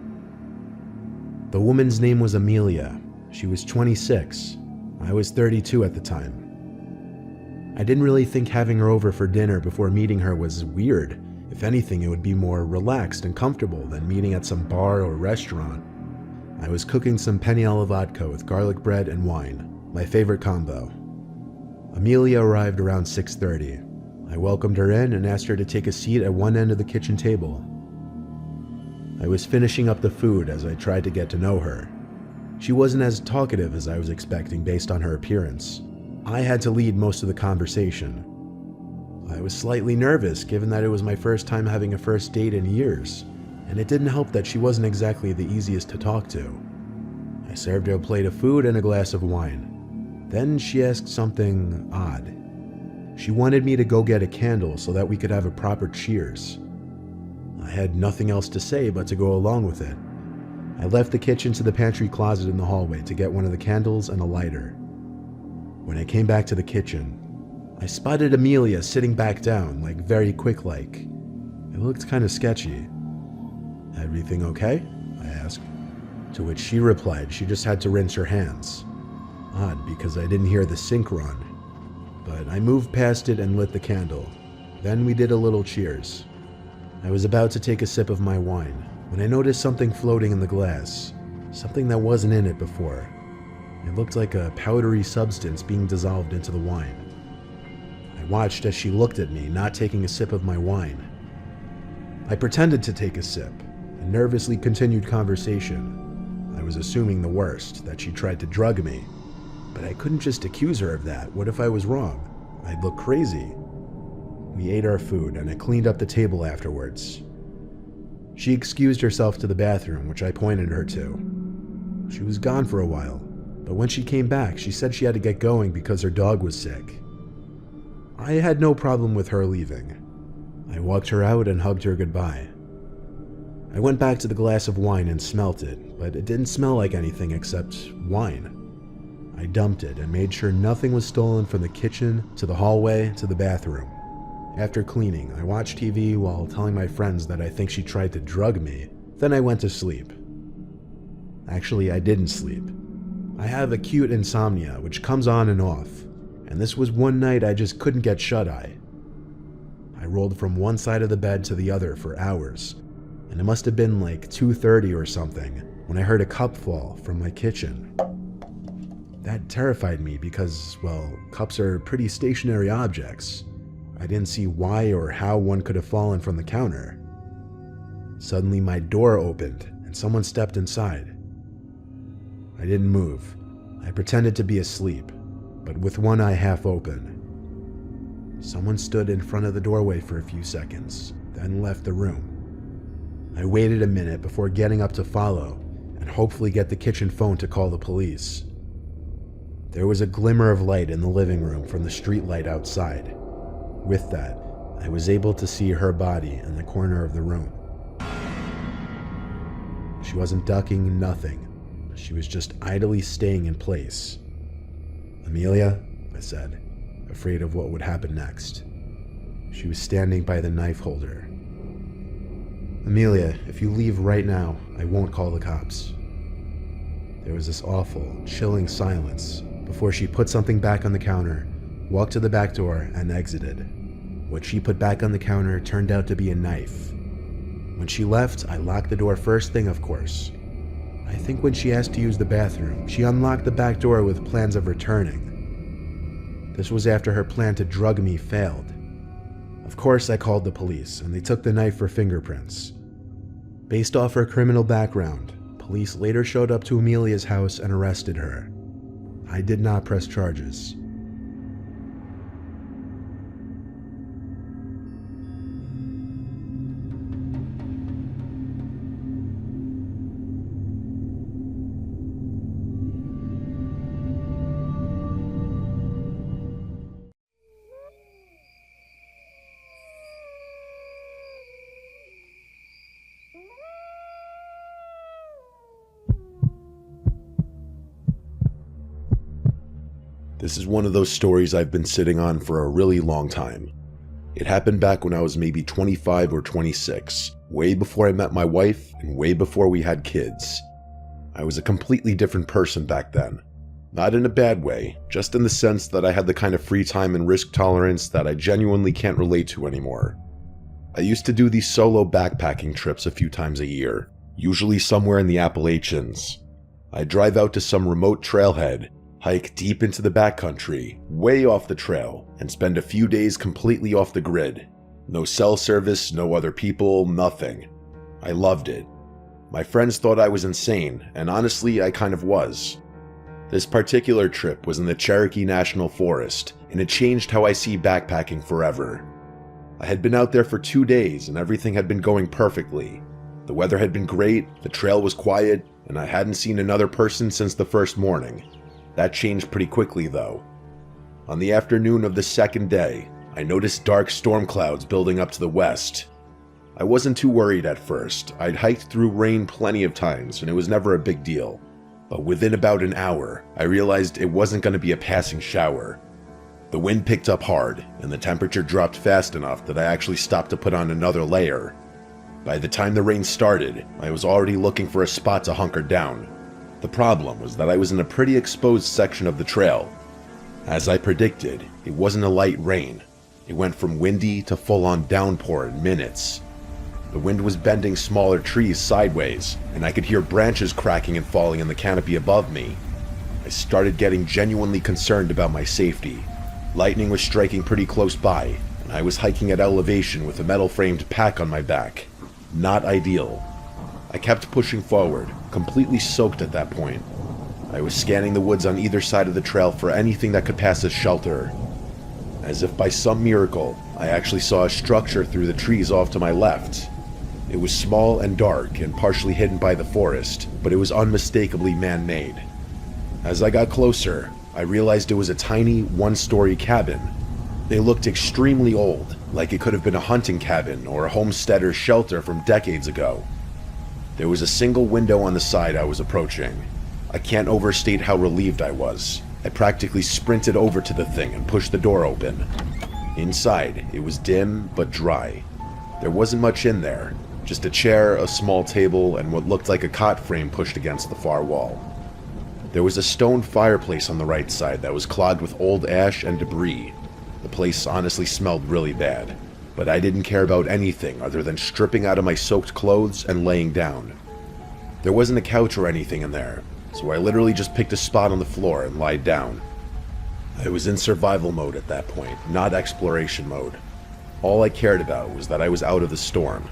[SPEAKER 1] The woman's name was Amelia. She was 26. I was 32 at the time. I didn't really think having her over for dinner before meeting her was weird. If anything, it would be more relaxed and comfortable than meeting at some bar or restaurant. I was cooking some penne alla vodka with garlic bread and wine, my favorite combo. Amelia arrived around 6:30. I welcomed her in and asked her to take a seat at one end of the kitchen table. I was finishing up the food as I tried to get to know her. She wasn't as talkative as I was expecting based on her appearance. I had to lead most of the conversation. I was slightly nervous given that it was my first time having a first date in years, and it didn't help that she wasn't exactly the easiest to talk to. I served her a plate of food and a glass of wine. Then she asked something odd. She wanted me to go get a candle so that we could have a proper cheers. I had nothing else to say but to go along with it. I left the kitchen to the pantry closet in the hallway to get one of the candles and a lighter. When I came back to the kitchen, I spotted Amelia sitting back down, like very quick-like. It looked kind of sketchy. "Everything okay?" I asked. To which she replied she just had to rinse her hands. Odd, because I didn't hear the sink run. But I moved past it and lit the candle. Then we did a little cheers. I was about to take a sip of my wine when I noticed something floating in the glass, something that wasn't in it before. It looked like a powdery substance being dissolved into the wine. I watched as she looked at me, not taking a sip of my wine. I pretended to take a sip and nervously continued conversation. I was assuming the worst, that she tried to drug me, but I couldn't just accuse her of that. What if I was wrong? I'd look crazy. We ate our food and I cleaned up the table afterwards. She excused herself to the bathroom, which I pointed her to. She was gone for a while, but when she came back, she said she had to get going because her dog was sick. I had no problem with her leaving. I walked her out and hugged her goodbye. I went back to the glass of wine and smelt it, but it didn't smell like anything except wine. I dumped it and made sure nothing was stolen from the kitchen to the hallway to the bathroom. After cleaning, I watched TV while telling my friends that I think she tried to drug me. Then I went to sleep. Actually, I didn't sleep. I have acute insomnia, which comes on and off, and this was one night I just couldn't get shut-eye. I rolled from one side of the bed to the other for hours, and it must have been like 2:30 or something when I heard a cup fall from my kitchen. That terrified me because, well, cups are pretty stationary objects. I didn't see why or how one could have fallen from the counter.
[SPEAKER 3] Suddenly my door opened and someone stepped inside. I didn't move. I pretended to be asleep, but with one eye half open. Someone stood in front of the doorway for a few seconds, then left the room. I waited a minute before getting up to follow and hopefully get the kitchen phone to call the police. There was a glimmer of light in the living room from the street light outside. With that, I was able to see her body in the corner of the room. She wasn't ducking, nothing. She was just idly staying in place. "Amelia," I said, afraid of what would happen next. She was standing by the knife holder. "Amelia, if you leave right now, I won't call the cops." There was this awful, chilling silence before she put something back on the counter, walked to the back door, and exited. What she put back on the counter turned out to be a knife. When she left, I locked the door first thing, of course. I think when she asked to use the bathroom, she unlocked the back door with plans of returning. This was after her plan to drug me failed. Of course, I called the police, and they took the knife for fingerprints. Based off her criminal background, police later showed up to Amelia's house and arrested her. I did not press charges.
[SPEAKER 1] This is one of those stories I've been sitting on for a really long time. It happened back when I was maybe 25 or 26, way before I met my wife and way before we had kids. I was a completely different person back then. Not in a bad way, just in the sense that I had the kind of free time and risk tolerance that I genuinely can't relate to anymore. I used to do these solo backpacking trips a few times a year, usually somewhere in the Appalachians. I'd drive out to some remote trailhead, hike deep into the backcountry, way off the trail, and spend a few days completely off the grid. No cell service, no other people, nothing. I loved it. My friends thought I was insane, and honestly, I kind of was. This particular trip was in the Cherokee National Forest, and it changed how I see backpacking forever. I had been out there for 2 days, and everything had been going perfectly. The weather had been great, the trail was quiet, and I hadn't seen another person since the first morning. That changed pretty quickly, though. On the afternoon of the second day, I noticed dark storm clouds building up to the west. I wasn't too worried at first. I'd hiked through rain plenty of times, and it was never a big deal. But within about an hour, I realized it wasn't going to be a passing shower. The wind picked up hard, and the temperature dropped fast enough that I actually stopped to put on another layer. By the time the rain started, I was already looking for a spot to hunker down. The problem was that I was in a pretty exposed section of the trail. As I predicted, it wasn't a light rain. It went from windy to full-on downpour in minutes. The wind was bending smaller trees sideways, and I could hear branches cracking and falling in the canopy above me. I started getting genuinely concerned about my safety. Lightning was striking pretty close by, and I was hiking at elevation with a metal-framed pack on my back. Not ideal. I kept pushing forward, completely soaked at that point. I was scanning the woods on either side of the trail for anything that could pass as shelter. As if by some miracle, I actually saw a structure through the trees off to my left. It was small and dark and partially hidden by the forest, but it was unmistakably man-made. As I got closer, I realized it was a tiny, one-story cabin. They looked extremely old, like it could have been a hunting cabin or a homesteader's shelter from decades ago. There was a single window on the side I was approaching. I can't overstate how relieved I was. I practically sprinted over to the thing and pushed the door open. Inside, it was dim but dry. There wasn't much in there, just a chair, a small table, and what looked like a cot frame pushed against the far wall. There was a stone fireplace on the right side that was clogged with old ash and debris. The place honestly smelled really bad, but I didn't care about anything other than stripping out of my soaked clothes and laying down. There wasn't a couch or anything in there, so I literally just picked a spot on the floor and lied down. I was in survival mode at that point, not exploration mode. All I cared about was that I was out of the storm.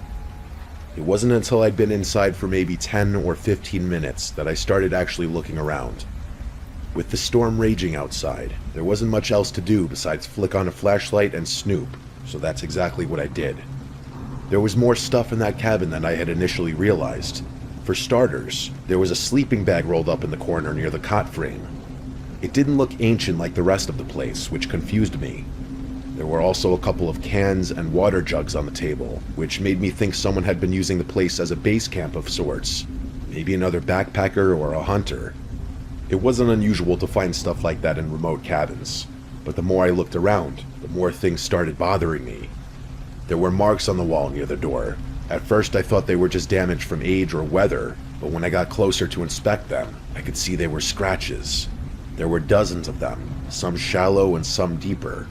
[SPEAKER 1] It wasn't until I'd been inside for maybe 10 or 15 minutes that I started actually looking around. With the storm raging outside, there wasn't much else to do besides flick on a flashlight and snoop, so that's exactly what I did. There was more stuff in that cabin than I had initially realized. For starters, there was a sleeping bag rolled up in the corner near the cot frame. It didn't look ancient like the rest of the place, which confused me. There were also a couple of cans and water jugs on the table, which made me think someone had been using the place as a base camp of sorts. Maybe another backpacker or a hunter. It wasn't unusual to find stuff like that in remote cabins, but the more I looked around, the more things started bothering me. There were marks on the wall near the door. At first I thought they were just damage from age or weather, but when I got closer to inspect them, I could see they were scratches. There were dozens of them, some shallow and some deeper.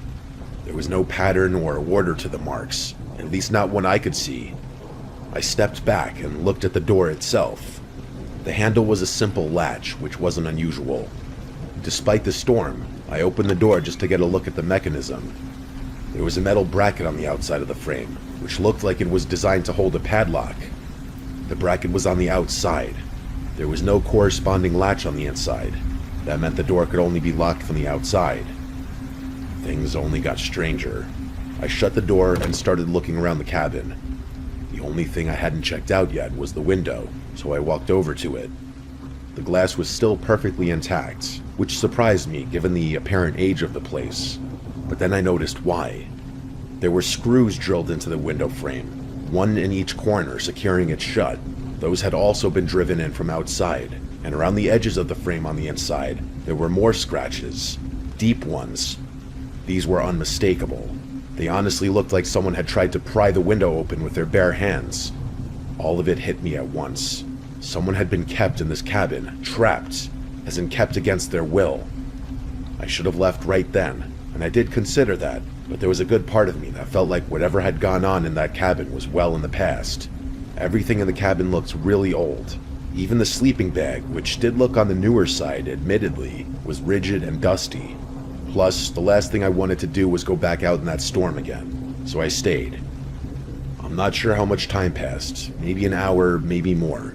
[SPEAKER 1] There was no pattern or order to the marks, at least not one I could see. I stepped back and looked at the door itself. The handle was a simple latch, which wasn't unusual. Despite the storm, I opened the door just to get a look at the mechanism. There was a metal bracket on the outside of the frame, which looked like it was designed to hold a padlock. The bracket was on the outside. There was no corresponding latch on the inside. That meant the door could only be locked from the outside. Things only got stranger. I shut the door and started looking around the cabin. The only thing I hadn't checked out yet was the window, so I walked over to it. The glass was still perfectly intact, which surprised me given the apparent age of the place. But then I noticed why. There were screws drilled into the window frame, one in each corner securing it shut. Those had also been driven in from outside, and around the edges of the frame on the inside, there were more scratches, deep ones. These were unmistakable. They honestly looked like someone had tried to pry the window open with their bare hands. All of it hit me at once. Someone had been kept in this cabin, trapped, as in kept against their will. I should have left right then, and I did consider that, but there was a good part of me that felt like whatever had gone on in that cabin was well in the past. Everything in the cabin looked really old. Even the sleeping bag, which did look on the newer side, admittedly, was rigid and dusty. Plus, the last thing I wanted to do was go back out in that storm again, so I stayed. I'm not sure how much time passed, maybe an hour, maybe more.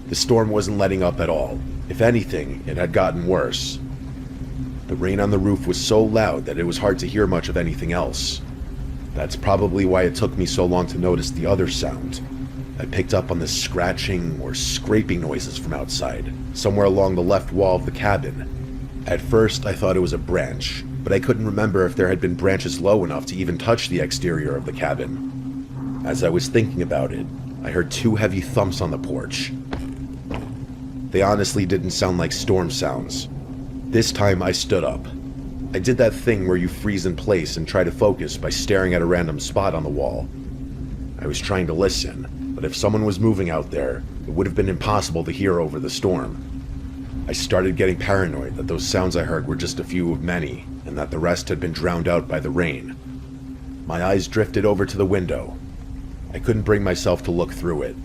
[SPEAKER 1] The storm wasn't letting up at all. If anything, it had gotten worse. The rain on the roof was so loud that it was hard to hear much of anything else. That's probably why it took me so long to notice the other sound. I picked up on the scratching or scraping noises from outside, somewhere along the left wall of the cabin. At first, I thought it was a branch, but I couldn't remember if there had been branches low enough to even touch the exterior of the cabin. As I was thinking about it, I heard two heavy thumps on the porch. They honestly didn't sound like storm sounds. This time I stood up. I did that thing where you freeze in place and try to focus by staring at a random spot on the wall. I was trying to listen, but if someone was moving out there, it would have been impossible to hear over the storm. I started getting paranoid that those sounds I heard were just a few of many, and that the rest had been drowned out by the rain. My eyes drifted over to the window. I couldn't bring myself to look through it.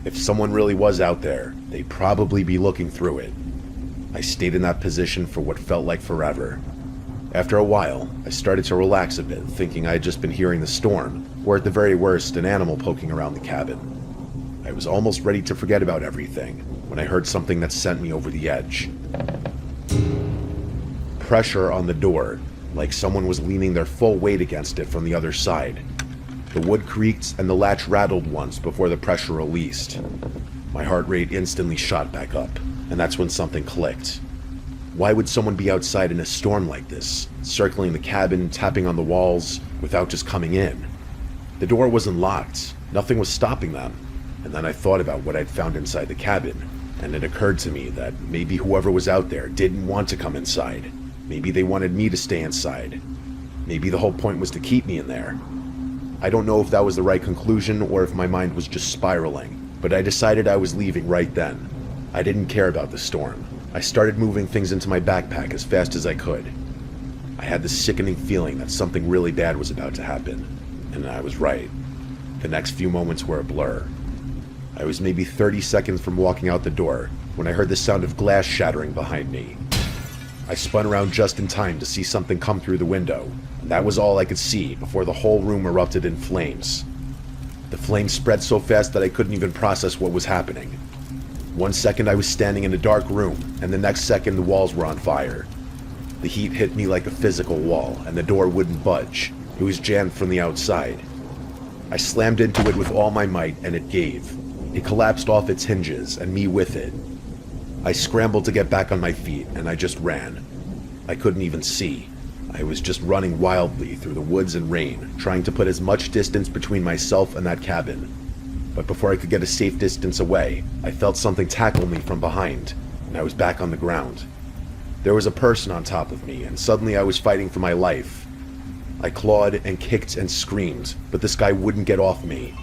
[SPEAKER 1] If someone really was out there, they'd probably be looking through it. I stayed in that position for what felt like forever. After a while, I started to relax a bit, thinking I had just been hearing the storm, or at the very worst, an animal poking around the cabin. I was almost ready to forget about everything when I heard something that sent me over the edge. Pressure on the door, like someone was leaning their full weight against it from the other side. The wood creaked and the latch rattled once before the pressure released. My heart rate instantly shot back up, and that's when something clicked. Why would someone be outside in a storm like this, circling the cabin, tapping on the walls, without just coming in? The door wasn't locked. Nothing was stopping them. And then I thought about what I'd found inside the cabin, and it occurred to me that maybe whoever was out there didn't want to come inside. Maybe they wanted me to stay inside. Maybe the whole point was to keep me in there. I don't know if that was the right conclusion or if my mind was just spiraling, but I decided I was leaving right then. I didn't care about the storm. I started moving things into my backpack as fast as I could. I had the sickening feeling that something really bad was about to happen, and I was right. The next few moments were a blur. I was maybe 30 seconds from walking out the door when I heard the sound of glass shattering behind me. I spun around just in time to see something come through the window, and that was all I could see before the whole room erupted in flames. The flames spread so fast that I couldn't even process what was happening. One second I was standing in a dark room, and the next second the walls were on fire. The heat hit me like a physical wall, and the door wouldn't budge. It was jammed from the outside. I slammed into it with all my might, and it gave. It collapsed off its hinges, and me with it. I scrambled to get back on my feet, and I just ran. I couldn't even see. I was just running wildly through the woods and rain, trying to put as much distance between myself and that cabin. But before I could get a safe distance away, I felt something tackle me from behind, and I was back on the ground. There was a person on top of me, and suddenly I was fighting for my life. I clawed and kicked and screamed, but this guy wouldn't get off me.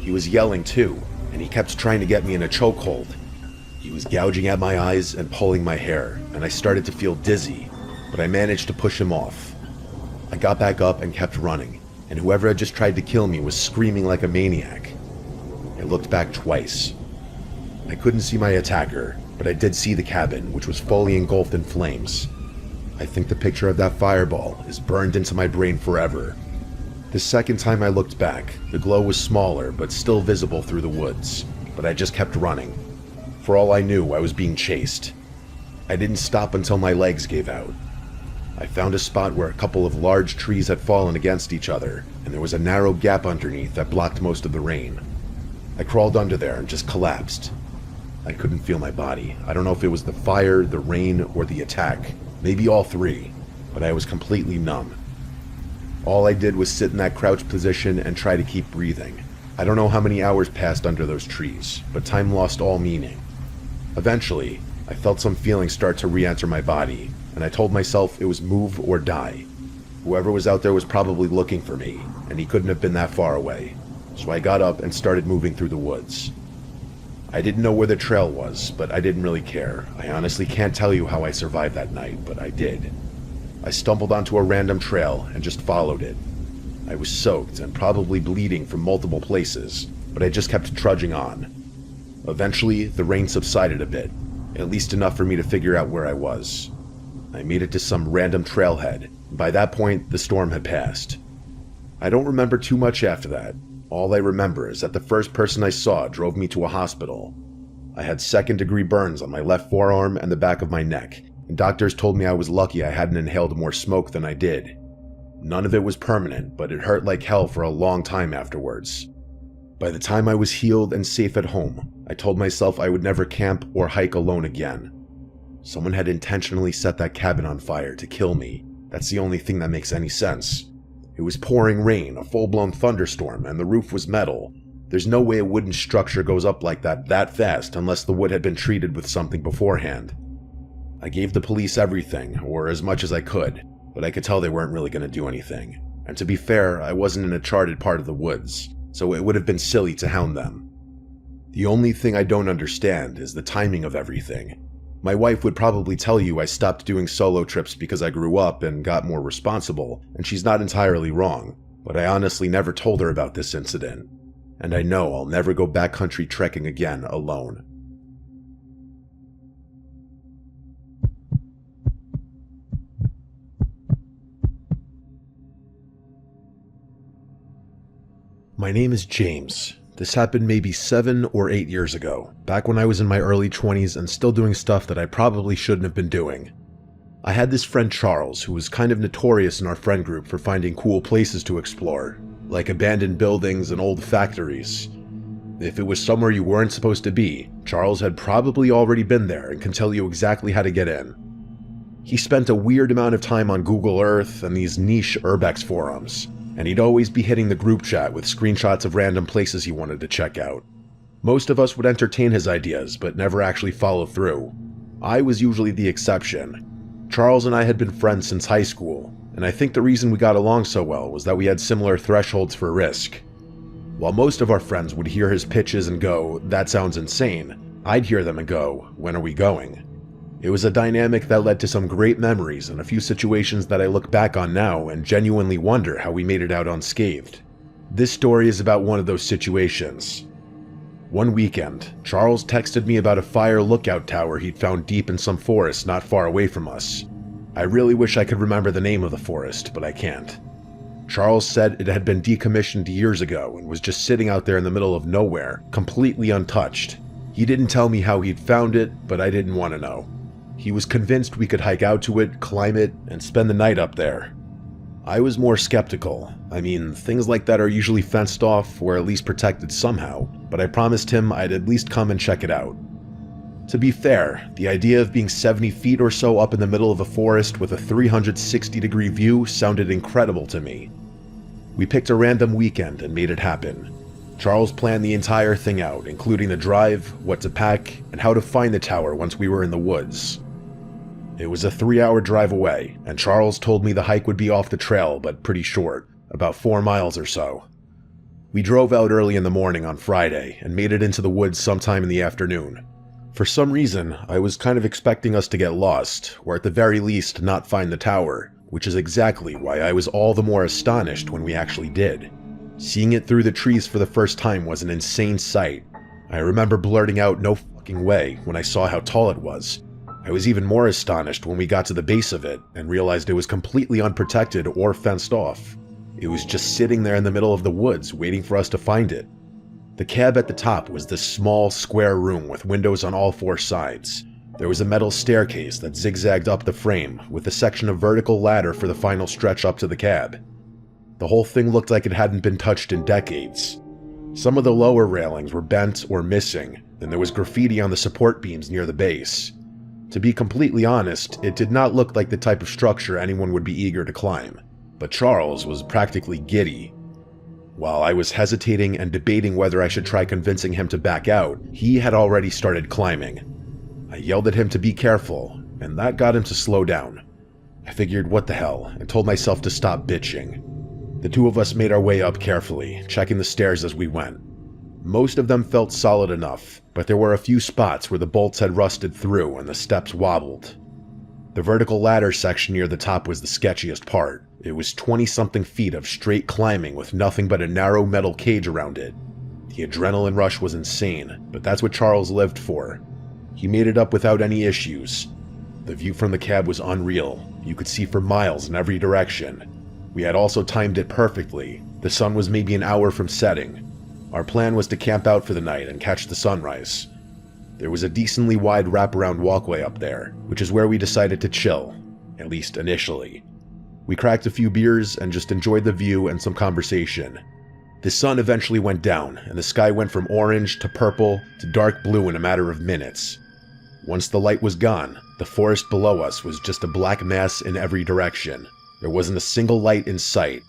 [SPEAKER 1] He was yelling too, and he kept trying to get me in a chokehold. He was gouging at my eyes and pulling my hair, and I started to feel dizzy, but I managed to push him off. I got back up and kept running, and whoever had just tried to kill me was screaming like a maniac. I looked back twice. I couldn't see my attacker, but I did see the cabin, which was fully engulfed in flames. I think the picture of that fireball is burned into my brain forever. The second time I looked back, the glow was smaller but still visible through the woods, but I just kept running. For all I knew, I was being chased. I didn't stop until my legs gave out. I found a spot where a couple of large trees had fallen against each other, and there was a narrow gap underneath that blocked most of the rain. I crawled under there and just collapsed. I couldn't feel my body. I don't know if it was the fire, the rain, or the attack. Maybe all three, but I was completely numb. All I did was sit in that crouched position and try to keep breathing. I don't know how many hours passed under those trees, but time lost all meaning. Eventually, I felt some feelings start to re-enter my body, and I told myself it was move or die. Whoever was out there was probably looking for me, and he couldn't have been that far away. So I got up and started moving through the woods. I didn't know where the trail was, but I didn't really care. I honestly can't tell you how I survived that night, but I did. I stumbled onto a random trail and just followed it. I was soaked and probably bleeding from multiple places, but I just kept trudging on. Eventually, the rain subsided a bit, at least enough for me to figure out where I was. I made it to some random trailhead. By that point, the storm had passed. I don't remember too much after that. All I remember is that the first person I saw drove me to a hospital. I had second-degree burns on my left forearm and the back of my neck, and doctors told me I was lucky I hadn't inhaled more smoke than I did. None of it was permanent, but it hurt like hell for a long time afterwards. By the time I was healed and safe at home, I told myself I would never camp or hike alone again. Someone had intentionally set that cabin on fire to kill me. That's the only thing that makes any sense. It was pouring rain, a full-blown thunderstorm, and the roof was metal. There's no way a wooden structure goes up like that fast unless the wood had been treated with something beforehand. I gave the police everything, or as much as I could, but I could tell they weren't really going to do anything. And to be fair, I wasn't in a charted part of the woods, so it would have been silly to hound them. The only thing I don't understand is the timing of everything. My wife would probably tell you I stopped doing solo trips because I grew up and got more responsible, and she's not entirely wrong, but I honestly never told her about this incident. And I know I'll never go backcountry trekking again alone. My name is James. This happened maybe 7 or 8 years ago, back when I was in my early 20s and still doing stuff that I probably shouldn't have been doing. I had this friend Charles, who was kind of notorious in our friend group for finding cool places to explore, like abandoned buildings and old factories. If it was somewhere you weren't supposed to be, Charles had probably already been there and can tell you exactly how to get in. He spent a weird amount of time on Google Earth and these niche urbex forums, and he'd always be hitting the group chat with screenshots of random places he wanted to check out. Most of us would entertain his ideas, but never actually follow through. I was usually the exception. Charles and I had been friends since high school, and I think the reason we got along so well was that we had similar thresholds for risk. While most of our friends would hear his pitches and go, "That sounds insane," I'd hear them and go, "When are we going?" It was a dynamic that led to some great memories and a few situations that I look back on now and genuinely wonder how we made it out unscathed. This story is about one of those situations. One weekend, Charles texted me about a fire lookout tower he'd found deep in some forest not far away from us. I really wish I could remember the name of the forest, but I can't. Charles said it had been decommissioned years ago and was just sitting out there in the middle of nowhere, completely untouched. He didn't tell me how he'd found it, but I didn't want to know. He was convinced we could hike out to it, climb it, and spend the night up there. I was more skeptical. I mean, things like that are usually fenced off or at least protected somehow, but I promised him I'd at least come and check it out. To be fair, the idea of being 70 feet or so up in the middle of a forest with a 360-degree view sounded incredible to me. We picked a random weekend and made it happen. Charles planned the entire thing out, including the drive, what to pack, and how to find the tower once we were in the woods. It was a 3-hour drive away, and Charles told me the hike would be off the trail but pretty short, about 4 miles or so. We drove out early in the morning on Friday and made it into the woods sometime in the afternoon. For some reason, I was kind of expecting us to get lost, or at the very least not find the tower, which is exactly why I was all the more astonished when we actually did. Seeing it through the trees for the first time was an insane sight. I remember blurting out "no fucking way" when I saw how tall it was. I was even more astonished when we got to the base of it and realized it was completely unprotected or fenced off. It was just sitting there in the middle of the woods waiting for us to find it. The cab at the top was this small, square room with windows on all 4 sides. There was a metal staircase that zigzagged up the frame, with a section of vertical ladder for the final stretch up to the cab. The whole thing looked like it hadn't been touched in decades. Some of the lower railings were bent or missing, and there was graffiti on the support beams near the base. To be completely honest, it did not look like the type of structure anyone would be eager to climb, but Charles was practically giddy. While I was hesitating and debating whether I should try convincing him to back out, he had already started climbing. I yelled at him to be careful, and that got him to slow down. I figured what the hell, and told myself to stop bitching. The 2 of us made our way up carefully, checking the stairs as we went. Most of them felt solid enough, but there were a few spots where the bolts had rusted through and the steps wobbled. The vertical ladder section near the top was the sketchiest part. It was 20-something feet of straight climbing with nothing but a narrow metal cage around it. The adrenaline rush was insane, but that's what Charles lived for. He made it up without any issues. The view from the cab was unreal. You could see for miles in every direction. We had also timed it perfectly. The sun was maybe an hour from setting. Our plan was to camp out for the night and catch the sunrise. There was a decently wide wraparound walkway up there, which is where we decided to chill, at least initially. We cracked a few beers and just enjoyed the view and some conversation. The sun eventually went down, and the sky went from orange to purple to dark blue in a matter of minutes. Once the light was gone, the forest below us was just a black mass in every direction. There wasn't a single light in sight.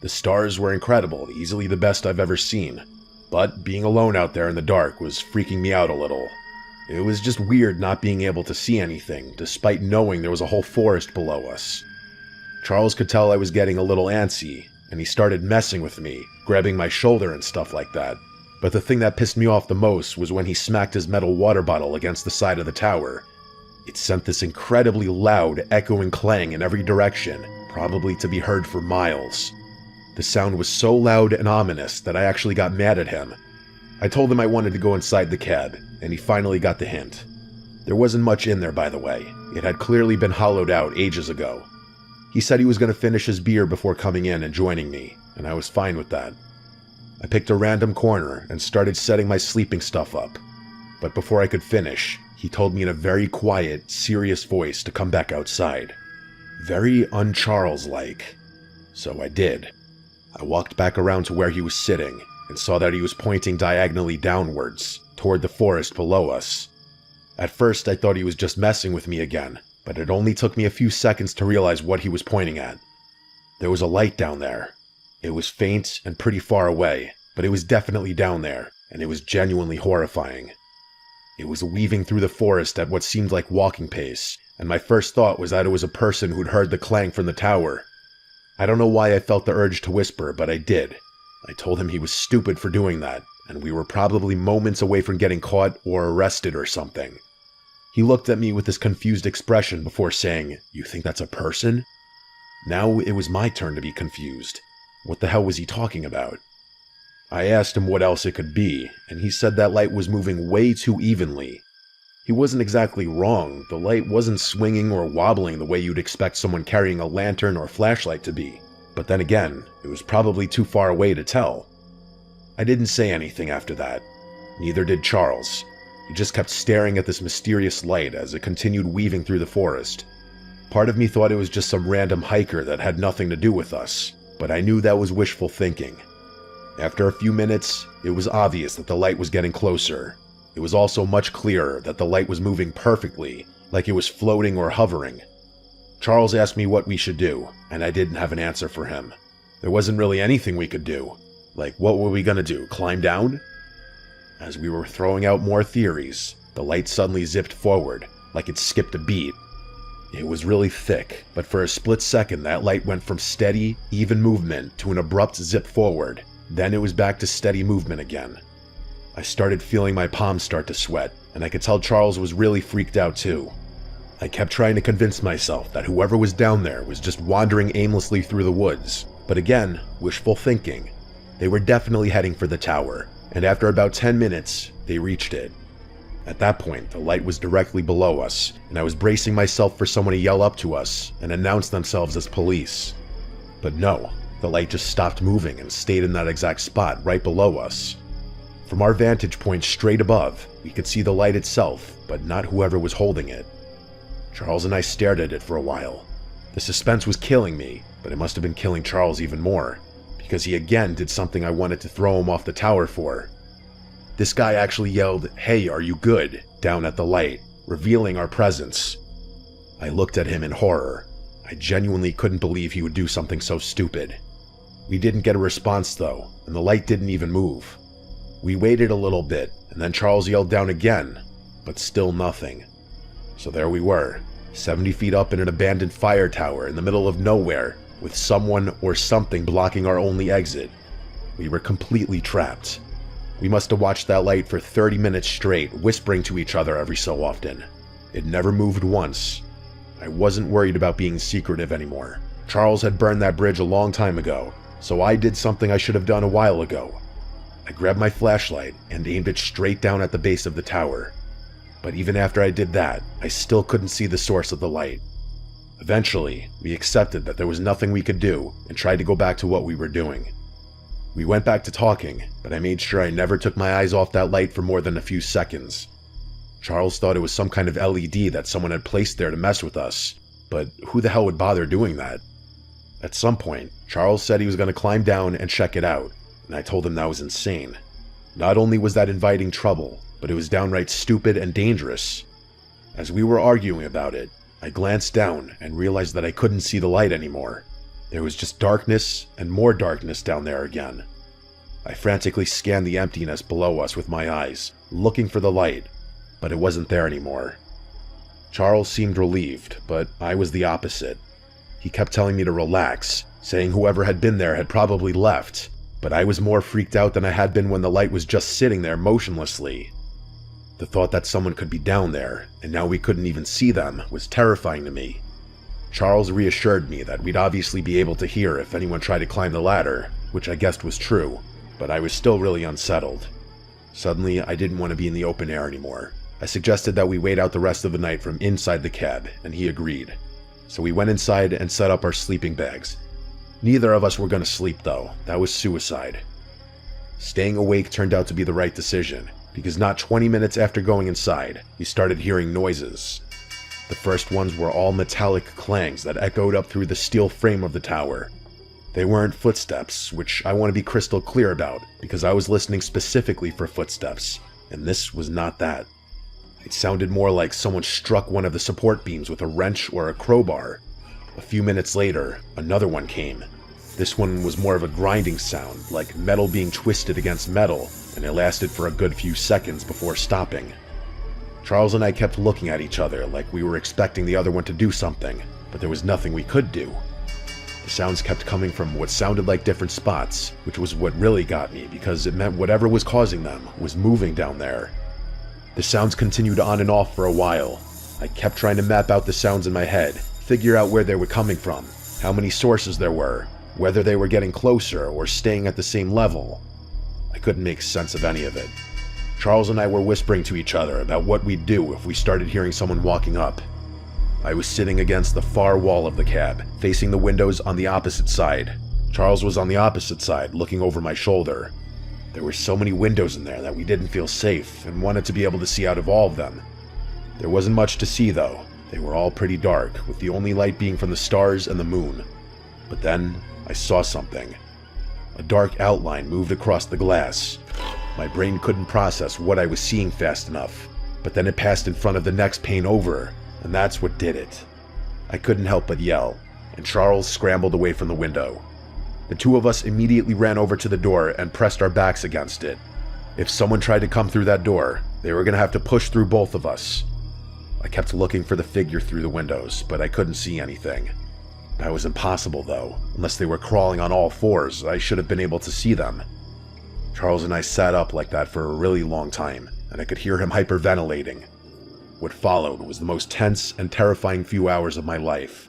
[SPEAKER 1] The stars were incredible, easily the best I've ever seen. But being alone out there in the dark was freaking me out a little. It was just weird not being able to see anything, despite knowing there was a whole forest below us. Charles could tell I was getting a little antsy, and he started messing with me, grabbing my shoulder and stuff like that. But the thing that pissed me off the most was when he smacked his metal water bottle against the side of the tower. It sent this incredibly loud, echoing clang in every direction, probably to be heard for miles. The sound was so loud and ominous that I actually got mad at him. I told him I wanted to go inside the cab, and he finally got the hint. There wasn't much in there, by the way. It had clearly been hollowed out ages ago. He said he was going to finish his beer before coming in and joining me, and I was fine with that. I picked a random corner and started setting my sleeping stuff up. But before I could finish, he told me in a very quiet, serious voice to come back outside. Very un-Charles-like. So I did. I walked back around to where he was sitting and saw that he was pointing diagonally downwards, toward the forest below us. At first I thought he was just messing with me again, but it only took me a few seconds to realize what he was pointing at. There was a light down there. It was faint and pretty far away, but it was definitely down there, and it was genuinely horrifying. It was weaving through the forest at what seemed like walking pace, and my first thought was that it was a person who'd heard the clang from the tower. I don't know why I felt the urge to whisper, but I did. I told him he was stupid for doing that, and we were probably moments away from getting caught or arrested or something. He looked at me with this confused expression before saying, "You think that's a person?" Now it was my turn to be confused. What the hell was he talking about? I asked him what else it could be, and he said that light was moving way too evenly. He wasn't exactly wrong. The light wasn't swinging or wobbling the way you'd expect someone carrying a lantern or flashlight to be,
[SPEAKER 3] but then again, it was probably too far away to tell. I didn't say anything after that. Neither did Charles. He just kept staring at this mysterious light as it continued weaving through the forest. Part of me thought it was just some random hiker that had nothing to do with us, but I knew that was wishful thinking. After a few minutes, it was obvious that the light was getting closer. It was also much clearer that the light was moving perfectly, like it was floating or hovering. Charles asked me what we should do, and I didn't have an answer for him. There wasn't really anything we could do. Like, what were we gonna do, climb down? As we were throwing out more theories, the light suddenly zipped forward, like it skipped a beat. It was really thick, but for a split second that light went from steady, even movement to an abrupt zip forward. Then it was back to steady movement again. I started feeling my palms start to sweat, and I could tell Charles was really freaked out too. I kept trying to convince myself that whoever was down there was just wandering aimlessly through the woods, but again, wishful thinking. They were definitely heading for the tower, and after about 10 minutes, they reached it. At that point, the light was directly below us, and I was bracing myself for someone to yell up to us and announce themselves as police. But no, the light just stopped moving and stayed in that exact spot right below us. From our vantage point straight above, we could see the light itself, but not whoever was holding it. Charles and I stared at it for a while. The suspense was killing me, but it must have been killing Charles even more, because he again did something I wanted to throw him off the tower for. This guy actually yelled, "Hey, are you good?" down at the light, revealing our presence. I looked at him in horror. I genuinely couldn't believe he would do something so stupid. We didn't get a response though, and the light didn't even move. We waited a little bit, and then Charles yelled down again, but still nothing. So there we were, 70 feet up in an abandoned fire tower in the middle of nowhere, with someone or something blocking our only exit. We were completely trapped. We must have watched that light for 30 minutes straight, whispering to each other every so often. It never moved once. I wasn't worried about being secretive anymore. Charles had burned that bridge a long time ago, so I did something I should have done a while ago. I grabbed my flashlight and aimed it straight down at the base of the tower. But even after I did that, I still couldn't see the source of the light. Eventually, we accepted that there was nothing we could do and tried to go back to what we were doing. We went back to talking, but I made sure I never took my eyes off that light for more than a few seconds. Charles thought it was some kind of LED that someone had placed there to mess with us, but who the hell would bother doing that? At some point, Charles said he was going to climb down and check it out, and I told him that was insane. Not only was that inviting trouble, but it was downright stupid and dangerous. As we were arguing about it, I glanced down and realized that I couldn't see the light anymore. There was just darkness and more darkness down there again. I frantically scanned the emptiness below us with my eyes, looking for the light, but it wasn't there anymore. Charles seemed relieved, but I was the opposite. He kept telling me to relax, saying whoever had been there had probably left, but I was more freaked out than I had been when the light was just sitting there motionlessly. The thought that someone could be down there, and now we couldn't even see them, was terrifying to me. Charles reassured me that we'd obviously be able to hear if anyone tried to climb the ladder, which I guessed was true, but I was still really unsettled. Suddenly, I didn't want to be in the open air anymore. I suggested that we wait out the rest of the night from inside the cab, and he agreed. So we went inside and set up our sleeping bags. Neither of us were going to sleep though, that was suicide. Staying awake turned out to be the right decision, because not 20 minutes after going inside, we started hearing noises. The first ones were all metallic clangs that echoed up through the steel frame of the tower. They weren't footsteps, which I want to be crystal clear about, because I was listening specifically for footsteps, and this was not that. It sounded more like someone struck one of the support beams with a wrench or a crowbar. A few minutes later, another one came. This one was more of a grinding sound, like metal being twisted against metal, and it lasted for a good few seconds before stopping. Charles and I kept looking at each other like we were expecting the other one to do something, but there was nothing we could do. The sounds kept coming from what sounded like different spots, which was what really got me because it meant whatever was causing them was moving down there. The sounds continued on and off for a while. I kept trying to map out the sounds in my head, figure out where they were coming from, how many sources there were, whether they were getting closer or staying at the same level. I couldn't make sense of any of it. Charles and I were whispering to each other about what we'd do if we started hearing someone walking up. I was sitting against the far wall of the cab, facing the windows on the opposite side. Charles was on the opposite side, looking over my shoulder. There were so many windows in there that we didn't feel safe and wanted to be able to see out of all of them. There wasn't much to see though. They were all pretty dark, with the only light being from the stars and the moon. But then, I saw something. A dark outline moved across the glass. My brain couldn't process what I was seeing fast enough, but then it passed in front of the next pane over, and that's what did it. I couldn't help but yell, and Charles scrambled away from the window. The two of us immediately ran over to the door and pressed our backs against it. If someone tried to come through that door, they were going to have to push through both of us. I kept looking for the figure through the windows, but I couldn't see anything. That was impossible though. Unless they were crawling on all fours, I should have been able to see them. Charles and I sat up like that for a really long time, and I could hear him hyperventilating. What followed was the most tense and terrifying few hours of my life.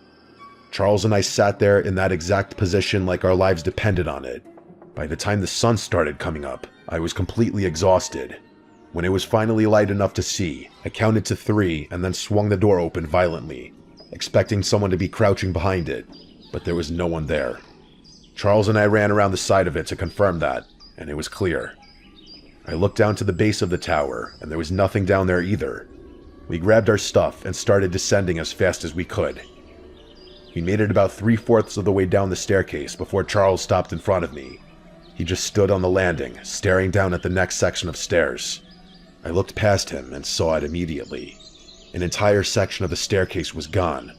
[SPEAKER 3] Charles and I sat there in that exact position like our lives depended on it. By the time the sun started coming up, I was completely exhausted. When it was finally light enough to see, I counted to 3 and then swung the door open violently, expecting someone to be crouching behind it, but there was no one there. Charles and I ran around the side of it to confirm that, and it was clear. I looked down to the base of the tower, and there was nothing down there either. We grabbed our stuff and started descending as fast as we could. We made it about 3/4 of the way down the staircase before Charles stopped in front of me. He just stood on the landing, staring down at the next section of stairs. I looked past him and saw it immediately. An entire section of the staircase was gone.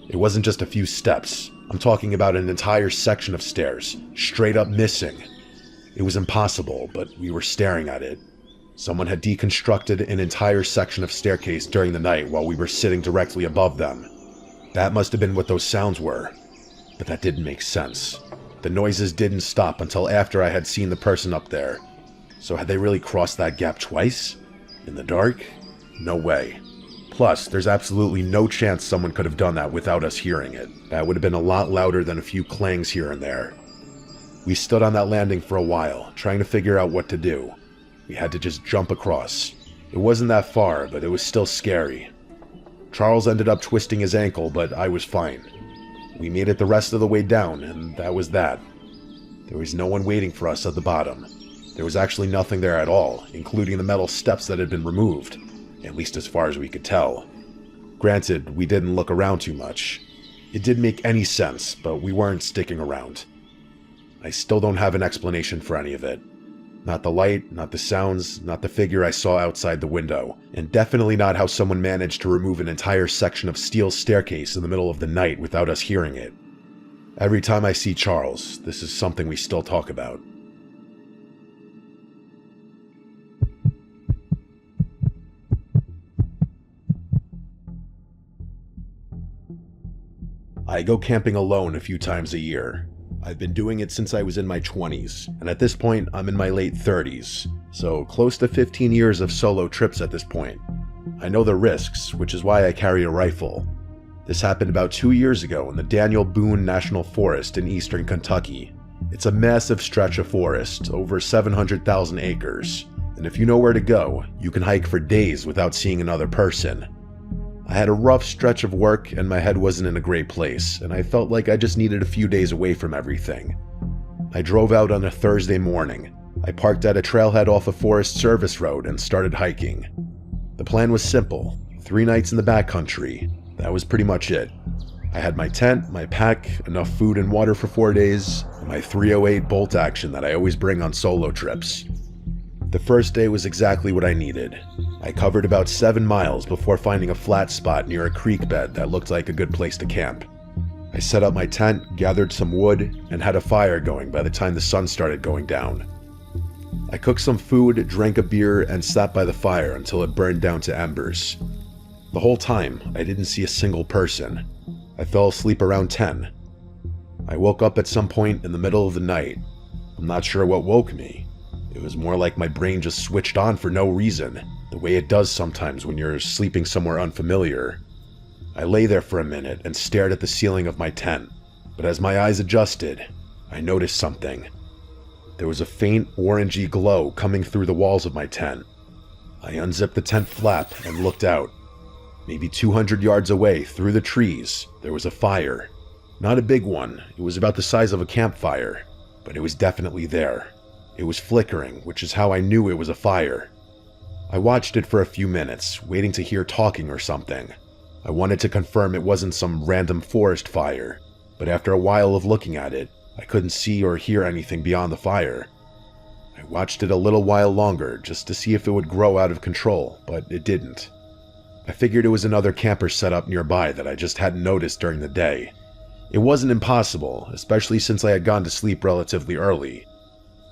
[SPEAKER 3] It wasn't just a few steps. I'm talking about an entire section of stairs, straight up missing. It was impossible, but we were staring at it. Someone had deconstructed an entire section of staircase during the night while we were sitting directly above them. That must have been what those sounds were. But that didn't make sense. The noises didn't stop until after I had seen the person up there. So had they really crossed that gap twice? In the dark? No way. Plus, there's absolutely no chance someone could have done that without us hearing it. That would have been a lot louder than a few clangs here and there. We stood on that landing for a while, trying to figure out what to do. We had to just jump across. It wasn't that far, but it was still scary. Charles ended up twisting his ankle, but I was fine. We made it the rest of the way down, and that was that. There was no one waiting for us at the bottom. There was actually nothing there at all, including the metal steps that had been removed, at least as far as we could tell. Granted, we didn't look around too much. It didn't make any sense, but we weren't sticking around. I still don't have an explanation for any of it. Not the light, not the sounds, not the figure I saw outside the window, and definitely not how someone managed to remove an entire section of steel staircase in the middle of the night without us hearing it. Every time I see Charles, this is something we still talk about. I go camping alone a few times a year. I've been doing it since I was in my 20s, and at this point I'm in my late 30s, so close to 15 years of solo trips at this point. I know the risks, which is why I carry a rifle. This happened about 2 years ago in the Daniel Boone National Forest in eastern Kentucky. It's a massive stretch of forest, over 700,000 acres, and if you know where to go, you can hike for days without seeing another person. I had a rough stretch of work and my head wasn't in a great place, and I felt like I just needed a few days away from everything. I drove out on a Thursday morning. I parked at a trailhead off a Forest Service road and started hiking. The plan was simple: 3 nights in the backcountry. That was pretty much it. I had my tent, my pack, enough food and water for 4 days, and my .308 bolt action that I always bring on solo trips. The first day was exactly what I needed. I covered about 7 miles before finding a flat spot near a creek bed that looked like a good place to camp. I set up my tent, gathered some wood, and had a fire going by the time the sun started going down. I cooked some food, drank a beer, and sat by the fire until it burned down to embers. The whole time, I didn't see a single person. I fell asleep around 10. I woke up at some point in the middle of the night. I'm not sure what woke me. It was more like my brain just switched on for no reason, the way it does sometimes when you're sleeping somewhere unfamiliar. I lay there for a minute and stared at the ceiling of my tent, but as my eyes adjusted, I noticed something. There was a faint orangey glow coming through the walls of my tent. I unzipped the tent flap and looked out. Maybe 200 yards away, through the trees, there was a fire.
[SPEAKER 1] Not a big one, it was about the size of a campfire, but it was definitely there. It was flickering, which is how I knew it was a fire. I watched it for a few minutes, waiting to hear talking or something. I wanted to confirm it wasn't some random forest fire, but after a while of looking at it, I couldn't see or hear anything beyond the fire. I watched it a little while longer just to see if it would grow out of control, but it didn't. I figured it was another camper set up nearby that I just hadn't noticed during the day. It wasn't impossible, especially since I had gone to sleep relatively early.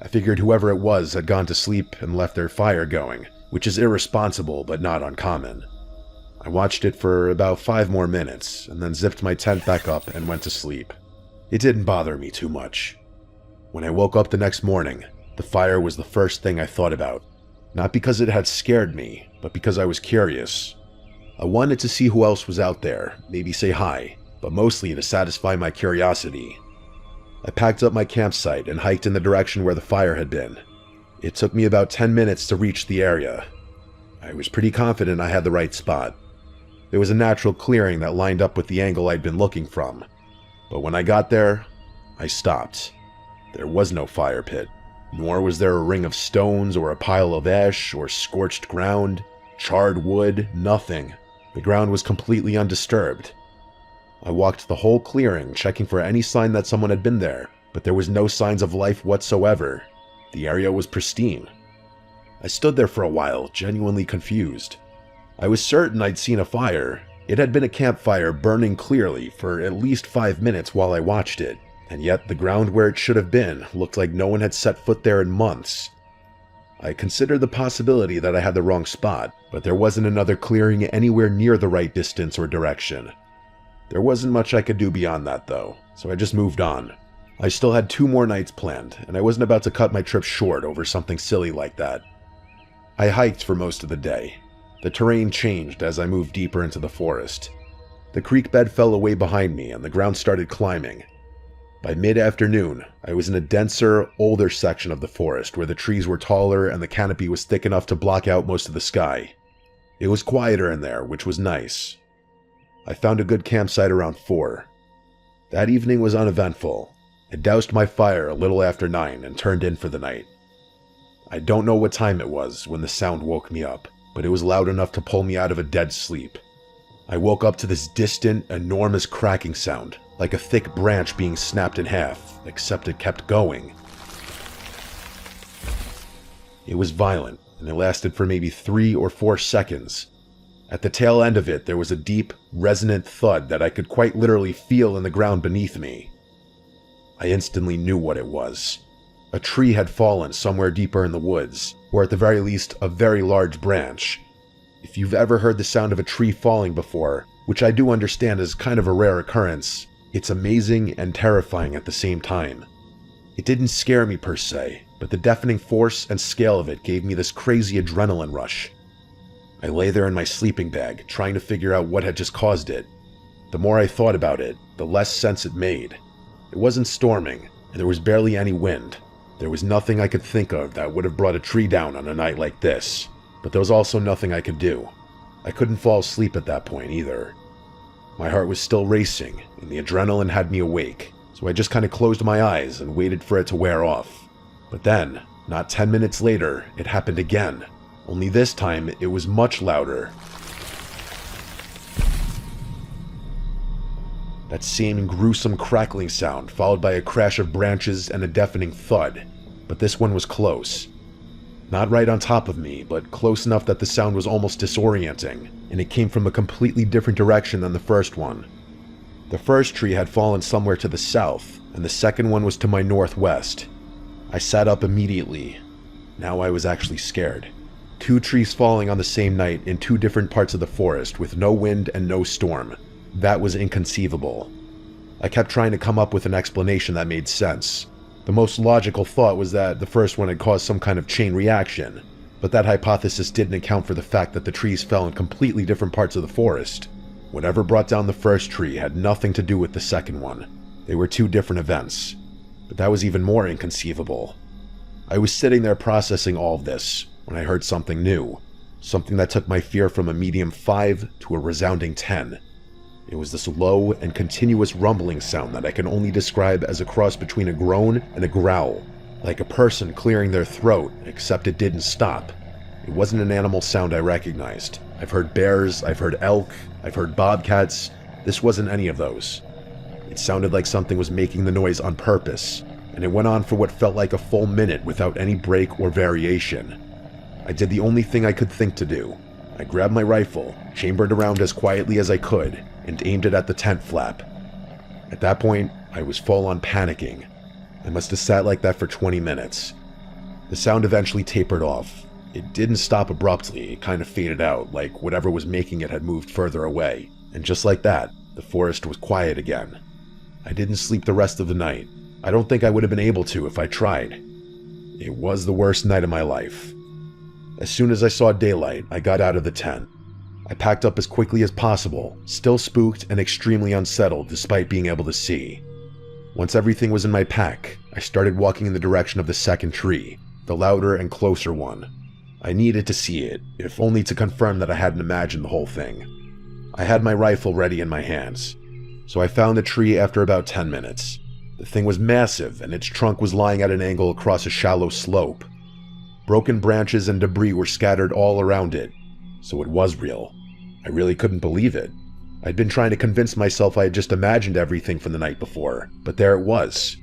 [SPEAKER 1] I figured whoever it was had gone to sleep and left their fire going, which is irresponsible but not uncommon. I watched it for about 5 more minutes, and then zipped my tent back up and went to sleep. It didn't bother me too much. When I woke up the next morning, the fire was the first thing I thought about. Not because it had scared me, but because I was curious. I wanted to see who else was out there, maybe say hi, but mostly to satisfy my curiosity. I packed up my campsite and hiked in the direction where the fire had been. It took me about 10 minutes to reach the area. I was pretty confident I had the right spot. There was a natural clearing that lined up with the angle I'd been looking from. But when I got there, I stopped. There was no fire pit, nor was there a ring of stones or a pile of ash or scorched ground, charred wood, nothing. The ground was completely undisturbed. I walked the whole clearing, checking for any sign that someone had been there, but there was no signs of life whatsoever. The area was pristine. I stood there for a while, genuinely confused. I was certain I'd seen a fire. It had been a campfire burning clearly for at least 5 minutes while I watched it, and yet the ground where it should have been looked like no one had set foot there in months. I considered the possibility that I had the wrong spot, but there wasn't another clearing anywhere near the right distance or direction. There wasn't much I could do beyond that though, so I just moved on. I still had 2 more nights planned, and I wasn't about to cut my trip short over something silly like that. I hiked for most of the day. The terrain changed as I moved deeper into the forest. The creek bed fell away behind me and the ground started climbing. By mid-afternoon, I was in a denser, older section of the forest where the trees were taller and the canopy was thick enough to block out most of the sky. It was quieter in there, which was nice. I found a good campsite around 4. That evening was uneventful. I doused my fire a little after 9 and turned in for the night. I don't know what time it was when the sound woke me up, but it was loud enough to pull me out of a dead sleep. I woke up to this distant, enormous cracking sound, like a thick branch being snapped in half, except it kept going. It was violent, and it lasted for maybe 3 or 4 seconds. At the tail end of it, there was a deep, resonant thud that I could quite literally feel in the ground beneath me. I instantly knew what it was. A tree had fallen somewhere deeper in the woods, or at the very least, a very large branch. If you've ever heard the sound of a tree falling before, which I do understand is kind of a rare occurrence, it's amazing and terrifying at the same time. It didn't scare me per se, but the deafening force and scale of it gave me this crazy adrenaline rush. I lay there in my sleeping bag, trying to figure out what had just caused it. The more I thought about it, the less sense it made. It wasn't storming, and there was barely any wind. There was nothing I could think of that would have brought a tree down on a night like this, but there was also nothing I could do. I couldn't fall asleep at that point either. My heart was still racing, and the adrenaline had me awake, so I just kind of closed my eyes and waited for it to wear off. But then, not 10 minutes later, it happened again. Only this time, it was much louder. That same gruesome crackling sound, followed by a crash of branches and a deafening thud, but this one was close. Not right on top of me, but close enough that the sound was almost disorienting, and it came from a completely different direction than the first one. The first tree had fallen somewhere to the south, and the second one was to my northwest. I sat up immediately. Now I was actually scared. 2 trees falling on the same night in 2 different parts of the forest with no wind and no storm. That was inconceivable. I kept trying to come up with an explanation that made sense. The most logical thought was that the first one had caused some kind of chain reaction, but that hypothesis didn't account for the fact that the trees fell in completely different parts of the forest. Whatever brought down the first tree had nothing to do with the second one. They were 2 different events. But that was even more inconceivable. I was sitting there processing all of this when I heard something new. Something that took my fear from a medium 5 to a resounding 10. It was this low and continuous rumbling sound that I can only describe as a cross between a groan and a growl, like a person clearing their throat, except it didn't stop. It wasn't an animal sound I recognized. I've heard bears, I've heard elk, I've heard bobcats. This wasn't any of those. It sounded like something was making the noise on purpose, and it went on for what felt like a full minute without any break or variation. I did the only thing I could think to do. I grabbed my rifle, chambered around as quietly as I could, and aimed it at the tent flap. At that point, I was full on panicking. I must have sat like that for 20 minutes. The sound eventually tapered off. It didn't stop abruptly, it kind of faded out, like whatever was making it had moved further away. And just like that, the forest was quiet again. I didn't sleep the rest of the night. I don't think I would have been able to if I tried. It was the worst night of my life. As soon as I saw daylight, I got out of the tent. I packed up as quickly as possible, still spooked and extremely unsettled despite being able to see. Once everything was in my pack, I started walking in the direction of the second tree, the louder and closer one. I needed to see it, if only to confirm that I hadn't imagined the whole thing. I had my rifle ready in my hands, so I found the tree after about 10 minutes. The thing was massive, and its trunk was lying at an angle across a shallow slope. Broken branches and debris were scattered all around it, so it was real. I really couldn't believe it. I'd been trying to convince myself I had just imagined everything from the night before, but there it was.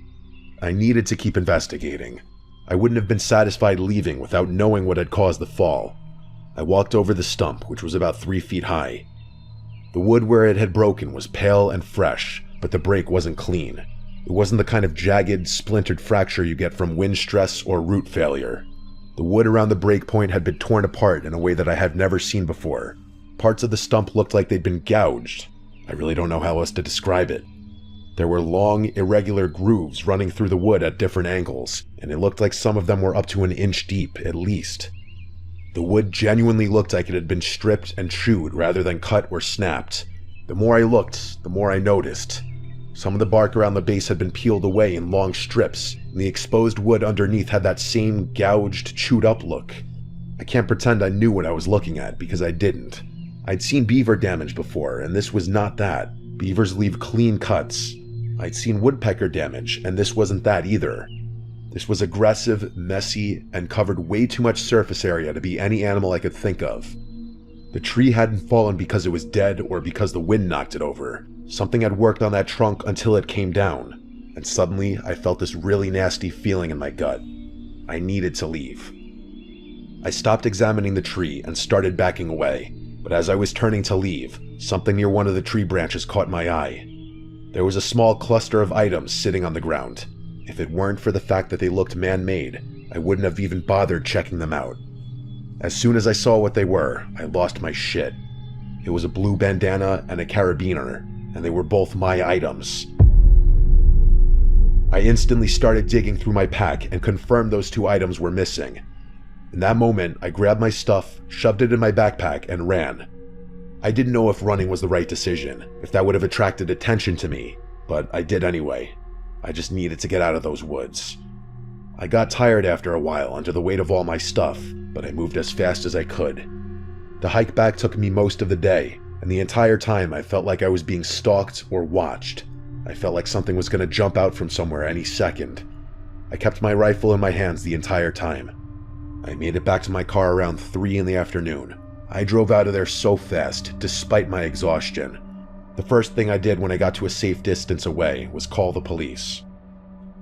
[SPEAKER 1] I needed to keep investigating. I wouldn't have been satisfied leaving without knowing what had caused the fall. I walked over the stump, which was about 3 feet high. The wood where it had broken was pale and fresh, but the break wasn't clean. It wasn't the kind of jagged, splintered fracture you get from wind stress or root failure. The wood around the break point had been torn apart in a way that I had never seen before. Parts of the stump looked like they'd been gouged. I really don't know how else to describe it. There were long, irregular grooves running through the wood at different angles, and it looked like some of them were up to an inch deep, at least. The wood genuinely looked like it had been stripped and chewed rather than cut or snapped. The more I looked, the more I noticed. Some of the bark around the base had been peeled away in long strips, and the exposed wood underneath had that same gouged, chewed-up look. I can't pretend I knew what I was looking at, because I didn't. I'd seen beaver damage before, and this was not that. Beavers leave clean cuts. I'd seen woodpecker damage, and this wasn't that either. This was aggressive, messy, and covered way too much surface area to be any animal I could think of. The tree hadn't fallen because it was dead or because the wind knocked it over. Something had worked on that trunk until it came down, and suddenly I felt this really nasty feeling in my gut. I needed to leave. I stopped examining the tree and started backing away, but as I was turning to leave, something near one of the tree branches caught my eye. There was a small cluster of items sitting on the ground. If it weren't for the fact that they looked man-made, I wouldn't have even bothered checking them out. As soon as I saw what they were, I lost my shit. It was a blue bandana and a carabiner, and they were both my items. I instantly started digging through my pack and confirmed those 2 items were missing. In that moment, I grabbed my stuff, shoved it in my backpack, and ran. I didn't know if running was the right decision, if that would have attracted attention to me, but I did anyway. I just needed to get out of those woods. I got tired after a while under the weight of all my stuff, but I moved as fast as I could. The hike back took me most of the day, and the entire time I felt like I was being stalked or watched. I felt like something was going to jump out from somewhere any second. I kept my rifle in my hands the entire time. I made it back to my car around 3 in the afternoon. I drove out of there so fast, despite my exhaustion. The first thing I did when I got to a safe distance away was call the police.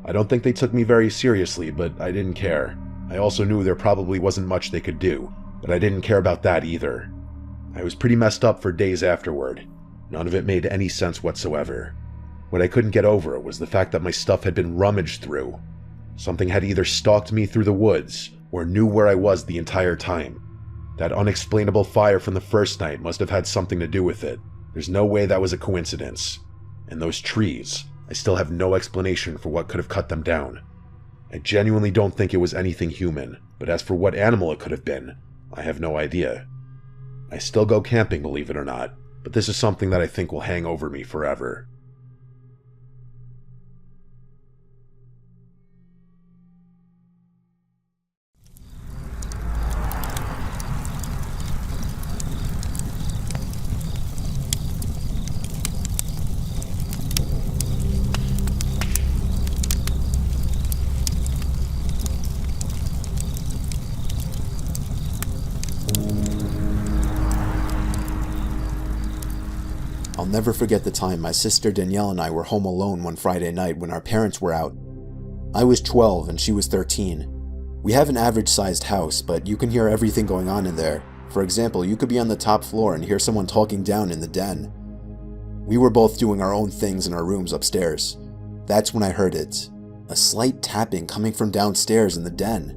[SPEAKER 1] I don't think they took me very seriously, but I didn't care. I also knew there probably wasn't much they could do, but I didn't care about that either. I was pretty messed up for days afterward. None of it made any sense whatsoever. What I couldn't get over was the fact that my stuff had been rummaged through. Something had either stalked me through the woods, or knew where I was the entire time. That unexplainable fire from the first night must have had something to do with it. There's no way that was a coincidence. And those trees, I still have no explanation for what could have cut them down. I genuinely don't think it was anything human, but as for what animal it could have been, I have no idea. I still go camping, believe it or not, but this is something that I think will hang over me forever.
[SPEAKER 2] never forget the time my sister Danielle and I were home alone one Friday night when our parents were out. I was 12 and she was 13. We have an average-sized house, but you can hear everything going on in there. For example, you could be on the top floor and hear someone talking down in the den. We were both doing our own things in our rooms upstairs. That's when I heard it. A slight tapping coming from downstairs in the den.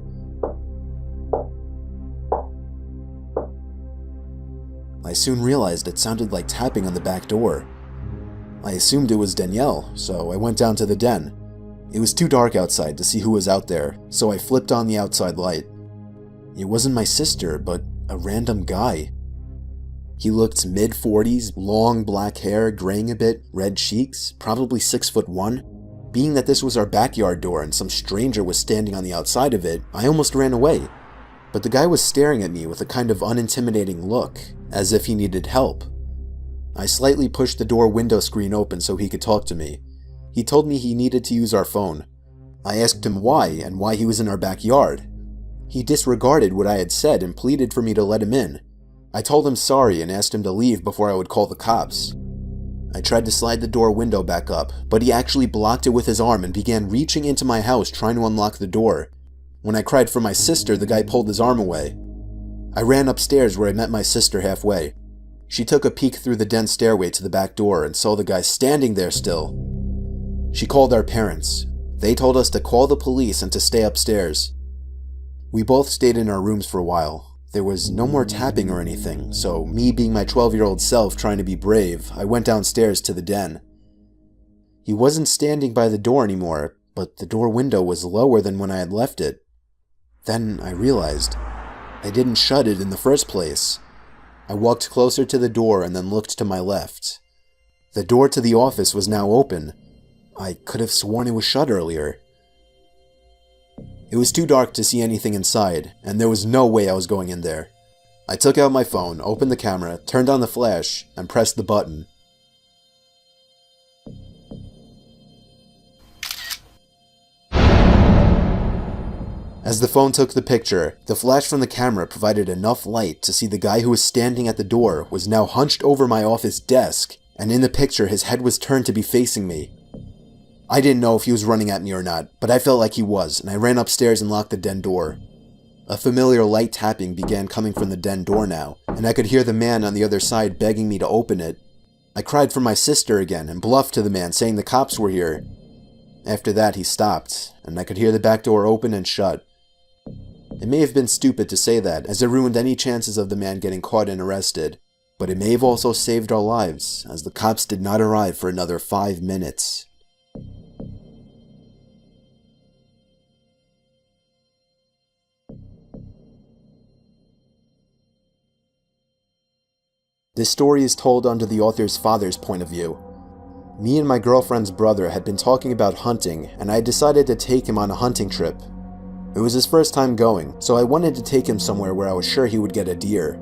[SPEAKER 2] I soon realized it sounded like tapping on the back door. I assumed it was Danielle, so I went down to the den. It was too dark outside to see who was out there, so I flipped on the outside light. It wasn't my sister, but a random guy. He looked mid-40s, long black hair, graying a bit, red cheeks, probably 6'1". Being that this was our backyard door and some stranger was standing on the outside of it, I almost ran away. But the guy was staring at me with a kind of unintimidating look, as if he needed help. I slightly pushed the door window screen open so he could talk to me. He told me he needed to use our phone. I asked him why and why he was in our backyard. He disregarded what I had said and pleaded for me to let him in. I told him sorry and asked him to leave before I would call the cops. I tried to slide the door window back up, but he actually blocked it with his arm and began reaching into my house trying to unlock the door. When I cried for my sister, the guy pulled his arm away. I ran upstairs where I met my sister halfway. She took a peek through the den stairway to the back door and saw the guy standing there still. She called our parents. They told us to call the police and to stay upstairs. We both stayed in our rooms for a while. There was no more tapping or anything, so me being my 12-year-old self trying to be brave, I went downstairs to the den. He wasn't standing by the door anymore, but the door window was lower than when I had left it. Then I realized I didn't shut it in the first place. I walked closer to the door and then looked to my left. The door to the office was now open. I could have sworn it was shut earlier. It was too dark to see anything inside, and there was no way I was going in there. I took out my phone, opened the camera, turned on the flash, and pressed the button. As the phone took the picture, the flash from the camera provided enough light to see the guy who was standing at the door was now hunched over my office desk, and in the picture his head was turned to be facing me. I didn't know if he was running at me or not, but I felt like he was, and I ran upstairs and locked the den door. A familiar light tapping began coming from the den door now, and I could hear the man on the other side begging me to open it. I cried for my sister again and bluffed to the man, saying the cops were here. After that, he stopped, and I could hear the back door open and shut. It may have been stupid to say that, as it ruined any chances of the man getting caught and arrested, but it may have also saved our lives, as the cops did not arrive for another 5 minutes. This story is told under the author's father's point of view. Me and my girlfriend's brother had been talking about hunting, and I decided to take him on a hunting trip. It was his first time going, so I wanted to take him somewhere where I was sure he would get a deer.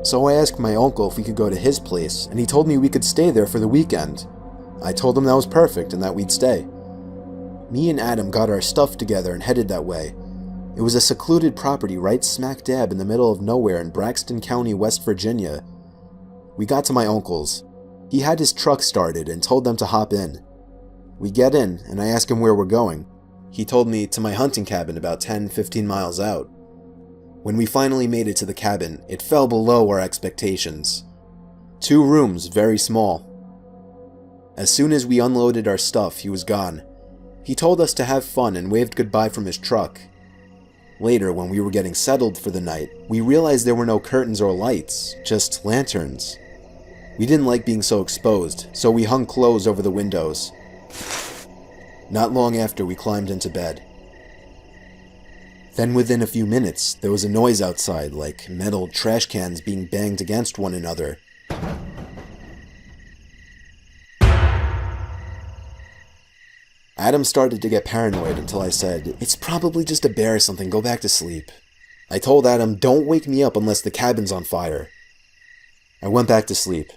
[SPEAKER 2] So I asked my uncle if we could go to his place, and he told me we could stay there for the weekend. I told him that was perfect and that we'd stay. Me and Adam got our stuff together and headed that way. It was a secluded property right smack dab in the middle of nowhere in Braxton County, West Virginia. We got to my uncle's. He had his truck started and told them to hop in. We get in, and I ask him where we're going. He told me to my hunting cabin about 10-15 miles out. When we finally made it to the cabin, it fell below our expectations. 2 rooms, very small. As soon as we unloaded our stuff, he was gone. He told us to have fun and waved goodbye from his truck. Later, when we were getting settled for the night, we realized there were no curtains or lights, just lanterns. We didn't like being so exposed, so we hung clothes over the windows. Not long after, we climbed into bed. Then within a few minutes, there was a noise outside, like metal trash cans being banged against one another. Adam started to get paranoid until I said, "It's probably just a bear or something, go back to sleep." I told Adam, "Don't wake me up unless the cabin's on fire." I went back to sleep,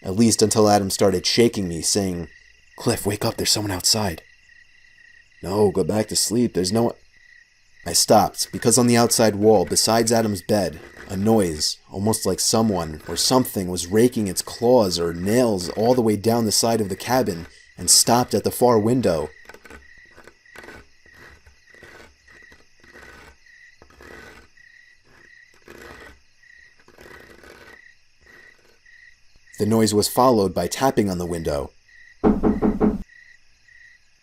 [SPEAKER 2] at least until Adam started shaking me, saying, "Cliff, wake up, there's someone outside." "No, go back to sleep, there's no one." I stopped because on the outside wall, besides Adam's bed, a noise, almost like someone or something was raking its claws or nails all the way down the side of the cabin and stopped at the far window. The noise was followed by tapping on the window.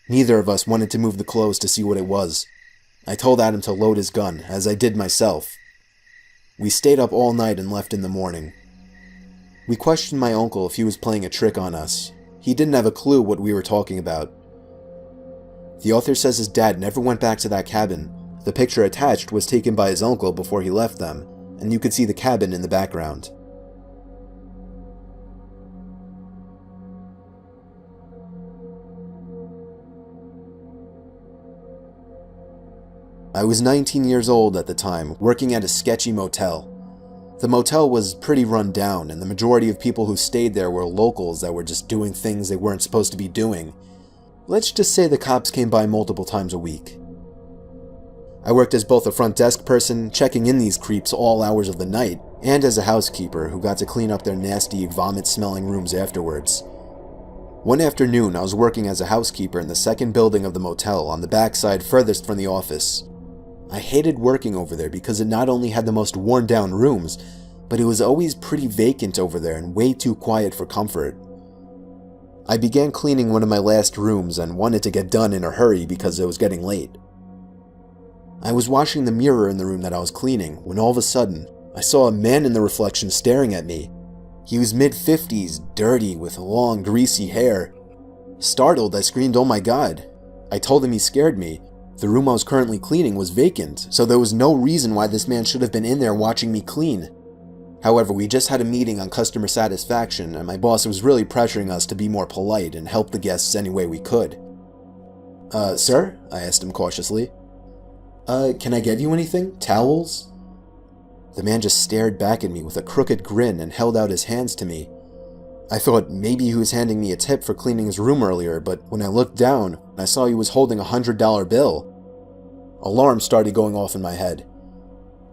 [SPEAKER 2] Neither of us wanted to move the clothes to see what it was. I told Adam to load his gun, as I did myself. We stayed up all night and left in the morning. We questioned my uncle if he was playing a trick on us. He didn't have a clue what we were talking about. The author says his dad never went back to that cabin. The picture attached was taken by his uncle before he left them, and you could see the cabin in the background. I was 19 years old at the time, working at a sketchy motel. The motel was pretty run down, and the majority of people who stayed there were locals that were just doing things they weren't supposed to be doing. Let's just say the cops came by multiple times a week. I worked as both a front desk person, checking in these creeps all hours of the night, and as a housekeeper who got to clean up their nasty, vomit-smelling rooms afterwards. One afternoon, I was working as a housekeeper in the second building of the motel on the backside furthest from the office. I hated working over there because it not only had the most worn-down rooms, but it was always pretty vacant over there and way too quiet for comfort. I began cleaning one of my last rooms and wanted to get done in a hurry because it was getting late. I was washing the mirror in the room that I was cleaning when all of a sudden, I saw a man in the reflection staring at me. He was mid-50s, dirty, with long, greasy hair. Startled, I screamed, "Oh my God." I told him he scared me. The room I was currently cleaning was vacant, so there was no reason why this man should have been in there watching me clean. However, we just had a meeting on customer satisfaction, and my boss was really pressuring us to be more polite and help the guests any way we could. Sir?" I asked him cautiously. Can I get you anything? Towels?" The man just stared back at me with a crooked grin and held out his hands to me. I thought maybe he was handing me a tip for cleaning his room earlier, but when I looked down, I saw he was holding a $100 bill. Alarms started going off in my head.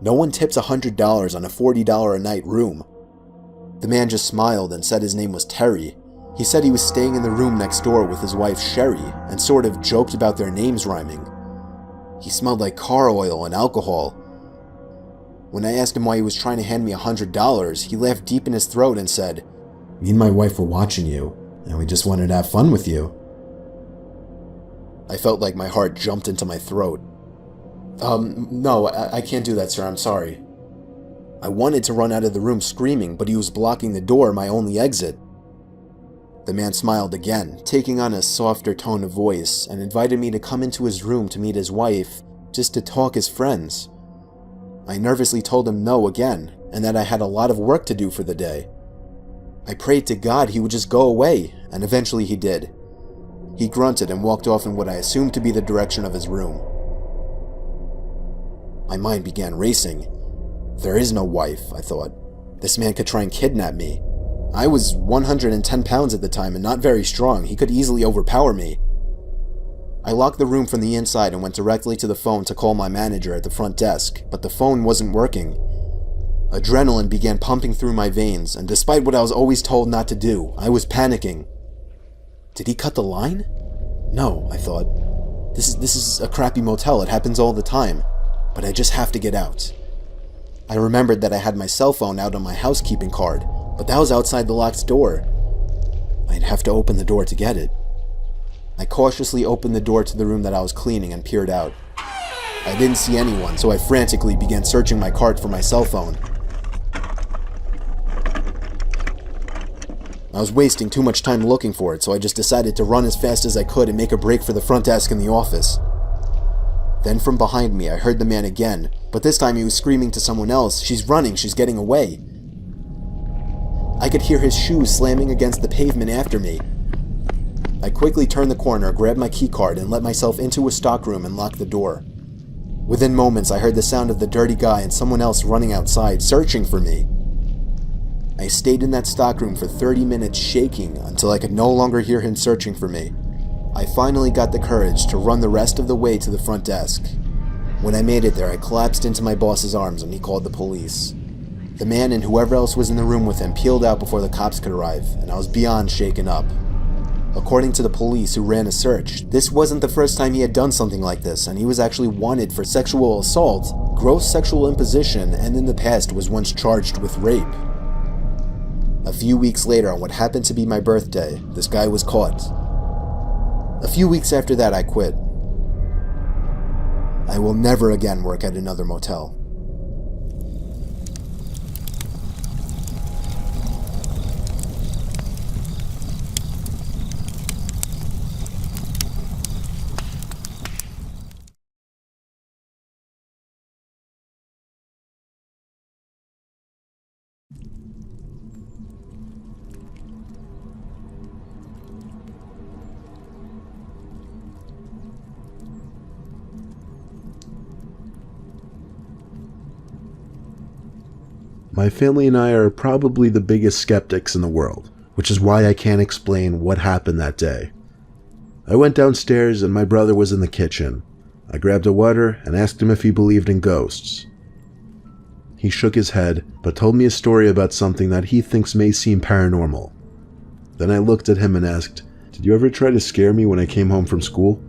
[SPEAKER 2] No one tips $100 on a $40 a night room. The man just smiled and said his name was Terry. He said he was staying in the room next door with his wife Sherry and sort of joked about their names rhyming. He smelled like car oil and alcohol. When I asked him why he was trying to hand me $100, he laughed deep in his throat and said, "Me and my wife were watching you, and we just wanted to have fun with you." I felt like my heart jumped into my throat. No, I can't do that, sir, I'm sorry." I wanted to run out of the room screaming, but he was blocking the door, my only exit. The man smiled again, taking on a softer tone of voice, and invited me to come into his room to meet his wife, just to talk as friends. I nervously told him no again, and that I had a lot of work to do for the day. I prayed to God he would just go away, and eventually he did. He grunted and walked off in what I assumed to be the direction of his room. My mind began racing. There is no wife, I thought. This man could try and kidnap me. I was 110 pounds at the time and not very strong. He could easily overpower me. I locked the room from the inside and went directly to the phone to call my manager at the front desk, but the phone wasn't working. Adrenaline began pumping through my veins, and despite what I was always told not to do, I was panicking. Did he cut the line? No, I thought. This is a crappy motel. It happens all the time. But I just have to get out. I remembered that I had my cell phone out on my housekeeping card, but that was outside the locked door. I'd have to open the door to get it. I cautiously opened the door to the room that I was cleaning and peered out. I didn't see anyone, so I frantically began searching my cart for my cell phone. I was wasting too much time looking for it, so I just decided to run as fast as I could and make a break for the front desk in the office. Then from behind me, I heard the man again, but this time he was screaming to someone else, "She's running, she's getting away." I could hear his shoes slamming against the pavement after me. I quickly turned the corner, grabbed my keycard, and let myself into a stockroom and locked the door. Within moments, I heard the sound of the dirty guy and someone else running outside, searching for me. I stayed in that stockroom for 30 minutes shaking until I could no longer hear him searching for me. I finally got the courage to run the rest of the way to the front desk. When I made it there, I collapsed into my boss's arms and he called the police. The man and whoever else was in the room with him peeled out before the cops could arrive, and I was beyond shaken up. According to the police who ran a search, this wasn't the first time he had done something like this, and he was actually wanted for sexual assault, gross sexual imposition, and in the past was once charged with rape. A few weeks later, on what happened to be my birthday, this guy was caught. A few weeks after that, I quit. I will never again work at another motel.
[SPEAKER 3] My family and I are probably the biggest skeptics in the world, which is why I can't explain what happened that day. I went downstairs and my brother was in the kitchen. I grabbed a water and asked him if he believed in ghosts. He shook his head, but told me a story about something that he thinks may seem paranormal. Then I looked at him and asked, "Did you ever try to scare me when I came home from school?"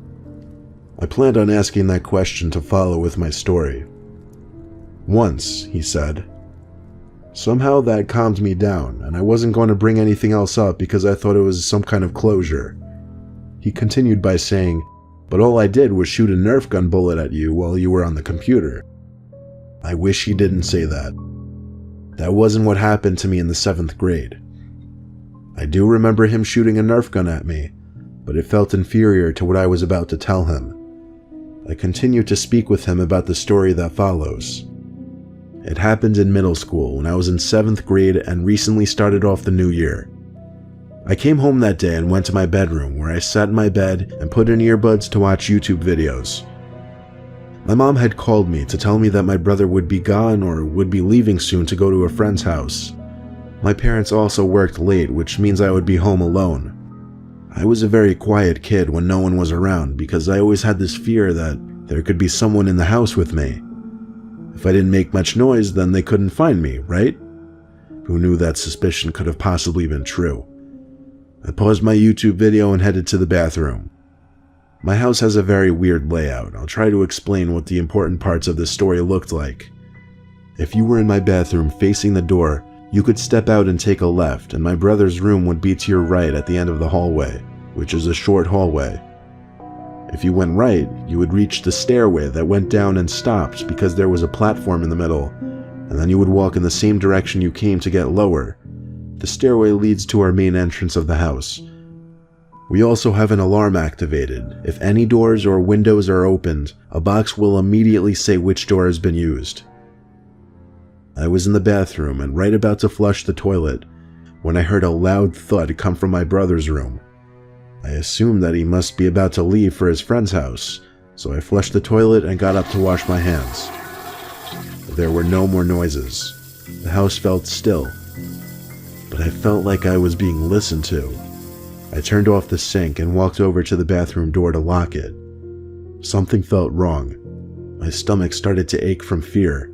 [SPEAKER 3] I planned on asking that question to follow with my story. "Once," he said. Somehow that calmed me down, and I wasn't going to bring anything else up because I thought it was some kind of closure. He continued by saying, "But all I did was shoot a Nerf gun bullet at you while you were on the computer." I wish he didn't say that. That wasn't what happened to me in the 7th grade. I do remember him shooting a Nerf gun at me, but it felt inferior to what I was about to tell him. I continued to speak with him about the story that follows. It happened in middle school when I was in 7th grade and recently started off the new year. I came home that day and went to my bedroom where I sat in my bed and put in earbuds to watch YouTube videos. My mom had called me to tell me that my brother would be gone or would be leaving soon to go to a friend's house. My parents also worked late, which means I would be home alone. I was a very quiet kid when no one was around because I always had this fear that there could be someone in the house with me. If I didn't make much noise, then they couldn't find me, right? Who knew that suspicion could have possibly been true? I paused my YouTube video and headed to the bathroom. My house has a very weird layout. I'll try to explain what the important parts of this story looked like. If you were in my bathroom facing the door, you could step out and take a left, and my brother's room would be to your right at the end of the hallway, which is a short hallway. If you went right, you would reach the stairway that went down and stopped because there was a platform in the middle, and then you would walk in the same direction you came to get lower. The stairway leads to our main entrance of the house. We also have an alarm activated. If any doors or windows are opened, a box will immediately say which door has been used. I was in the bathroom and right about to flush the toilet when I heard a loud thud come from my brother's room. I assumed that he must be about to leave for his friend's house, so I flushed the toilet and got up to wash my hands. There were no more noises. The house felt still, but I felt like I was being listened to. I turned off the sink and walked over to the bathroom door to lock it. Something felt wrong. My stomach started to ache from fear.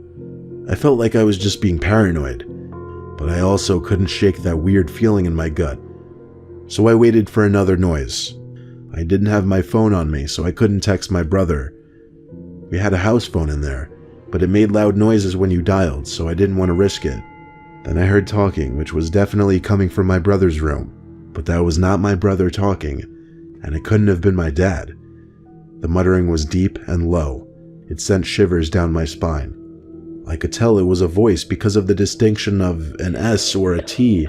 [SPEAKER 3] I felt like I was just being paranoid, but I also couldn't shake that weird feeling in my gut. So I waited for another noise. I didn't have my phone on me, so I couldn't text my brother. We had a house phone in there, but it made loud noises when you dialed, so I didn't want to risk it. Then I heard talking, which was definitely coming from my brother's room, but that was not my brother talking, and it couldn't have been my dad. The muttering was deep and low. It sent shivers down my spine. I could tell it was a voice because of the distinction of an S or a T,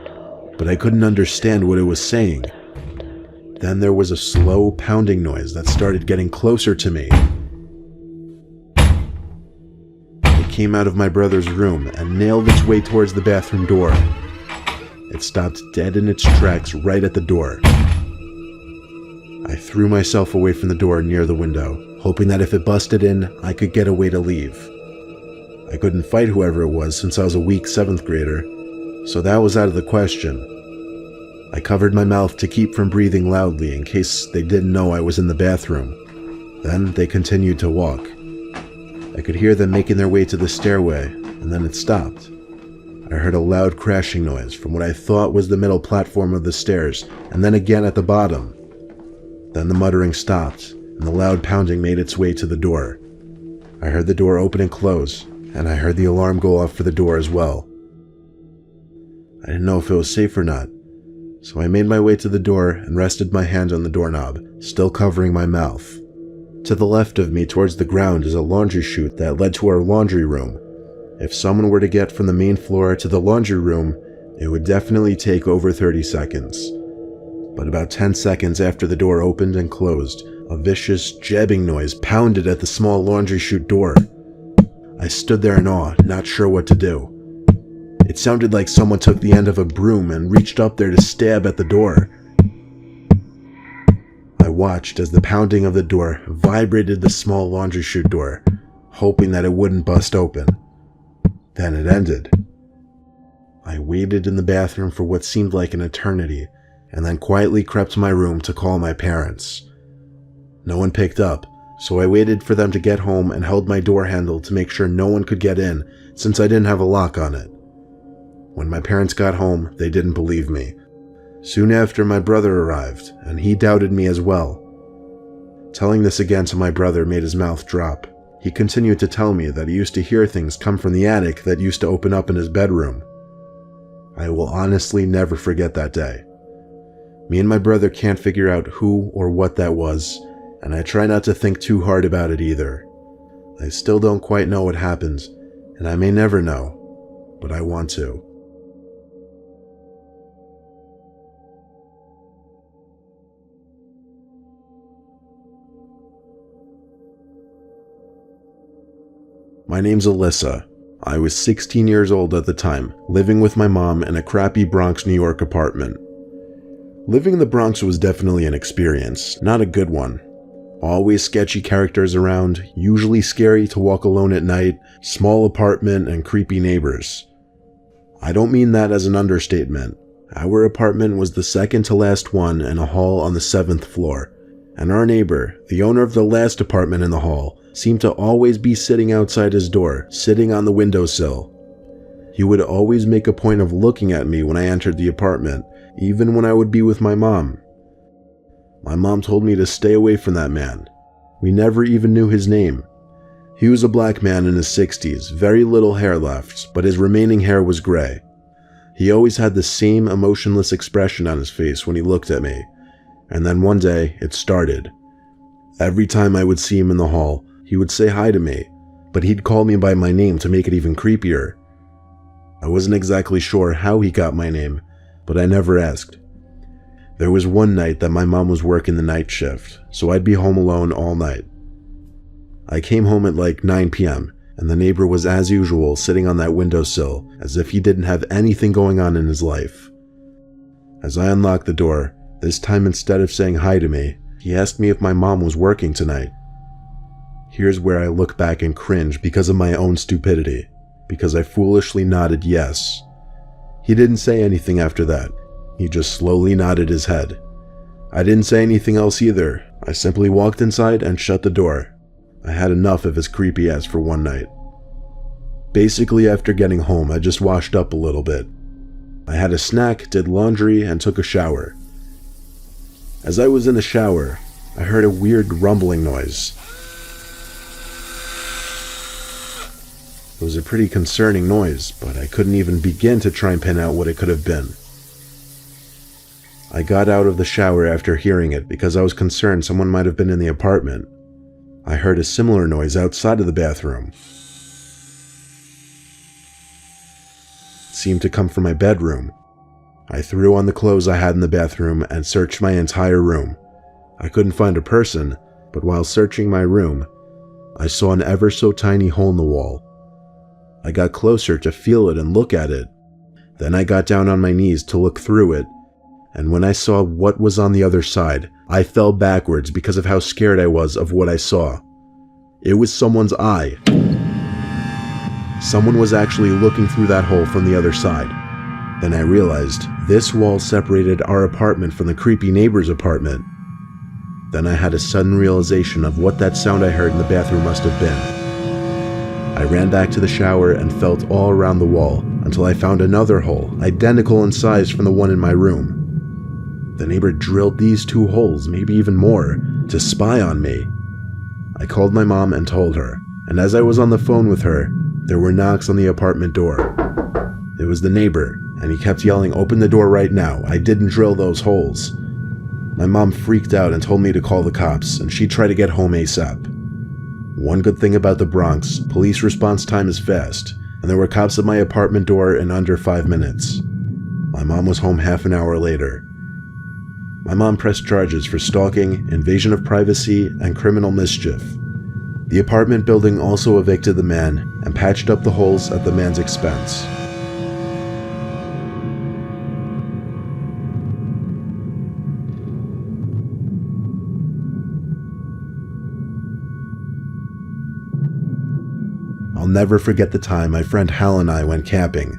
[SPEAKER 3] but I couldn't understand what it was saying. Then there was a slow pounding noise that started getting closer to me. It came out of my brother's room and nailed its way towards the bathroom door. It stopped dead in its tracks right at the door. I threw myself away from the door near the window, hoping that if it busted in, I could get away to leave. I couldn't fight whoever it was since I was a weak 7th grader, so that was out of the question. I covered my mouth to keep from breathing loudly in case they didn't know I was in the bathroom. Then they continued to walk. I could hear them making their way to the stairway, and then it stopped. I heard a loud crashing noise from what I thought was the middle platform of the stairs, and then again at the bottom. Then the muttering stopped, and the loud pounding made its way to the door. I heard the door open and close, and I heard the alarm go off for the door as well. I didn't know if it was safe or not, so I made my way to the door and rested my hand on the doorknob, still covering my mouth. To the left of me towards the ground is a laundry chute that led to our laundry room. If someone were to get from the main floor to the laundry room, it would definitely take over 30 seconds. But about 10 seconds after the door opened and closed, a vicious, jabbing noise pounded at the small laundry chute door. I stood there in awe, not sure what to do. It sounded like someone took the end of a broom and reached up there to stab at the door. I watched as the pounding of the door vibrated the small laundry chute door, hoping that it wouldn't bust open. Then it ended. I waited in the bathroom for what seemed like an eternity, and then quietly crept to my room to call my parents. No one picked up, so I waited for them to get home and held my door handle to make sure no one could get in, since I didn't have a lock on it. When my parents got home, they didn't believe me. Soon after, my brother arrived, and he doubted me as well. Telling this again to my brother made his mouth drop. He continued to tell me that he used to hear things come from the attic that used to open up in his bedroom. I will honestly never forget that day. Me and my brother can't figure out who or what that was, and I try not to think too hard about it either. I still don't quite know what happened, and I may never know, but I want to. My name's Alyssa. I was 16 years old at the time, living with my mom in a crappy Bronx, New York apartment. Living in the Bronx was definitely an experience, not a good one. Always sketchy characters around, usually scary to walk alone at night, small apartment, and creepy neighbors. I don't mean that as an understatement. Our apartment was the second to last one in a hall on the 7th floor, and our neighbor, the owner of the last apartment in the hall, seemed to always be sitting outside his door, sitting on the windowsill. He would always make a point of looking at me when I entered the apartment, even when I would be with my mom. My mom told me to stay away from that man. We never even knew his name. He was a black man in his 60s, very little hair left, but his remaining hair was gray. He always had the same emotionless expression on his face when he looked at me, and then one day it started. Every time I would see him in the hall, he would say hi to me, but he'd call me by my name to make it even creepier. I wasn't exactly sure how he got my name, but I never asked. There was one night that my mom was working the night shift, so I'd be home alone all night. I came home at like 9 p.m., and the neighbor was as usual sitting on that windowsill, as if he didn't have anything going on in his life. As I unlocked the door, this time instead of saying hi to me, he asked me if my mom was working tonight. Here's where I look back and cringe because of my own stupidity, because I foolishly nodded yes. He didn't say anything after that. He just slowly nodded his head. I didn't say anything else either. I simply walked inside and shut the door. I had enough of his creepy ass for one night. Basically, after getting home, I just washed up a little bit. I had a snack, did laundry, and took a shower. As I was in the shower, I heard a weird rumbling noise. It was a pretty concerning noise, but I couldn't even begin to try and pin out what it could have been. I got out of the shower after hearing it because I was concerned someone might have been in the apartment. I heard a similar noise outside of the bathroom. It seemed to come from my bedroom. I threw on the clothes I had in the bathroom and searched my entire room. I couldn't find a person, but while searching my room, I saw an ever so tiny hole in the wall. I got closer to feel it and look at it. Then I got down on my knees to look through it, and when I saw what was on the other side, I fell backwards because of how scared I was of what I saw. It was someone's eye. Someone was actually looking through that hole from the other side. Then I realized this wall separated our apartment from the creepy neighbor's apartment. Then I had a sudden realization of what that sound I heard in the bathroom must have been. I ran back to the shower and felt all around the wall until I found another hole, identical in size from the one in my room. The neighbor drilled these 2 holes, maybe even more, to spy on me. I called my mom and told her, and as I was on the phone with her, there were knocks on the apartment door. It was the neighbor, and he kept yelling, "Open the door right now, I didn't drill those holes." My mom freaked out and told me to call the cops, and she'd try to get home ASAP. One good thing about the Bronx, police response time is fast, and there were cops at my apartment door in under 5 minutes. My mom was home half an hour later. My mom pressed charges for stalking, invasion of privacy, and criminal mischief. The apartment building also evicted the man and patched up the holes at the man's expense. I'll never forget the time my friend Hal and I went camping.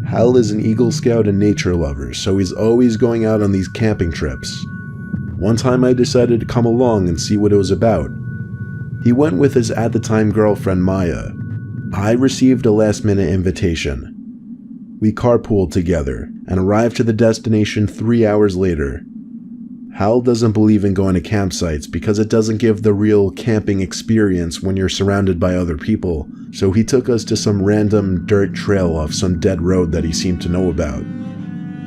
[SPEAKER 3] Hal is an Eagle Scout and nature lover, so he's always going out on these camping trips. One time I decided to come along and see what it was about. He went with his at-the-time girlfriend Maya. I received a last-minute invitation. We carpooled together and arrived to the destination 3 hours later. Hal doesn't believe in going to campsites because it doesn't give the real camping experience when you're surrounded by other people, so he took us to some random dirt trail off some dead road that he seemed to know about.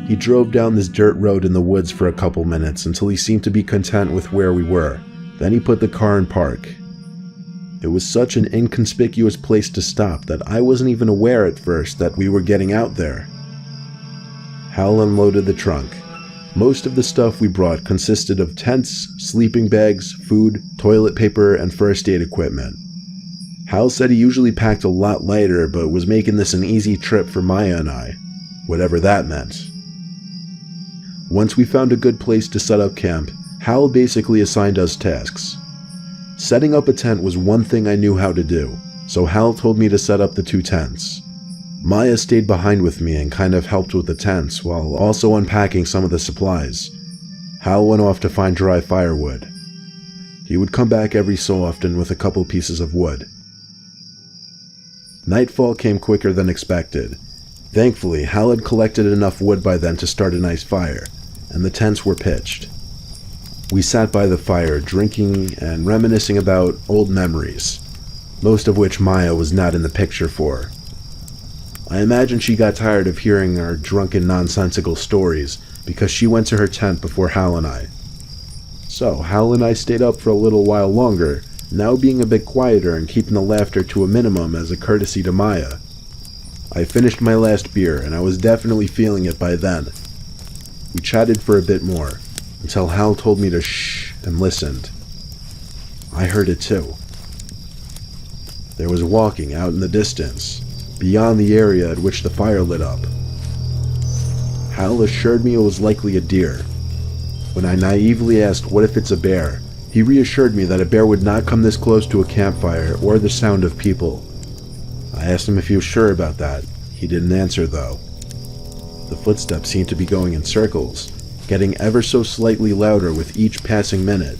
[SPEAKER 3] He drove down this dirt road in the woods for a couple minutes until he seemed to be content with where we were. Then he put the car in park. It was such an inconspicuous place to stop that I wasn't even aware at first that we were getting out there. Hal unloaded the trunk. Most of the stuff we brought consisted of tents, sleeping bags, food, toilet paper, and first aid equipment. Hal said he usually packed a lot lighter, but was making this an easy trip for Maya and I, whatever that meant. Once we found a good place to set up camp, Hal basically assigned us tasks. Setting up a tent was one thing I knew how to do, so Hal told me to set up the 2 tents. Maya stayed behind with me and kind of helped with the tents, while also unpacking some of the supplies. Hal went off to find dry firewood. He would come back every so often with a couple pieces of wood. Nightfall came quicker than expected. Thankfully, Hal had collected enough wood by then to start a nice fire, and the tents were pitched. We sat by the fire, drinking and reminiscing about old memories, most of which Maya was not in the picture for. I imagine she got tired of hearing our drunken, nonsensical stories because she went to her tent before Hal and I. So, Hal and I stayed up for a little while longer, now being a bit quieter and keeping the laughter to a minimum as a courtesy to Maya. I finished my last beer, and I was definitely feeling it by then. We chatted for a bit more, until Hal told me to shh and listened. I heard it too. There was walking out in the distance, beyond the area at which the fire lit up. Hal assured me it was likely a deer. When I naively asked, "What if it's a bear?" he reassured me that a bear would not come this close to a campfire or the sound of people. I asked him if he was sure about that. He didn't answer though. The footsteps seemed to be going in circles, getting ever so slightly louder with each passing minute.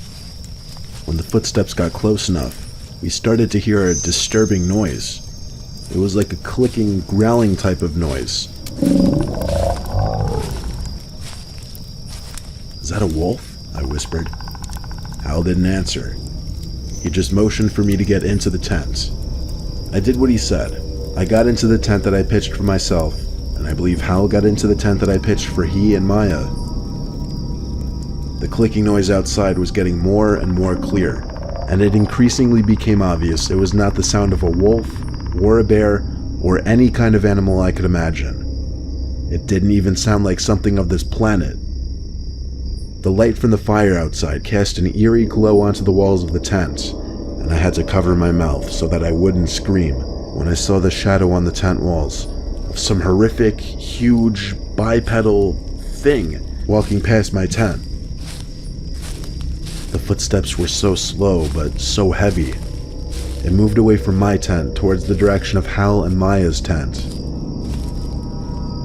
[SPEAKER 3] When the footsteps got close enough, we started to hear a disturbing noise. It was like a clicking, growling type of noise. "Is that a wolf?" I whispered. Hal didn't answer. He just motioned for me to get into the tent. I did what he said. I got into the tent that I pitched for myself, and I believe Hal got into the tent that I pitched for he and Maya. The clicking noise outside was getting more and more clear, and it increasingly became obvious it was not the sound of a wolf, or a bear, or any kind of animal I could imagine. It didn't even sound like something of this planet. The light from the fire outside cast an eerie glow onto the walls of the tent, and I had to cover my mouth so that I wouldn't scream when I saw the shadow on the tent walls of some horrific, huge, bipedal thing walking past my tent. The footsteps were so slow, but so heavy. It moved away from my tent towards the direction of Hal and Maya's tent.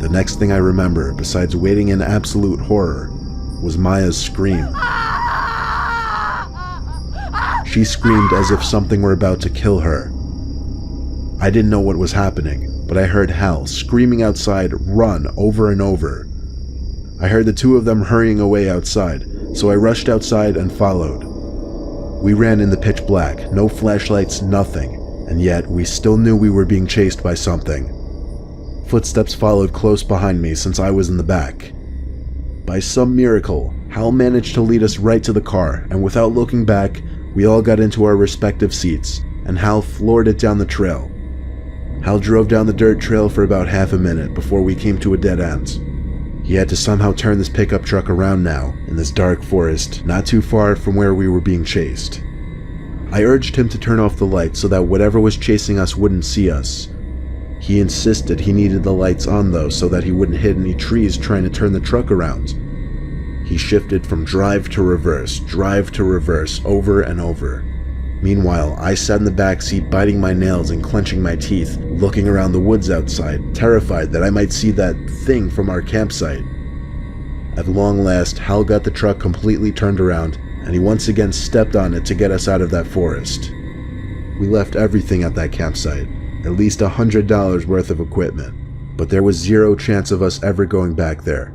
[SPEAKER 3] The next thing I remember, besides waiting in absolute horror, was Maya's scream. She screamed as if something were about to kill her. I didn't know what was happening, but I heard Hal screaming outside, "Run," over and over. I heard the two of them hurrying away outside, so I rushed outside and followed. We ran in the pitch black, no flashlights, nothing, and yet we still knew we were being chased by something. Footsteps followed close behind me since I was in the back. By some miracle, Hal managed to lead us right to the car, and without looking back, we all got into our respective seats, and Hal floored it down the trail. Hal drove down the dirt trail for about half a minute before we came to a dead end. He had to somehow turn this pickup truck around now, in this dark forest, not too far from where we were being chased. I urged him to turn off the lights so that whatever was chasing us wouldn't see us. He insisted he needed the lights on though so that he wouldn't hit any trees trying to turn the truck around. He shifted from drive to reverse, over and over. Meanwhile, I sat in the back seat biting my nails and clenching my teeth, looking around the woods outside, terrified that I might see that thing from our campsite. At long last, Hal got the truck completely turned around, and he once again stepped on it to get us out of that forest. We left everything at that campsite, at least $100 worth of equipment, but there was zero chance of us ever going back there.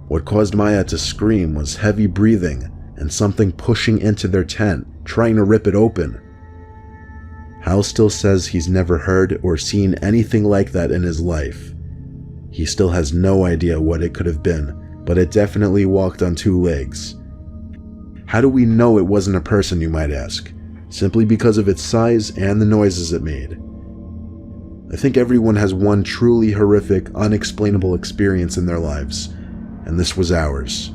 [SPEAKER 3] What caused Maya to scream was heavy breathing and something pushing into their tent, trying to rip it open. Hal still says he's never heard or seen anything like that in his life. He still has no idea what it could have been, but it definitely walked on two legs. How do we know it wasn't a person, you might ask? Simply because of its size and the noises it made. I think everyone has one truly horrific, unexplainable experience in their lives, and this was ours.